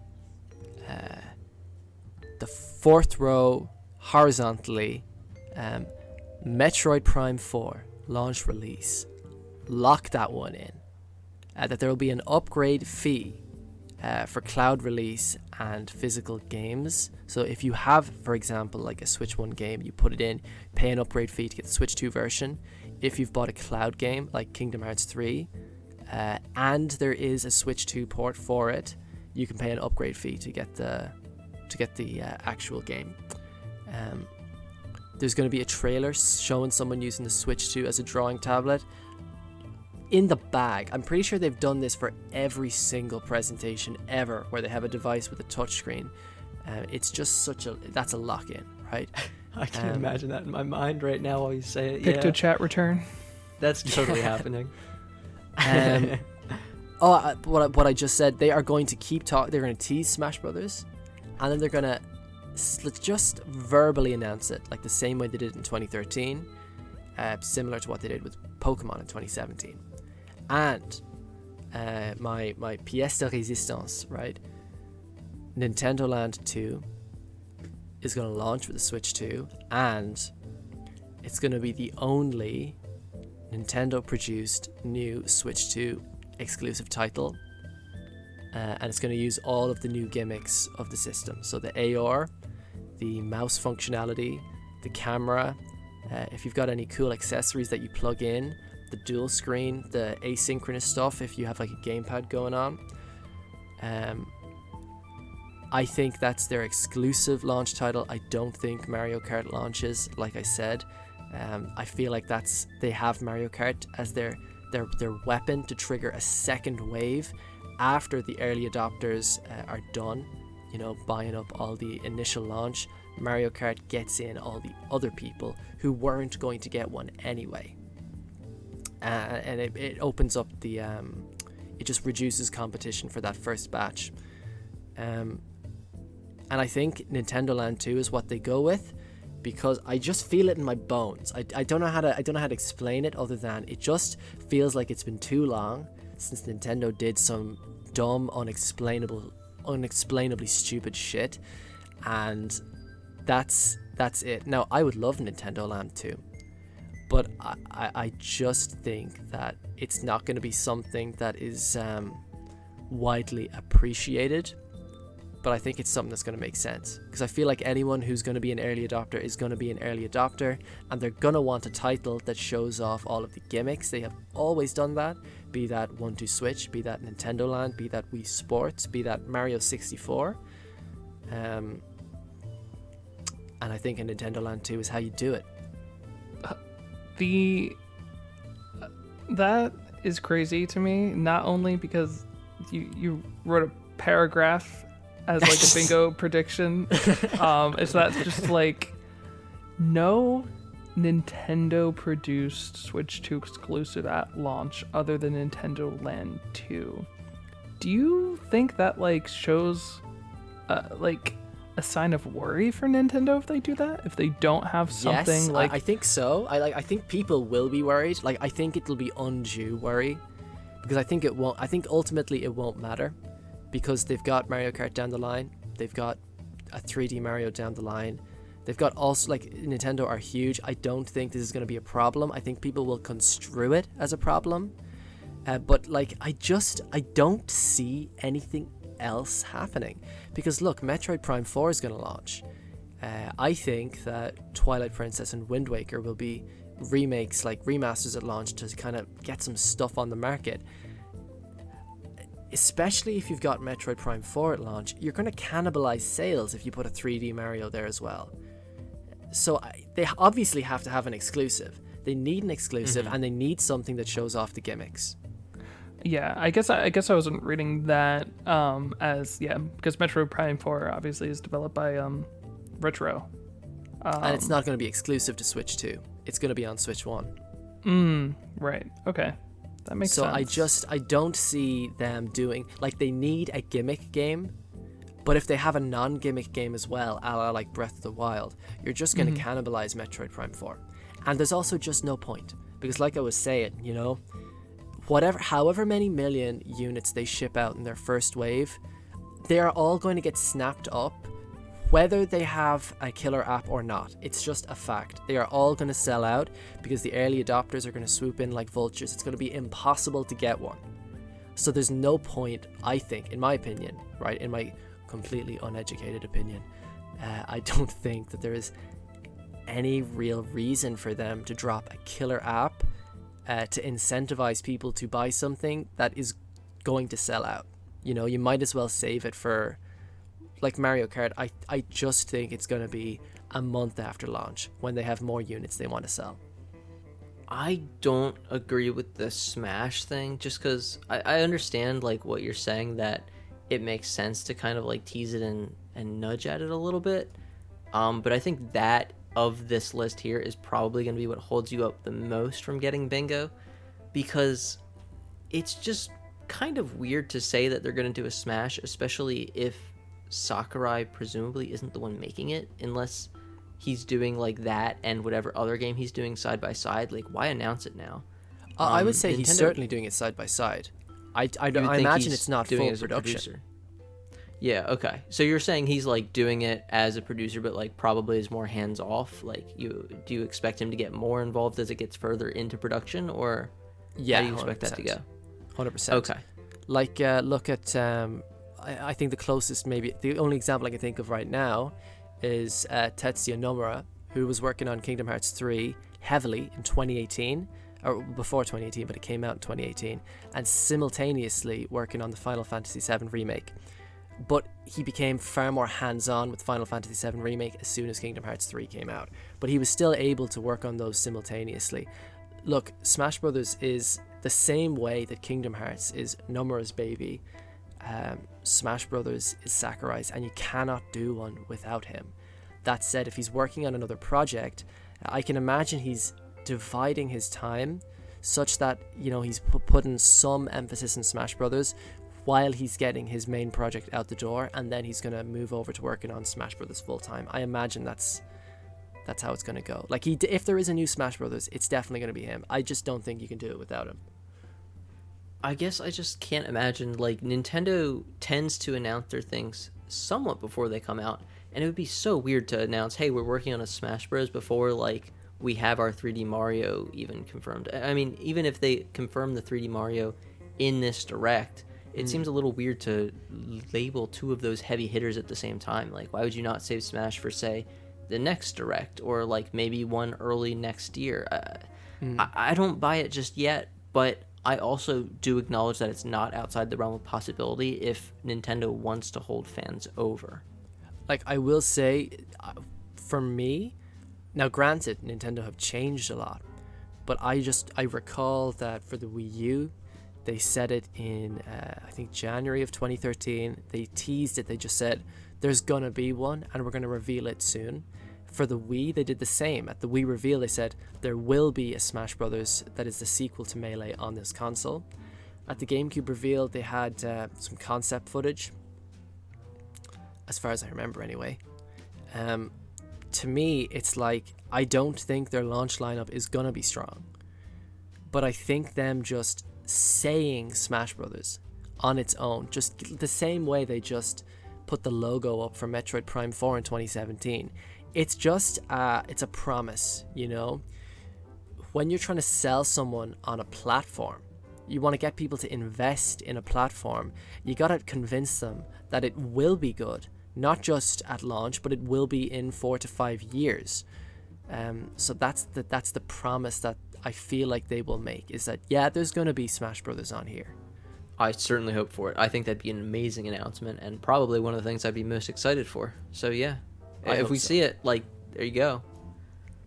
the fourth row horizontally, Metroid Prime 4 launch release. Lock that one in. That there will be an upgrade fee for cloud release and physical games. So if you have, for example, like a Switch 1 game, you put it in, pay an upgrade fee to get the Switch 2 version. If you've bought a cloud game like Kingdom Hearts 3, and there is a Switch 2 port for it, you can pay an upgrade fee to get the actual game. There's going to be a trailer showing someone using the Switch 2 as a drawing tablet. In the bag, I'm pretty sure they've done this for every single presentation ever where they have a device with a touchscreen. It's just that's a lock-in, right? I can imagine that in my mind right now while you say it. Pick to chat return. That's totally happening. What I just said, they are going to keep talking. They're going to tease Smash Brothers, and then they're going to just verbally announce it, like the same way they did in 2013, similar to what they did with Pokemon in 2017. And my pièce de résistance, right? Nintendo Land 2 is going to launch with the Switch 2, and it's going to be the only Nintendo-produced new Switch 2 exclusive title, and it's going to use all of the new gimmicks of the system. So the AR, the mouse functionality, the camera, if you've got any cool accessories that you plug in, the dual screen, the asynchronous stuff if you have like a gamepad going on. I think that's their exclusive launch title. I don't think Mario Kart launches, like I said. I feel like they have Mario Kart as their weapon to trigger a second wave after the early adopters are done, buying up all the initial launch. Mario Kart gets in all the other people who weren't going to get one anyway, and it opens up the it just reduces competition for that first batch, and I think Nintendo Land 2 is what they go with, because I just feel it in my bones. I don't know how to explain it other than it just feels like it's been too long since Nintendo did some dumb, unexplainably stupid shit, and that's it. Now, I would love Nintendo Land 2, but I just think that it's not going to be something that is widely appreciated. But I think it's something that's going to make sense, because I feel like anyone who's going to be an early adopter is going to be an early adopter, and they're going to want a title that shows off all of the gimmicks. They have always done that, be that 1-2 Switch, be that Nintendo Land, be that Wii Sports, be that Mario 64. And I think a Nintendo Land 2 is how you do it. That is crazy to me, not only because you wrote a paragraph as like a bingo prediction. Is that just like no Nintendo produced Switch 2 exclusive at launch other than Nintendo Land 2? Do you think that like shows like a sign of worry for Nintendo if they do that? If they don't have something yes, like I think so. I think people will be worried. Like, I think it'll be undue worry, because I think ultimately it won't matter, because they've got Mario Kart down the line, they've got a 3D Mario down the line, they've got also, like, Nintendo are huge. I don't think this is going to be a problem. I think people will construe it as a problem, but like I don't see anything else happening, because look, Metroid Prime 4 is going to launch, I think that Twilight Princess and Wind Waker will be remakes, like remasters at launch, to kind of get some stuff on the market. Especially if you've got Metroid Prime 4 at launch, you're going to cannibalize sales if you put a 3D Mario there as well. So they obviously have to have an exclusive. They need an exclusive, and they need something that shows off the gimmicks. Yeah, I guess I wasn't reading that because Metroid Prime 4 obviously is developed by Retro. And it's not going to be exclusive to Switch 2. It's going to be on Switch 1. Right. Okay. That makes sense. So I don't see them doing, like, they need a gimmick game, but if they have a non-gimmick game as well, a la like Breath of the Wild, you're just going to cannibalize Metroid Prime 4. And there's also just no point, because like I was saying, you know, however many million units they ship out in their first wave, they are all going to get snapped up, whether they have a killer app or not. It's just a fact. They are all going to sell out because the early adopters are going to swoop in like vultures. It's going to be impossible to get one. So there's no point, I think, in my opinion, right, in my completely uneducated opinion, I don't think that there is any real reason for them to drop a killer app to incentivize people to buy something that is going to sell out. You know, you might as well save it for, like Mario Kart. I just think it's going to be a month after launch when they have more units they want to sell. I don't agree with the Smash thing, just because I understand like what you're saying, that it makes sense to kind of like tease it and nudge at it a little bit. But I think that of this list here is probably going to be what holds you up the most from getting Bingo, because it's just kind of weird to say that they're going to do a Smash, especially if Sakurai presumably isn't the one making it, unless he's doing like that and whatever other game he's doing side by side. Like, why announce it now? I would say he's certainly doing it side by side. I imagine it's not full production. Yeah, okay. So you're saying he's like doing it as a producer, but like probably is more hands off. Like, do you expect him to get more involved as it gets further into production, or yeah, how do you expect that to go? 100%. Okay. Like, look at I think the closest, maybe the only example I can think of right now is Tetsuya Nomura, who was working on Kingdom Hearts 3 heavily in 2018, or before 2018, but it came out in 2018, and simultaneously working on the Final Fantasy VII Remake. But he became far more hands-on with Final Fantasy VII Remake as soon as Kingdom Hearts 3 came out. But he was still able to work on those simultaneously. Look, Smash Brothers is the same way that Kingdom Hearts is Nomura's baby. Smash Brothers is Sakurai's, and you cannot do one without him. That said, if he's working on another project, I can imagine he's dividing his time such that, you know, he's putting some emphasis in Smash Brothers while he's getting his main project out the door, and then he's going to move over to working on Smash Brothers full time. I imagine that's how it's going to go. Like, if there is a new Smash Brothers, it's definitely going to be him. I just don't think you can do it without him. I guess I just can't imagine, like, Nintendo tends to announce their things somewhat before they come out, and it would be so weird to announce, hey, we're working on a Smash Bros. Before, like, we have our 3D Mario even confirmed. I mean, even if they confirm the 3D Mario in this Direct, it seems a little weird to label two of those heavy hitters at the same time. Like, why would you not save Smash for, say, the next Direct, or, like, maybe one early next year? I don't buy it just yet, but I also do acknowledge that it's not outside the realm of possibility if Nintendo wants to hold fans over. Like, I will say, for me, now granted, Nintendo have changed a lot, but I recall that for the Wii U, they said it in, I think, January of 2013. They teased it. They just said, there's going to be one, and we're going to reveal it soon. For the Wii, they did the same. At the Wii reveal, they said, there will be a Smash Brothers that is the sequel to Melee on this console. At the GameCube reveal, they had some concept footage, as far as I remember anyway. To me, it's like, I don't think their launch lineup is going to be strong. But I think them just saying Smash Brothers on its own, just the same way they just put the logo up for Metroid Prime 4 in 2017, it's just it's a promise, you know. When you're trying to sell someone on a platform, you want to get people to invest in a platform, you gotta convince them that it will be good, not just at launch, but it will be in 4 to 5 years. So that's the promise that I feel like they will make, is that, yeah, there's going to be Smash Brothers on here. I certainly hope for it. I think that'd be an amazing announcement, and probably one of the things I'd be most excited for. So yeah, if we see it, like, there you go.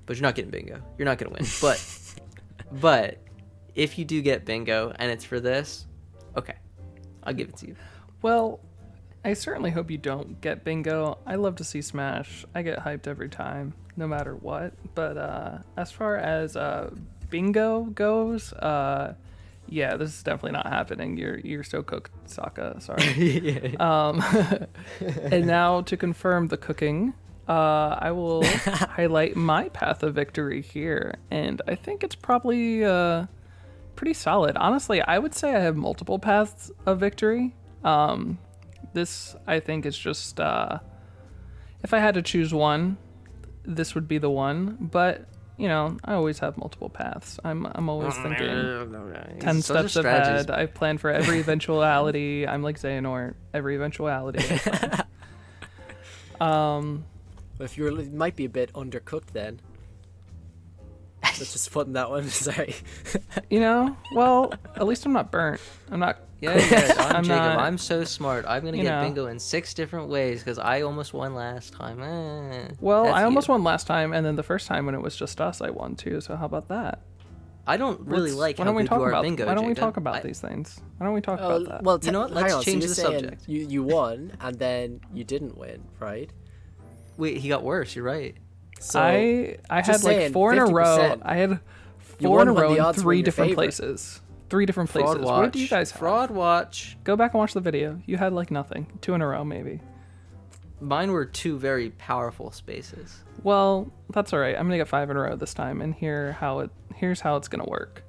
But you're not getting bingo. You're not gonna win. But if you do get bingo and it's for this, okay, I'll give it to you. Well, I certainly hope you don't get bingo. I love to see Smash. I get hyped every time, no matter what. But as far as bingo goes, yeah, this is definitely not happening. You're so cooked, Sokka. Sorry. And now to confirm the cooking, I will highlight my path of victory here, and I think it's probably pretty solid. Honestly, I would say I have multiple paths of victory. This, I think, is just if I had to choose one, this would be the one. But you know, I always have multiple paths. I'm always thinking 10 steps ahead. I plan for every eventuality. I'm like Xehanort, every eventuality. If you might be a bit undercooked then. Let's just put in that one. Sorry. You know, well, at least I'm not burnt. I'm not. Yeah, I'm Jacob. Not, I'm so smart. I'm gonna get bingo in 6 different ways because I almost won last time. Well, I almost won last time, and then the first time when it was just us, I won too. So how about that? I don't really like how good you are at bingo, Why don't we Jacob? talk about these things? Why don't we talk about that? Well, you know what? Let's change the subject. You won, and then you didn't win, right? Wait, he got worse. You're right. So I had like 4 in a row. I had 4 in a row in 3 different places. 3 different places. Fraud watch. What do you guys have? Fraud watch. Go back and watch the video. You had like nothing. 2 in a row, maybe. Mine were 2 very powerful spaces. Well, that's all right. I'm gonna get 5 in a row this time, and here's how it's gonna work.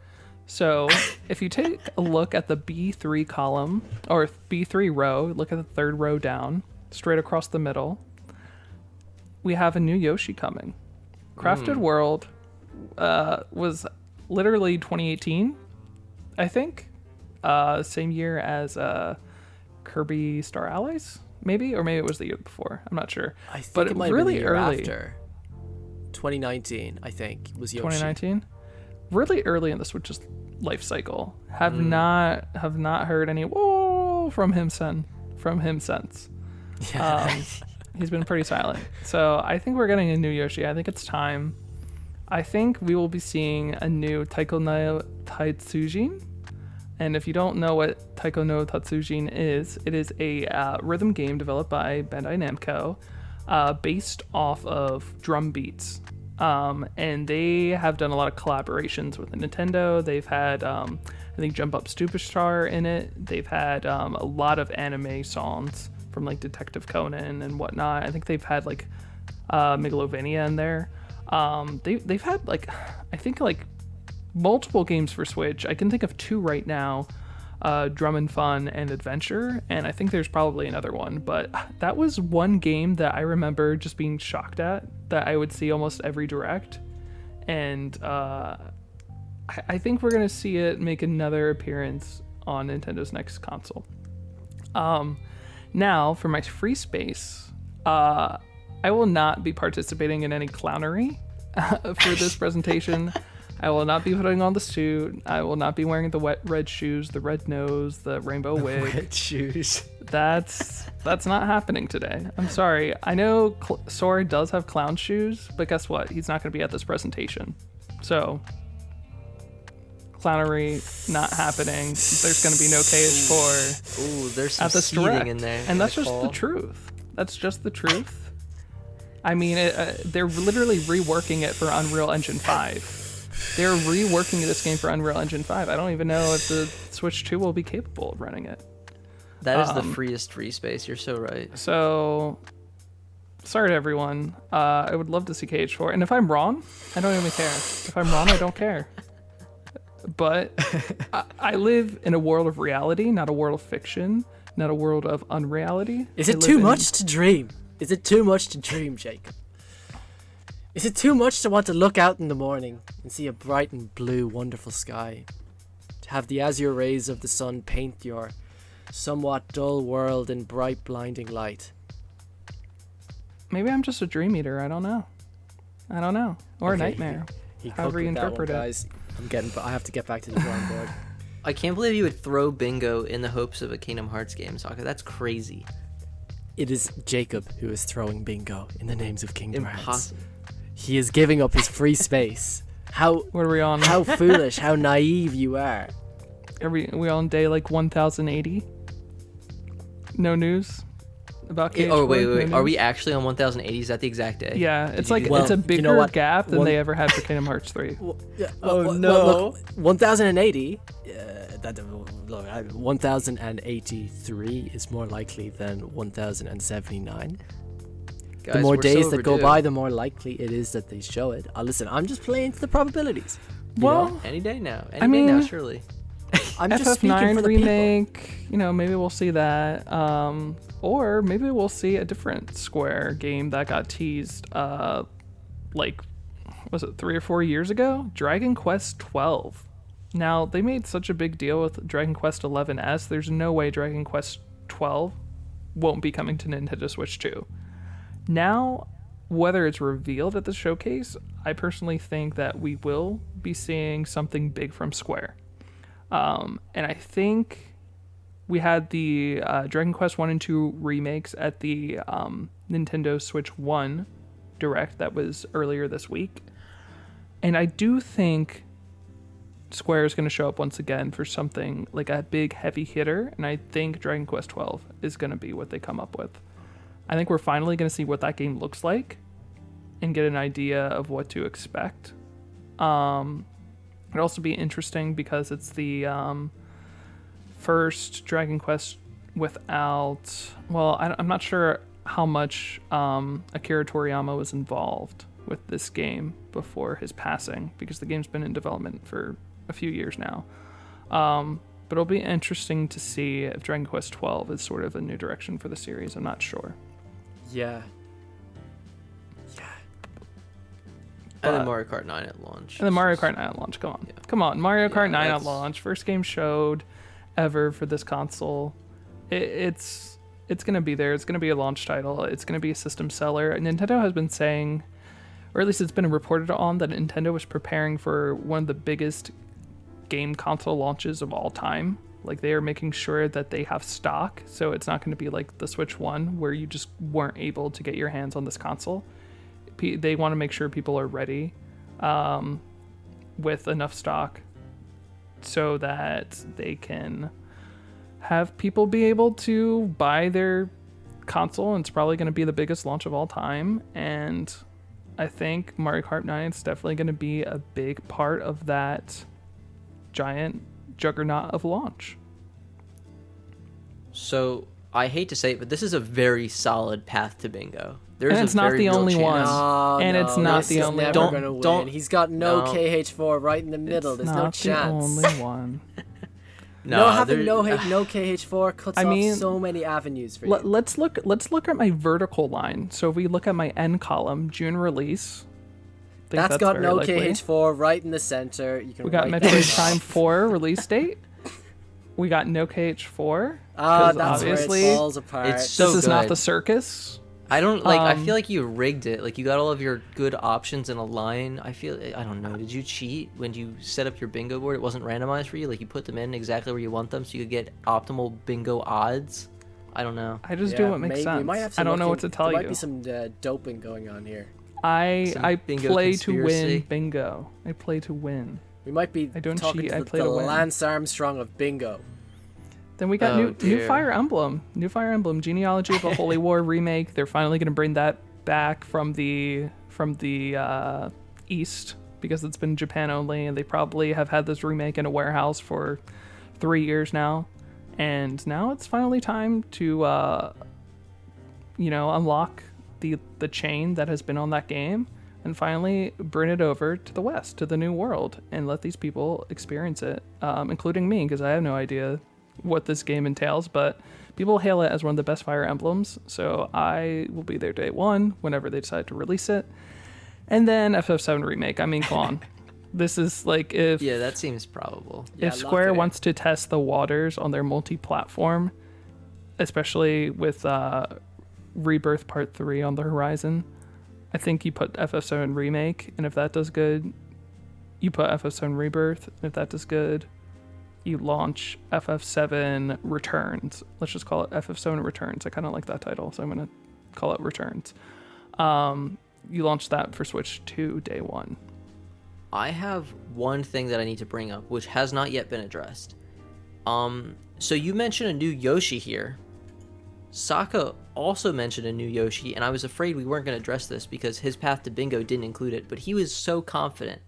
So if you take a look at the B3 column or B3 row, look at the 3rd row down, straight across the middle. We have a new Yoshi coming. Crafted World was literally 2018, I think. Same year as Kirby Star Allies, maybe? Or maybe it was the year before. I'm not sure. I think but it might really have been the year early. After. 2019, I think, was Yoshi. 2019? Really early in the Switch's life cycle. Have not heard any whoa from him since. Yeah. He's been pretty silent. So I think we're getting a new Yoshi. I think it's time. I think we will be seeing a new Taiko no Tatsujin. And if you don't know what Taiko no Tatsujin is, it is a rhythm game developed by Bandai Namco, based off of drum beats. And they have done a lot of collaborations with Nintendo. They've had, I think, Jump Up Superstar in it. They've had a lot of anime songs from like Detective Conan and whatnot. I think they've had like Megalovania in there. They've had like, I think like multiple games for Switch. I can think of 2 right now, Drum and Fun and Adventure, and I think there's probably another one, but that was one game that I remember just being shocked at, that I would see almost every direct, and I think we're gonna see it make another appearance on Nintendo's next console. Now, for my free space, I will not be participating in any clownery for this presentation. I will not be putting on the suit. I will not be wearing the wet red shoes, the red nose, the rainbow wig. Wet shoes. That's not happening today. I'm sorry. I know Sora does have clown shoes, but guess what? He's not going to be at this presentation. So, clownery not happening. There's going to be no KH4. Ooh, there's some at this seeding direct. in there. And that's just the truth. That's just the truth. I mean, they're literally reworking it for Unreal Engine 5. They're reworking this game for Unreal Engine 5. I don't even know if the Switch 2 will be capable of running it. That is the freest free space. You're so right. So, sorry to everyone. I would love to see KH4. And if I'm wrong, I don't even care. If I'm wrong, I don't care. But I live in a world of reality, not a world of fiction, not a world of unreality. Is it too much to dream? Is it too much to dream, Jacob? Is it too much to want to look out in the morning and see a bright and blue, wonderful sky? To have the azure rays of the sun paint your somewhat dull world in bright, blinding light? maybe I'm just a dream eater. I don't know. Or a Okay, nightmare. He However cooked you with that one, interpret it. guys. I have to get back to the drawing board. I can't believe you would throw bingo in the hopes of a Kingdom Hearts game, Sakka. That's crazy. It is Jacob who is throwing bingo in the names of Kingdom Hearts. Impossible. He is giving up his free space. How What are we on? how foolish, how naive you are. Are we on day like 1080? No news about KH4? Oh, wait. No Are news? we actually on 1080? Is that the exact day? Yeah, it's you like do- Well, it's a you bigger know what? gap than One- they ever had for Kingdom Hearts 3. Oh no. Look, 1080. Look, 1083 is more likely than 1079. Guys, The more we're days so that go overdue. by, the more likely it is that they show it. Listen, I'm just playing to the probabilities. you Well, know? Any day now. Any I day now, mean- surely. I'm just speaking FF9 for the people. remake, maybe we'll see that. Or maybe we'll see a different Square game that got teased, like, was it 3 or 4 years ago? Dragon Quest 12. Now, they made such a big deal with Dragon Quest 11S, there's no way Dragon Quest 12 won't be coming to Nintendo Switch 2. Now, whether it's revealed at the showcase, I personally think that we will be seeing something big from Square. And I think we had the Dragon Quest 1 and 2 remakes at the Nintendo Switch 1 Direct that was earlier this week. And I do think Square is going to show up once again for something like a big heavy hitter. And I think Dragon Quest 12 is going to be what they come up with. I think we're finally going to see what that game looks like and get an idea of what to expect. It'd also be interesting because it's the first Dragon Quest without... Well, I'm not sure how much Akira Toriyama was involved with this game before his passing, because the game's been in development for a few years now. But it'll be interesting to see if Dragon Quest 12 is sort of a new direction for the series. I'm not sure. Yeah. And then But- Mario Kart 9 at launch. And then Mario Kart 9 at launch. Come on. Yeah. Come on. Mario Kart 9 at that's- launch. First game showed ever for this console. It's going to be there. It's going to be a launch title. It's going to be a system seller. Nintendo has been saying, or at least it's been reported on, that Nintendo was preparing for one of the biggest game console launches of all time. Like, they are making sure that they have stock, so it's not going to be like the Switch 1 where you just weren't able to get your hands on this console. They want to make sure people are ready with enough stock so that they can have people be able to buy their console, and it's probably going to be the biggest launch of all time. And I think Mario Kart 9 is definitely going to be a big part of that giant juggernaut of launch. So, I hate to say it, but this is a very solid path to bingo. There's And it's a not very the real only chance. one. No, And it's not this the is only never one. gonna win. Don't- He's got no no. KH4 right in the middle. There's no Not chance. the only one. No, having there- no KH4 cuts I mean, off so many avenues for you. Let's look at my vertical line. So if we look at my N column, June release. think That's got very no likely. KH4 right in the center. You can We got write that Metroid off. Prime 4 release date. We got no KH4. Ah, 'cause that's obviously where it falls apart. It's so this is not good. the circus. I don't like. I Um, feel like you rigged it. Like you got all of your good options in a line. I don't know. Did you cheat when you set up your bingo board? It wasn't randomized for you. Like you put them in exactly where you want them, so you could get optimal bingo odds. I don't know. I just do what makes maybe. sense. We might have to I don't look know what to in- tell there you. might be some doping going on here. Some I bingo play to win conspiracy. bingo. I play to win. We might be I don't talking cheat, to I the, play the to win. Lance Armstrong of bingo. Then we got Oh, new dear. Fire Emblem. New Fire Emblem Genealogy of the Holy War remake. They're finally going to bring that back from the East, because it's been Japan only, and they probably have had this remake in a warehouse for 3 years now. And now it's finally time to unlock the chain that has been on that game and finally bring it over to the West, to the new world, and let these people experience it, including me, because I have no idea what this game entails, but people hail it as one of the best Fire Emblems, so I will be there day one whenever they decide to release it. And then FF7 Remake. I mean, come on. This is like if Yeah, that seems probable. Yeah, if lock Square it in. wants to test the waters on their multi-platform, especially with Rebirth Part 3 on the horizon. I think you put FF7 Remake, and if that does good, you put FF7 Rebirth, and if that does good, you launch FF7 Returns. Let's just call it FF7 Returns. I kind of like that title, so I'm going to call it Returns. You launch that for Switch 2 day one. I have one thing that I need to bring up, which has not yet been addressed. So you mentioned a new Yoshi here. Sokka also mentioned a new Yoshi, and I was afraid we weren't going to address this because his path to bingo didn't include it, but he was so confident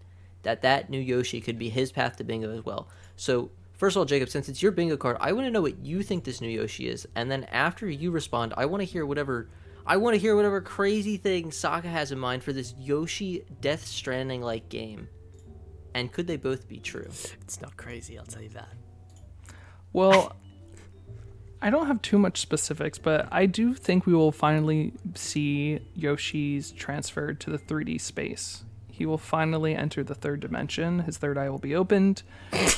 that that new Yoshi could be his path to bingo as well. So, first of all, Jacob, since it's your bingo card, I want to know what you think this new Yoshi is, and then after you respond, I want to hear whatever crazy thing Sokka has in mind for this Yoshi Death Stranding-like game. And could they both be true? It's not crazy, I'll tell you that. Well, I don't have too much specifics, but I do think we will finally see Yoshi's transferred to the 3D space. He will finally enter the third dimension. His third eye will be opened,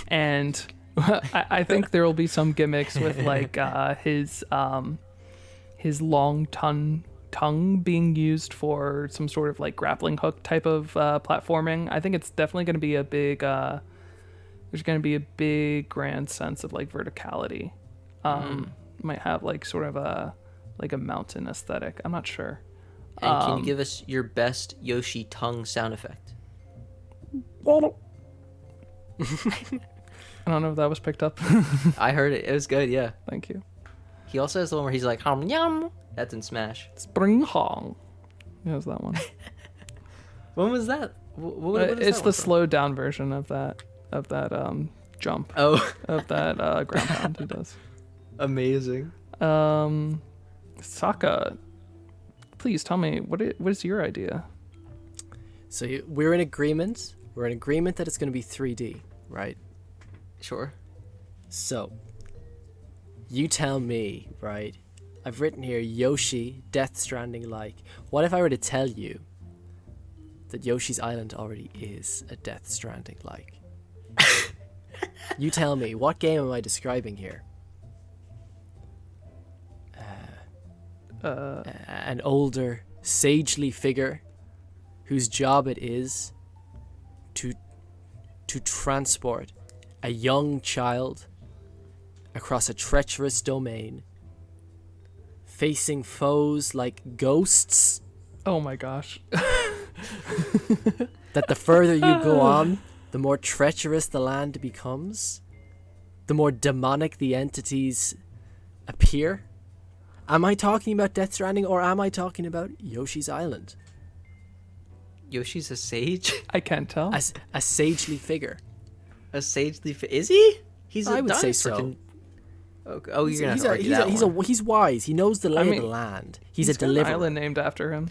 and I think there will be some gimmicks with like his long tongue being used for some sort of like grappling hook type of platforming. I think it's definitely going to be a big. There's going to be a big grand sense of like verticality. Might have like sort of a mountain aesthetic. I'm not sure. And can you give us your best Yoshi tongue sound effect? I don't know if that was picked up. I heard it. It was good, yeah. Thank you. He also has the one where he's like, yum. That's in Smash. Spring Hong. Yeah, was that one. When was that? What is it's that the one from? slowed down version of that jump. Oh. Of that ground pound he does. Amazing. Sokka, please tell me what is your idea? So we're in agreement. We're in agreement that it's going to be 3D, right? Sure. So, you tell me, right? I've written here Yoshi Death Stranding like. What if I were to tell you that Yoshi's Island already is a Death Stranding like? You tell me, what game am I describing here? An older, sagely figure whose job it is to transport a young child across a treacherous domain, facing foes like ghosts. Oh my gosh. That the further you go on, the more treacherous the land becomes, the more demonic the entities appear. Am I talking about Death Stranding or am I talking about Yoshi's Island? Yoshi's a sage? I can't tell. A sagely figure. A sagely is he? He's a I would say dinosaur. so. Oh, you're going to argue that one. He's wise. He knows the lay of the land. He's a got an deliverer. island named after him.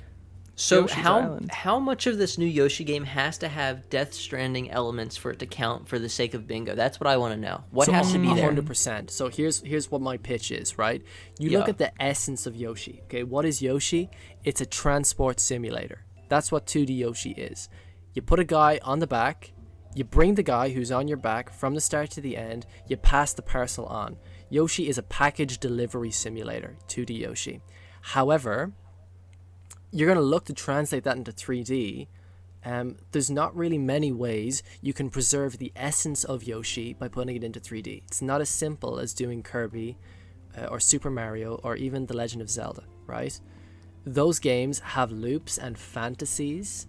So Yoshi's Island. how much of this new Yoshi game has to have Death Stranding elements for it to count for the sake of bingo? That's what I want to know. What has to be there? 100%. So here's what my pitch is, right? You look at the essence of Yoshi. Okay, what is Yoshi? It's a transport simulator. That's what 2D Yoshi is. You put a guy on the back, you bring the guy who's on your back from the start to the end, you pass the parcel on. Yoshi is a package delivery simulator, 2D Yoshi. However, you're going to look to translate that into 3D. There's not really many ways you can preserve the essence of Yoshi by putting it into 3D. It's not as simple as doing Kirby or Super Mario or even The Legend of Zelda, right? Those games have loops and fantasies,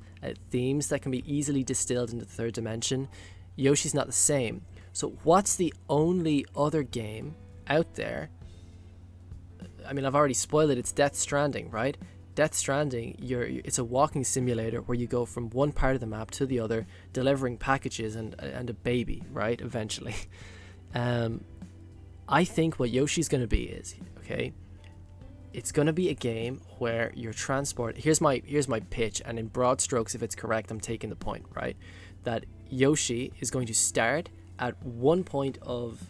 themes that can be easily distilled into the third dimension. Yoshi's not the same. So what's the only other game out there? I mean, I've already spoiled it. It's Death Stranding, right? Death Stranding, it's a walking simulator where you go from one part of the map to the other, delivering packages and a baby, right? Eventually. I think what Yoshi's going to be is, okay, it's going to be a game where your transport... Here's my pitch, and in broad strokes, if it's correct, I'm taking the point, right? That Yoshi is going to start at one point of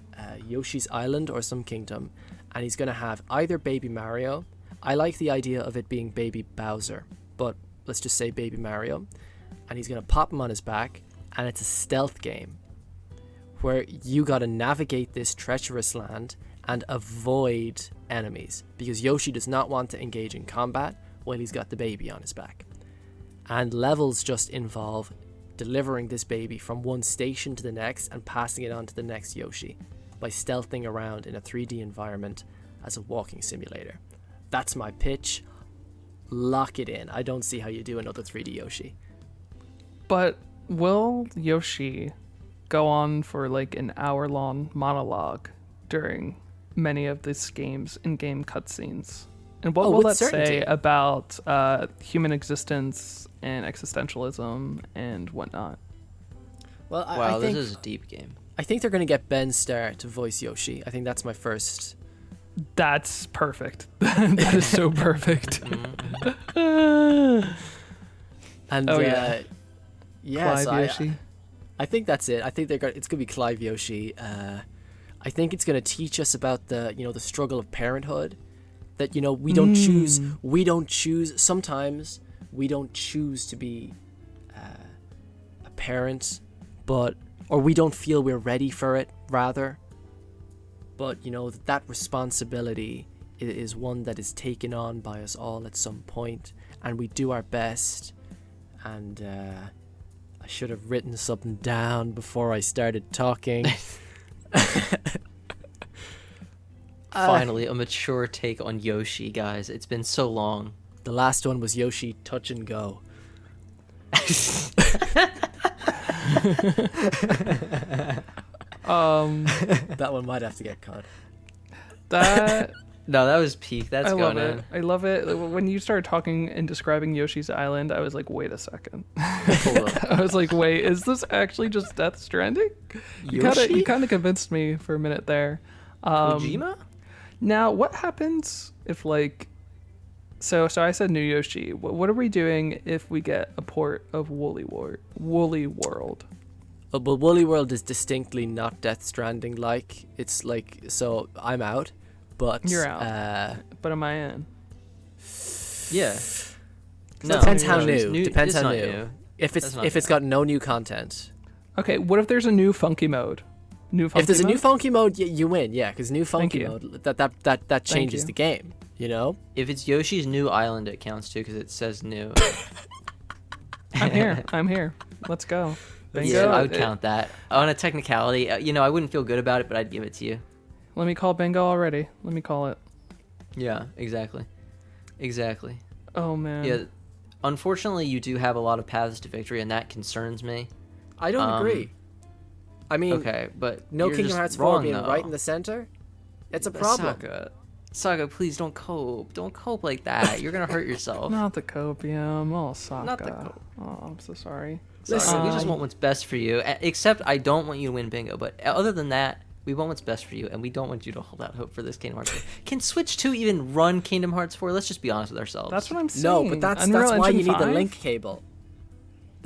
Yoshi's Island or some kingdom, and he's going to have either Baby Mario... I like the idea of it being Baby Bowser, but let's just say Baby Mario. And he's going to pop him on his back, and it's a stealth game where you got to navigate this treacherous land and avoid enemies, because Yoshi does not want to engage in combat while he's got the baby on his back. And levels just involve delivering this baby from one station to the next and passing it on to the next Yoshi by stealthing around in a 3D environment as a walking simulator. That's my pitch. Lock it in. I don't see how you do another 3D Yoshi. But will Yoshi go on for like an hour-long monologue during many of these games in-game cutscenes? And what will with that certainty. say about human existence and existentialism and whatnot? Well, Wow, I think this is a deep game. I think they're going to get Ben Starr to voice Yoshi. I think that's my first. That's perfect. That is so perfect. And Oh, yeah. yeah, so Clive Yoshi. I think that's it. I think it's going to be Clive Yoshi. I think it's going to teach us about the struggle of parenthood. That we don't choose. We don't choose. Sometimes we don't choose to be a parent, or we don't feel we're ready for it. Rather, but that responsibility is one that is taken on by us all at some point, and we do our best. And I should have written something down before I started talking. Finally, a mature take on Yoshi, guys. It's been so long. The last one was Yoshi Touch and Go. That one might have to get cut. That No, that was peak. That's I love going it. I love it. When you started talking and describing Yoshi's Island, I was like, wait a second. Hold up. I was like, wait, is this actually just Death Stranding? You Yoshi? kind of convinced me for a minute there. Kojima? Now, what happens if so I said New Yoshi. What are we doing if we get a port of Woolly World? But Woolly World is distinctly not Death Stranding like. It's like, so I'm out, but You're out. But am I in? Yeah. Depends how it's new. Depends it's how not new. If it's That's not if it's new. got no new content. Okay, what if there's a new funky mode? If there's a new funky mode, you win. Yeah, because new Thank funky you. mode that changes you. the game. If it's Yoshi's new island, it counts too because it says new. I'm here. Let's go. Bingo. Yeah, I would count that. On a technicality, I wouldn't feel good about it, but I'd give it to you. Let me call bingo already. Let me call it. Yeah, exactly. Oh man. Yeah, unfortunately, you do have a lot of paths to victory, and that concerns me. I don't agree. I mean, Okay, but no you're Kingdom just Hearts 4 wrong, being though. right in the center. It's a But problem. Sakka, please don't cope. Don't cope like that. You're gonna hurt yourself. Not the copium. Oh, Sokka. Not the cope. Oh, I'm so sorry. Listen, we just Um, want what's best for you. Except I don't want you to win bingo. But other than that, we want what's best for you, and we don't want you to hold out hope for this Kingdom Hearts 4. Can Switch 2 even run Kingdom Hearts 4? Let's just be honest with ourselves. That's what I'm saying. No, but that's Unreal why you Engine need the 5? link cable.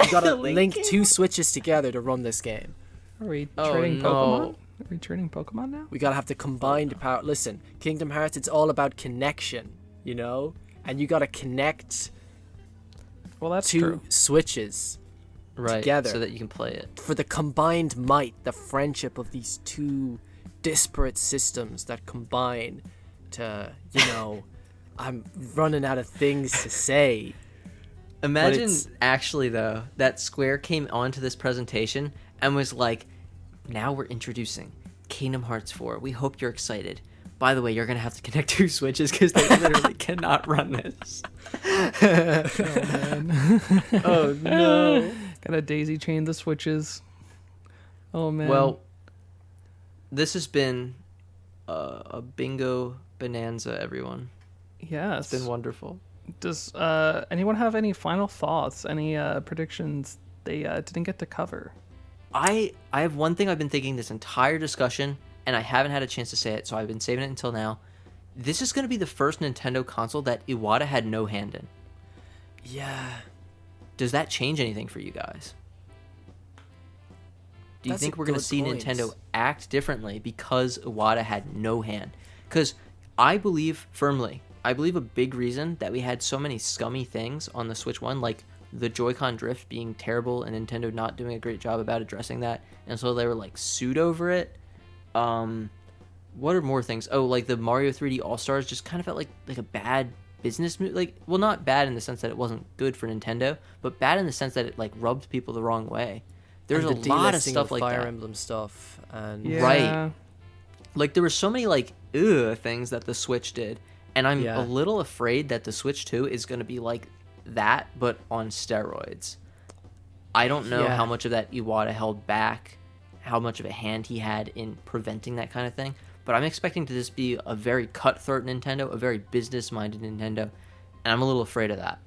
You gotta The link link cable? two switches together to run this game. Are we Oh, trading no. Pokemon? Are we trading Pokemon now? We gotta have the combined power. Listen, Kingdom Hearts, it's all about connection, and you gotta connect Well, that's two true. switches right, together. so that you can play it. for the combined might, the friendship of these two disparate systems that combine to, I'm running out of things to say. Imagine it's- actually though that Square came onto this presentation and was like, "Now we're introducing Kingdom Hearts 4. We hope you're excited. By the way, you're gonna have to connect two switches because they literally cannot run this." Oh man. Oh no. Gotta daisy chain the switches. Oh man. Well, this has been a bingo bonanza, everyone. yes. It's been wonderful. Does anyone have any final thoughts? Any predictions they didn't get to cover? I have one thing I've been thinking this entire discussion, and I haven't had a chance to say it, so I've been saving it until now. This is going to be the first Nintendo console that Iwata had no hand in. Yeah. Does that change anything for you guys? Do you That's think a we're going to good see point. Nintendo act differently because Iwata had no hand? Because I believe a big reason that we had so many scummy things on the Switch 1, like the Joy-Con drift being terrible and Nintendo not doing a great job about addressing that, and so they were like sued over it. what are more things? Oh, like the Mario 3D All Stars just kind of felt like a bad business move. Like, well, not bad in the sense that it wasn't good for Nintendo, but bad in the sense that it like rubbed people the wrong way. There's And a the lot of delisting stuff like Fire that. Emblem stuff, and Yeah. Right. Like there were so many like things that the Switch did, and I'm Yeah. a little afraid that the Switch 2 is going to be like that, but on steroids. I don't know Yeah. how much of that Iwata held back, how much of a hand he had in preventing that kind of thing, but I'm expecting to just be a very cutthroat Nintendo, a very business-minded Nintendo, and I'm a little afraid of that.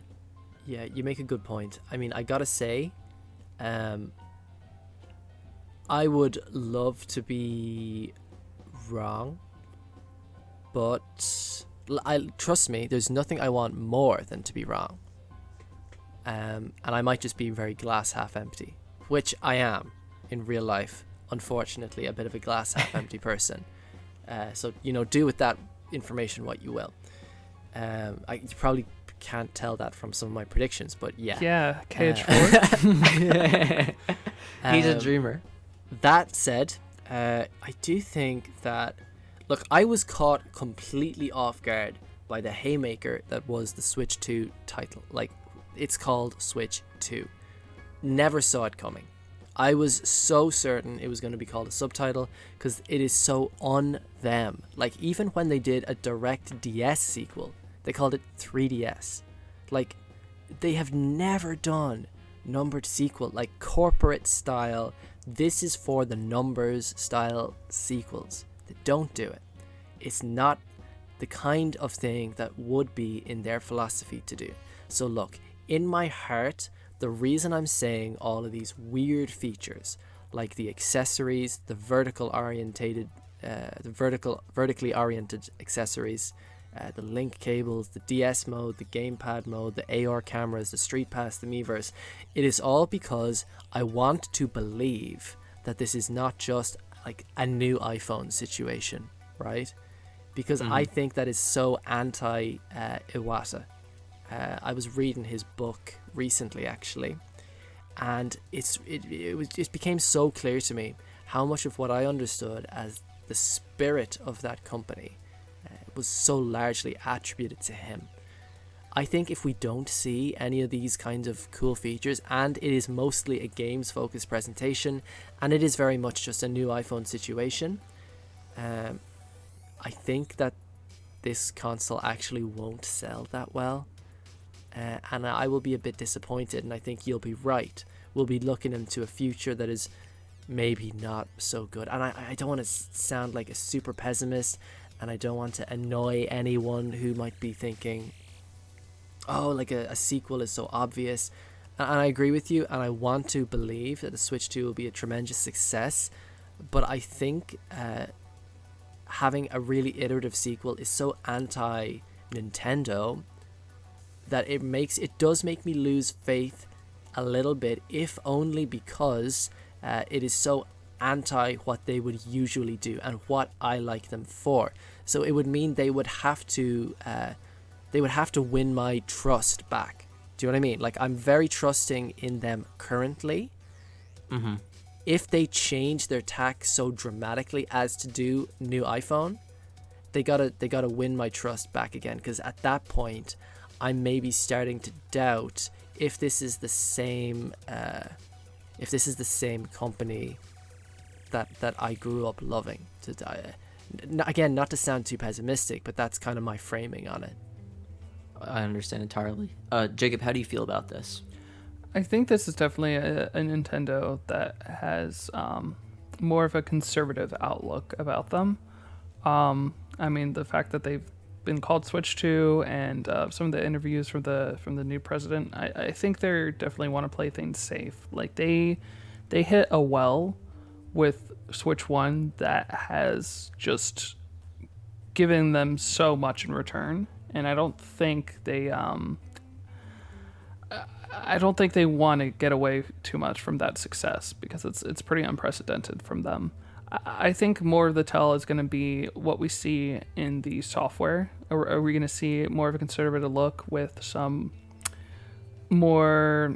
Yeah, you make a good point. I mean, I gotta say, I would love to be wrong, but trust me, there's nothing I want more than to be wrong. And I might just be very glass half empty, which I am in real life. Unfortunately, a bit of a glass half empty person. So do with that information what you will. You probably can't tell that from some of my predictions, but yeah. Yeah, KH4. He's a dreamer. That said, I do think that, look, I was caught completely off guard by the haymaker that was the Switch 2 title. Like, it's called Switch 2. Never saw it coming. I was so certain it was going to be called a subtitle because it is so on them. Like, even when they did a direct DS sequel, they called it 3DS. Like, they have never done numbered sequel, like corporate style. This is for the numbers style sequels. They don't do it. It's not the kind of thing that would be in their philosophy to do. So look, in my heart, the reason I'm saying all of these weird features, like the accessories, the vertically oriented accessories, the link cables, the DS mode, the gamepad mode, the AR cameras, the Street Pass, the Miiverse, it is all because I want to believe that this is not just like a new iPhone situation, right? Because I think that is so anti Iwata. I was reading his book recently, actually, and it became so clear to me how much of what I understood as the spirit of that company was so largely attributed to him. I think if we don't see any of these kinds of cool features, and it is mostly a games focused presentation, and it is very much just a new iPhone situation, I think that this console actually won't sell that well. And I will be a bit disappointed, and I think you'll be right. We'll be looking into a future that is maybe not so good. And I don't want to sound like a super pessimist, and I don't want to annoy anyone who might be thinking, oh, like a sequel is so obvious. And I agree with you, and I want to believe that the Switch 2 will be a tremendous success. But I think having a really iterative sequel is so anti-Nintendo that it does make me lose faith a little bit, if only because it is so anti what they would usually do and what I like them for. So it would mean they would have to win my trust back. Do you know what I mean? Like, I'm very trusting in them currently. Mm-hmm. If they change their tack so dramatically as to do new iPhone, they gotta win my trust back again, because at that point I'm maybe starting to doubt if this is the same company that I grew up loving. Again, not to sound too pessimistic, but that's kind of my framing on it. I understand entirely. Jacob, how do you feel about this? I think this is definitely a Nintendo that has more of a conservative outlook about them. I mean, the fact that they've been called Switch 2 and some of the interviews from the new president, I think they definitely want to play things safe. Like they hit a well with Switch 1 that has just given them so much in return, and I don't think they want to get away too much from that success, because it's pretty unprecedented from them. I think more of the tell is going to be what we see in the software. Are we going to see more of a conservative look with some more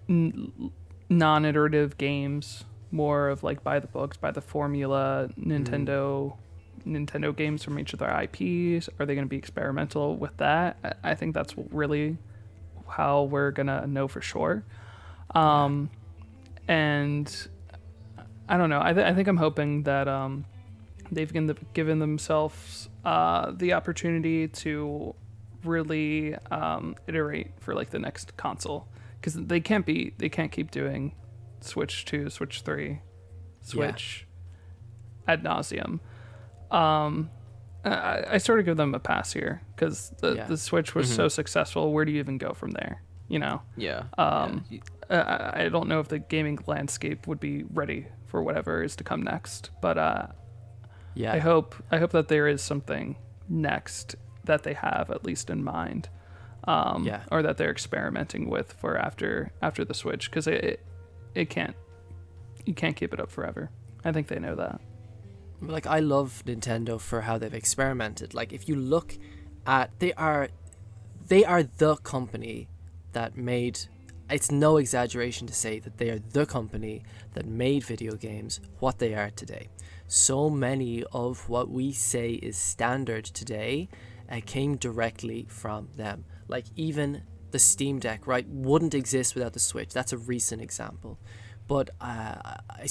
non-iterative games, more of like by the books, by the formula Nintendo Nintendo games from each of their IPs? Are they going to be experimental with that? I think that's really how we're going to know for sure. And I don't know. I think I'm hoping that they've given themselves the opportunity to really iterate for like the next console, because they can't keep doing Switch 2, Switch 3, Switch ad nauseum. I sort of give them a pass here because the Switch was so successful. Where do you even go from there? You know? I don't know if the gaming landscape would be ready for whatever is to come next, but I hope that there is something next that they have at least in mind, or that they're experimenting with for after the Switch, because you can't keep it up forever. I think they know that. Like, I love Nintendo for how they've experimented. Like, if you look at, they are the company that made, it's no exaggeration to say that they are the company that made video games what they are today. So many of what we say is standard today came directly from them. Like, even the Steam Deck, right, wouldn't exist without the Switch. That's a recent example. But I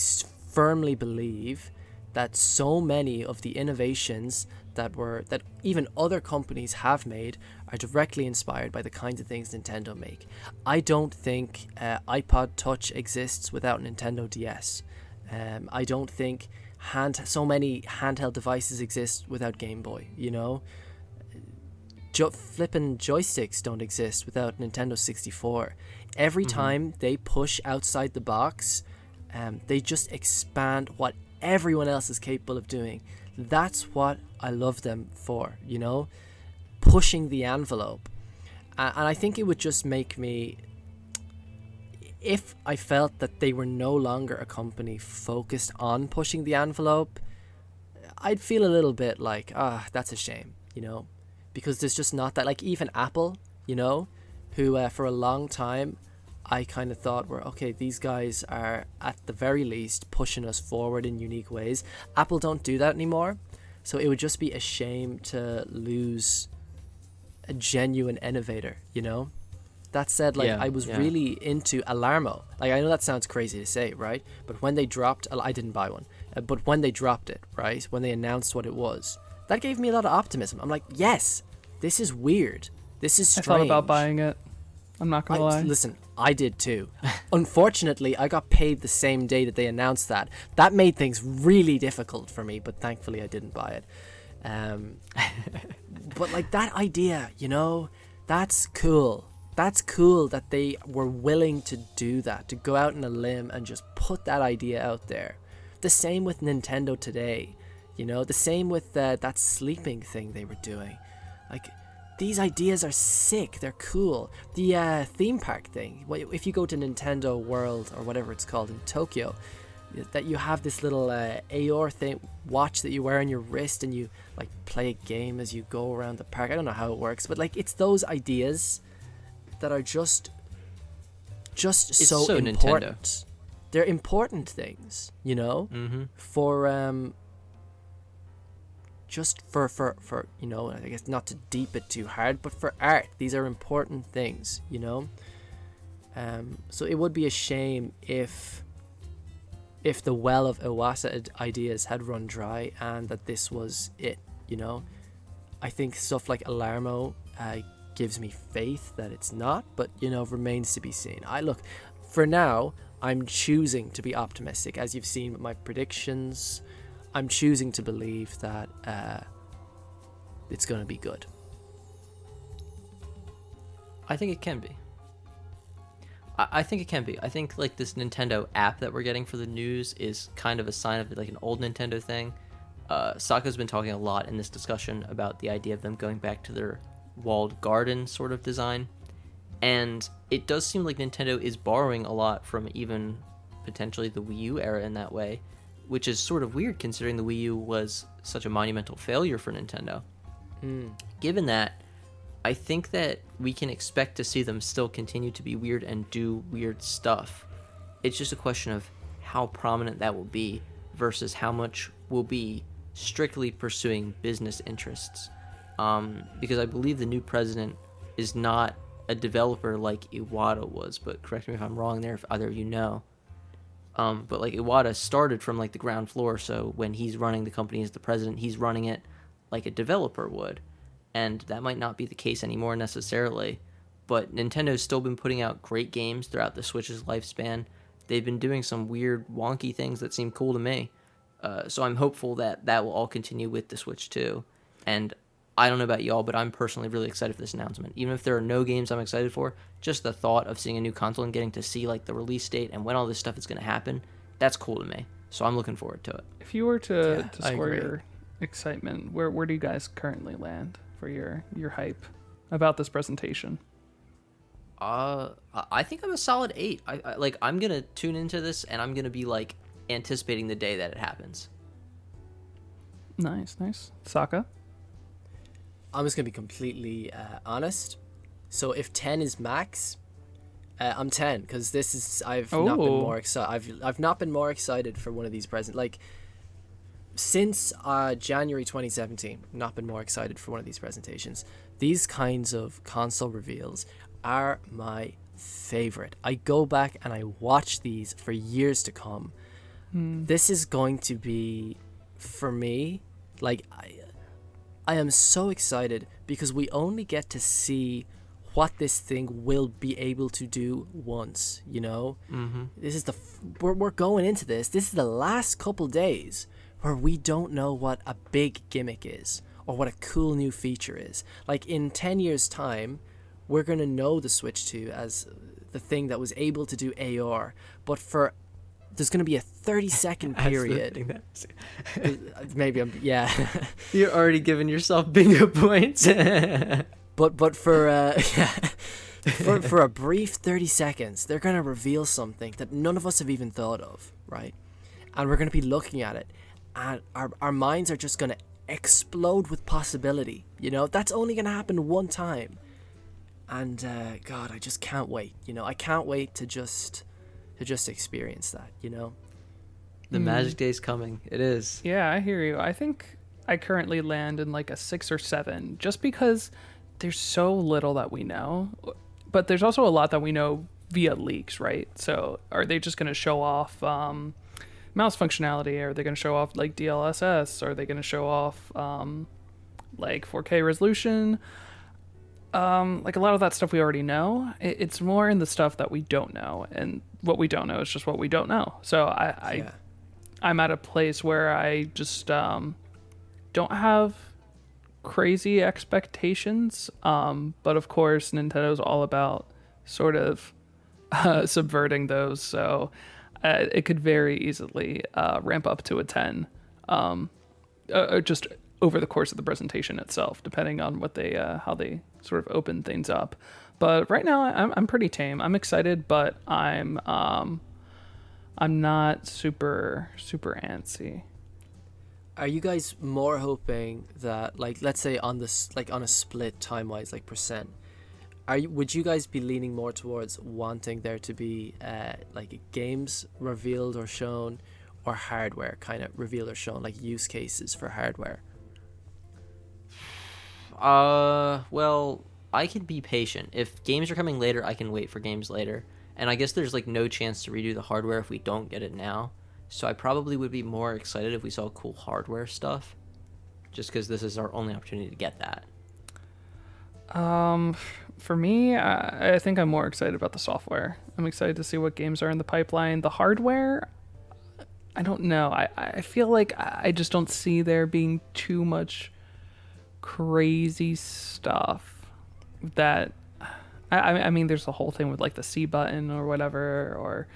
firmly believe that so many of the innovations that even other companies have made are directly inspired by the kinds of things Nintendo make. I don't think iPod Touch exists without Nintendo DS. I don't think so many handheld devices exist without Game Boy, you know? Flippin' joysticks don't exist without Nintendo 64. Every time they push outside the box, they just expand what everyone else is capable of doing. That's what I love them for, you know? Pushing the envelope. And I think it would just make me, if I felt that they were no longer a company focused on pushing the envelope, I'd feel a little bit like, that's a shame, you know? Because there's just not that, like, even Apple, you know, who for a long time I kind of thought were, okay, these guys are at the very least pushing us forward in unique ways. Apple don't do that anymore. So it would just be a shame to lose a genuine innovator, you know? That said, like, I was really into Alarmo. Like, I know that sounds crazy to say, right? But when they dropped, I didn't buy one, but when they dropped it, right? When they announced what it was, that gave me a lot of optimism. I'm like, yes, this is weird. This is strange. I thought about buying it. I'm not going to lie. Listen, I did too. Unfortunately, I got paid the same day that they announced that. That made things really difficult for me, but thankfully I didn't buy it. But like, that idea, you know, that's cool. That's cool that they were willing to do that, to go out on a limb and just put that idea out there. The same with Nintendo today, you know, the same with that sleeping thing they were doing. Like, these ideas are sick. They're cool. The theme park thing. If you go to Nintendo World or whatever it's called in Tokyo, that you have this little AR thing watch that you wear on your wrist, and you like play a game as you go around the park. I don't know how it works, but like, it's those ideas that are just so important. Nintendo. They're important things, you know, for just for you know, I guess not to deep it too hard, but for art, these are important things, you know. So it would be a shame if the well of Iwasa ideas had run dry and that this was it, you know. I think stuff like Alarmo gives me faith that it's not, but you know, remains to be seen. For now, I'm choosing to be optimistic, as you've seen with my predictions. I'm choosing to believe that it's going to be good. I think it can be. I think it can be. I think like this Nintendo app that we're getting for the news is kind of a sign of like an old Nintendo thing. Sakka's been talking a lot in this discussion about the idea of them going back to their walled garden sort of design. And it does seem like Nintendo is borrowing a lot from even potentially the Wii U era in that way, which is sort of weird considering the Wii U was such a monumental failure for Nintendo. Given that, I think that we can expect to see them still continue to be weird and do weird stuff. It's just a question of how prominent that will be versus how much will be strictly pursuing business interests. Because I believe the new president is not a developer like Iwata was, but correct me if I'm wrong there, if either of you know. But like Iwata started from like the ground floor, so when he's running the company as the president, he's running it like a developer would. And that might not be the case anymore necessarily, but Nintendo's still been putting out great games throughout the Switch's lifespan. They've been doing some weird, wonky things that seem cool to me. So I'm hopeful that that will all continue with the Switch too. And I don't know about y'all, but I'm personally really excited for this announcement. Even if there are no games I'm excited for, just the thought of seeing a new console and getting to see like the release date and when all this stuff is going to happen, that's cool to me. So I'm looking forward to it. If you were to I score agree. your excitement, where do you guys currently land for your hype about this presentation? I think I'm a solid 8. I'm gonna tune into this and I'm gonna be like anticipating the day that it happens. Nice. Sokka? I'm just gonna be completely honest. So if 10 is max, I'm 10 because this is I've not been more excited. I've not been more excited for one of these presents. Like since January 2017, not been more excited for one of these presentations. These kinds of console reveals are my favorite. I go back and I watch these for years to come. This is going to be, for me, like I am so excited because we only get to see what this thing will be able to do once, you know? This is we're going into this. This is the last couple days where we don't know what a big gimmick is or what a cool new feature is. Like in 10 years time, we're going to know the Switch 2 as the thing that was able to do AR, but there's going to be a 30-second period. Maybe I'm, yeah. You're already giving yourself bingo points. But for for a brief 30 seconds, they're going to reveal something that none of us have even thought of, right? And we're going to be looking at it, and our minds are just going to explode with possibility. You know, that's only going to happen one time. And God, I just can't wait. You know, I can't wait to just experience that. You know, The magic day's coming. It is. Yeah, I hear you. I think I currently land in like a 6 or 7, just because there's so little that we know, but there's also a lot that we know via leaks, right? So are they just going to show off mouse functionality? Are they going to show off like DLSS? Are they going to show off like 4K resolution? Like a lot of that stuff we already know. It's more in the stuff that we don't know, and what we don't know is just what we don't know. So I'm at a place where I just don't have crazy expectations, but of course Nintendo's all about sort of subverting those, so it could very easily ramp up to a 10 just over the course of the presentation itself, depending on what they how they sort of open things up. But right now I'm pretty tame. I'm excited, but I'm not super antsy. are you guys more hoping that, like, let's say on this, like on a split time wise, like percent, would you guys be leaning more towards wanting there to be like games revealed or shown, or hardware kind of revealed or shown, like use cases for hardware? Well, I can be patient. If games are coming later, I can wait for games later. And I guess there's like no chance to redo the hardware if we don't get it now. So I probably would be more excited if we saw cool hardware stuff, just because this is our only opportunity to get that. For me, I think I'm more excited about the software. I'm excited to see what games are in the pipeline. The hardware, I don't know. I feel like I just don't see there being too much crazy stuff that I mean, there's the whole thing with like the C button or whatever, or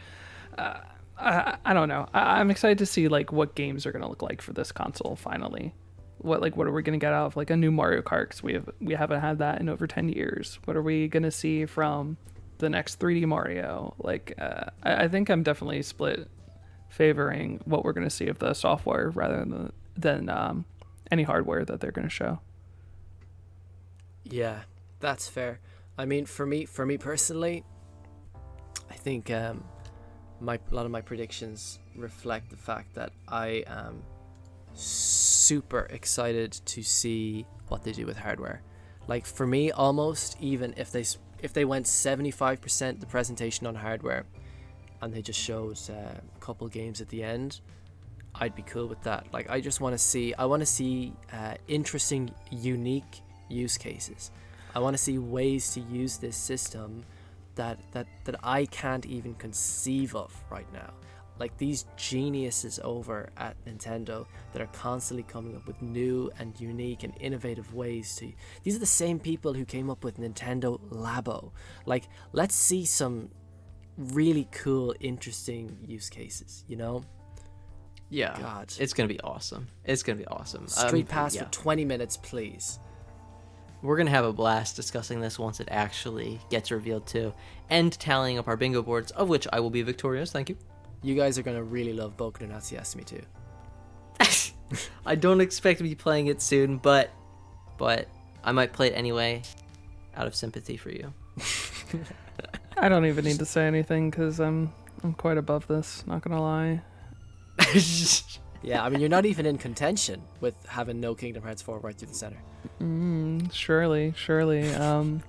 I don't know. I'm excited to see like what games are gonna look like for this console finally. What are we gonna get out of like a new Mario Kart? 'Cause we haven't had that in over 10 years. What are we gonna see from the next 3D Mario? Like I think I'm definitely split, favoring what we're gonna see of the software rather than any hardware that they're gonna show. Yeah, that's fair. I mean, for me personally, I think a lot of my predictions reflect the fact that I am super excited to see what they do with hardware. Like for me, almost even if they went 75% the presentation on hardware and they just showed a couple games at the end, I'd be cool with that. Like I want to see interesting, unique use cases. I want to see ways to use this system that I can't even conceive of right now. Like these geniuses over at Nintendo that are constantly coming up with new and unique and innovative ways to... These are the same people who came up with Nintendo Labo. Like, let's see some really cool, interesting use cases, you know? Yeah. God. It's going to be awesome. It's going to be awesome. Street Pass yeah. for 20 minutes, please. We're going to have a blast discussing this once it actually gets revealed too. And tallying up our bingo boards, of which I will be victorious. Thank you. You guys are going to really love Boku no Natsume too. I don't expect to be playing it soon, but I might play it anyway out of sympathy for you. I don't even need to say anything because I'm quite above this, not gonna lie. Yeah, I mean, you're not even in contention with having no Kingdom Hearts 4 right through the center. Surely. I'm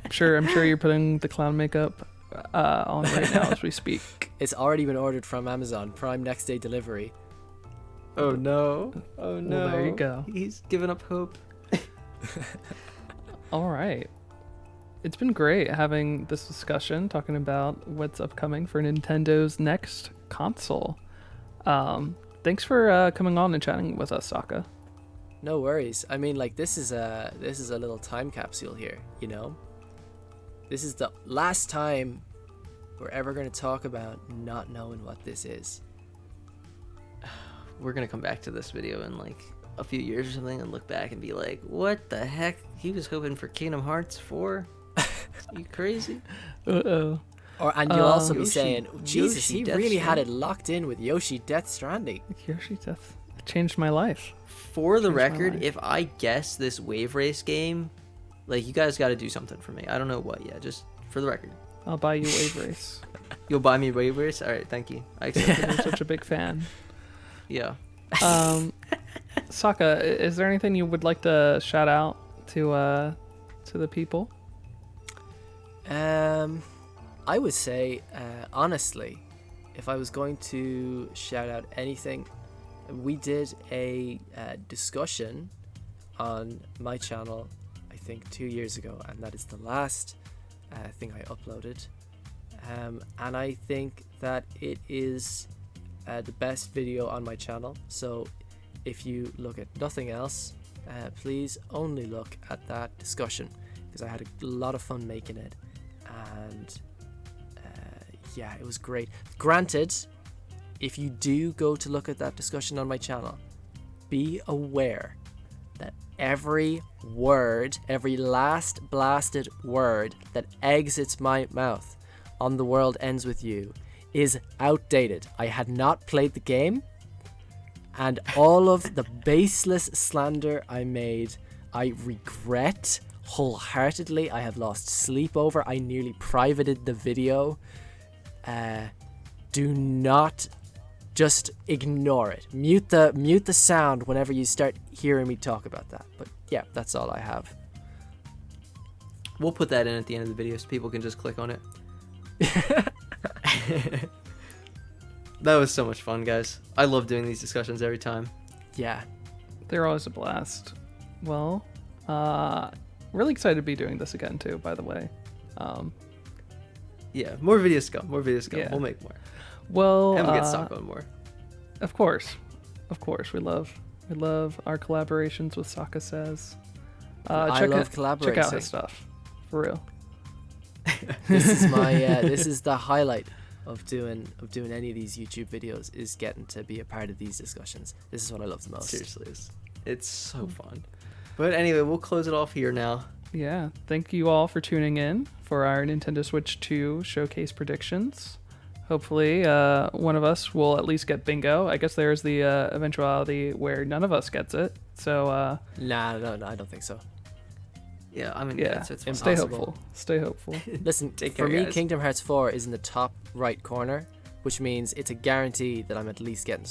sure you're putting the clown makeup on right now as we speak. It's already been ordered from Amazon Prime next day delivery. Oh no. Oh no. Well, there you go. He's given up hope. All right. It's been great having this discussion, talking about what's upcoming for Nintendo's next console. Thanks for coming on and chatting with us, Sokka. No worries. I mean, like, this is a little time capsule here, you know? This is the last time we're ever going to talk about not knowing what this is. We're going to come back to this video in like a few years or something and look back and be like, what the heck? He was hoping for Kingdom Hearts 4? You crazy? Uh-oh. And you'll also be Yoshi- saying, Jesus, Yoshi he Death really had it Stranding. locked in with Yoshi Death Stranding. Yoshi Death changed my life. For the Changed my record, life. if I guess this Wave Race game, like, you guys got to do something for me. I don't know what yet, just for the record. I'll buy you Wave Race. You'll buy me Wave Race? All right, thank you. I accept it. I'm such a big fan. Yeah. Sokka, is there anything you would like to shout out to the people? I would say, honestly, if I was going to shout out anything, we did a discussion on my channel, I think 2 years ago, and that is the last thing I uploaded. And I think that it is the best video on my channel. So if you look at nothing else, please only look at that discussion, because I had a lot of fun making it. And yeah, it was great. Granted, if you do go to look at that discussion on my channel, be aware that every word, every last blasted word that exits my mouth on The World Ends With You is outdated. I had not played the game, and all of the baseless slander I made, I regret wholeheartedly. I have lost sleep over. I nearly privated the video. Do not, just ignore it. Mute the sound whenever you start hearing me talk about that. But yeah, that's all I have. We'll put that in at the end of the video so people can just click on it. That was so much fun, guys. I love doing these discussions every time. Yeah. They're always a blast. Well, really excited to be doing this again too, by the way. Yeah, more videos to come. More videos to come. Yeah. We'll make more. Well, And we'll get stock on more. Of course, we love our collaborations with SakkaSays. I love Check collaborating. out his stuff, for real. This is my this is the highlight of doing any of these YouTube videos, is getting to be a part of these discussions. This is what I love the most. Seriously, it's so fun. But anyway, we'll close it off here now. Yeah, thank you all for tuning in for our Nintendo Switch 2 showcase predictions. Hopefully, one of us will at least get bingo. I guess there's the eventuality where none of us gets it. So, Nah, no, I don't think so. Yeah, I mean, yeah, it's fun. stay impossible. hopeful. Stay hopeful. Listen, Take for care, me, guys. Kingdom Hearts 4 is in the top right corner, which means it's a guarantee that I'm at least getting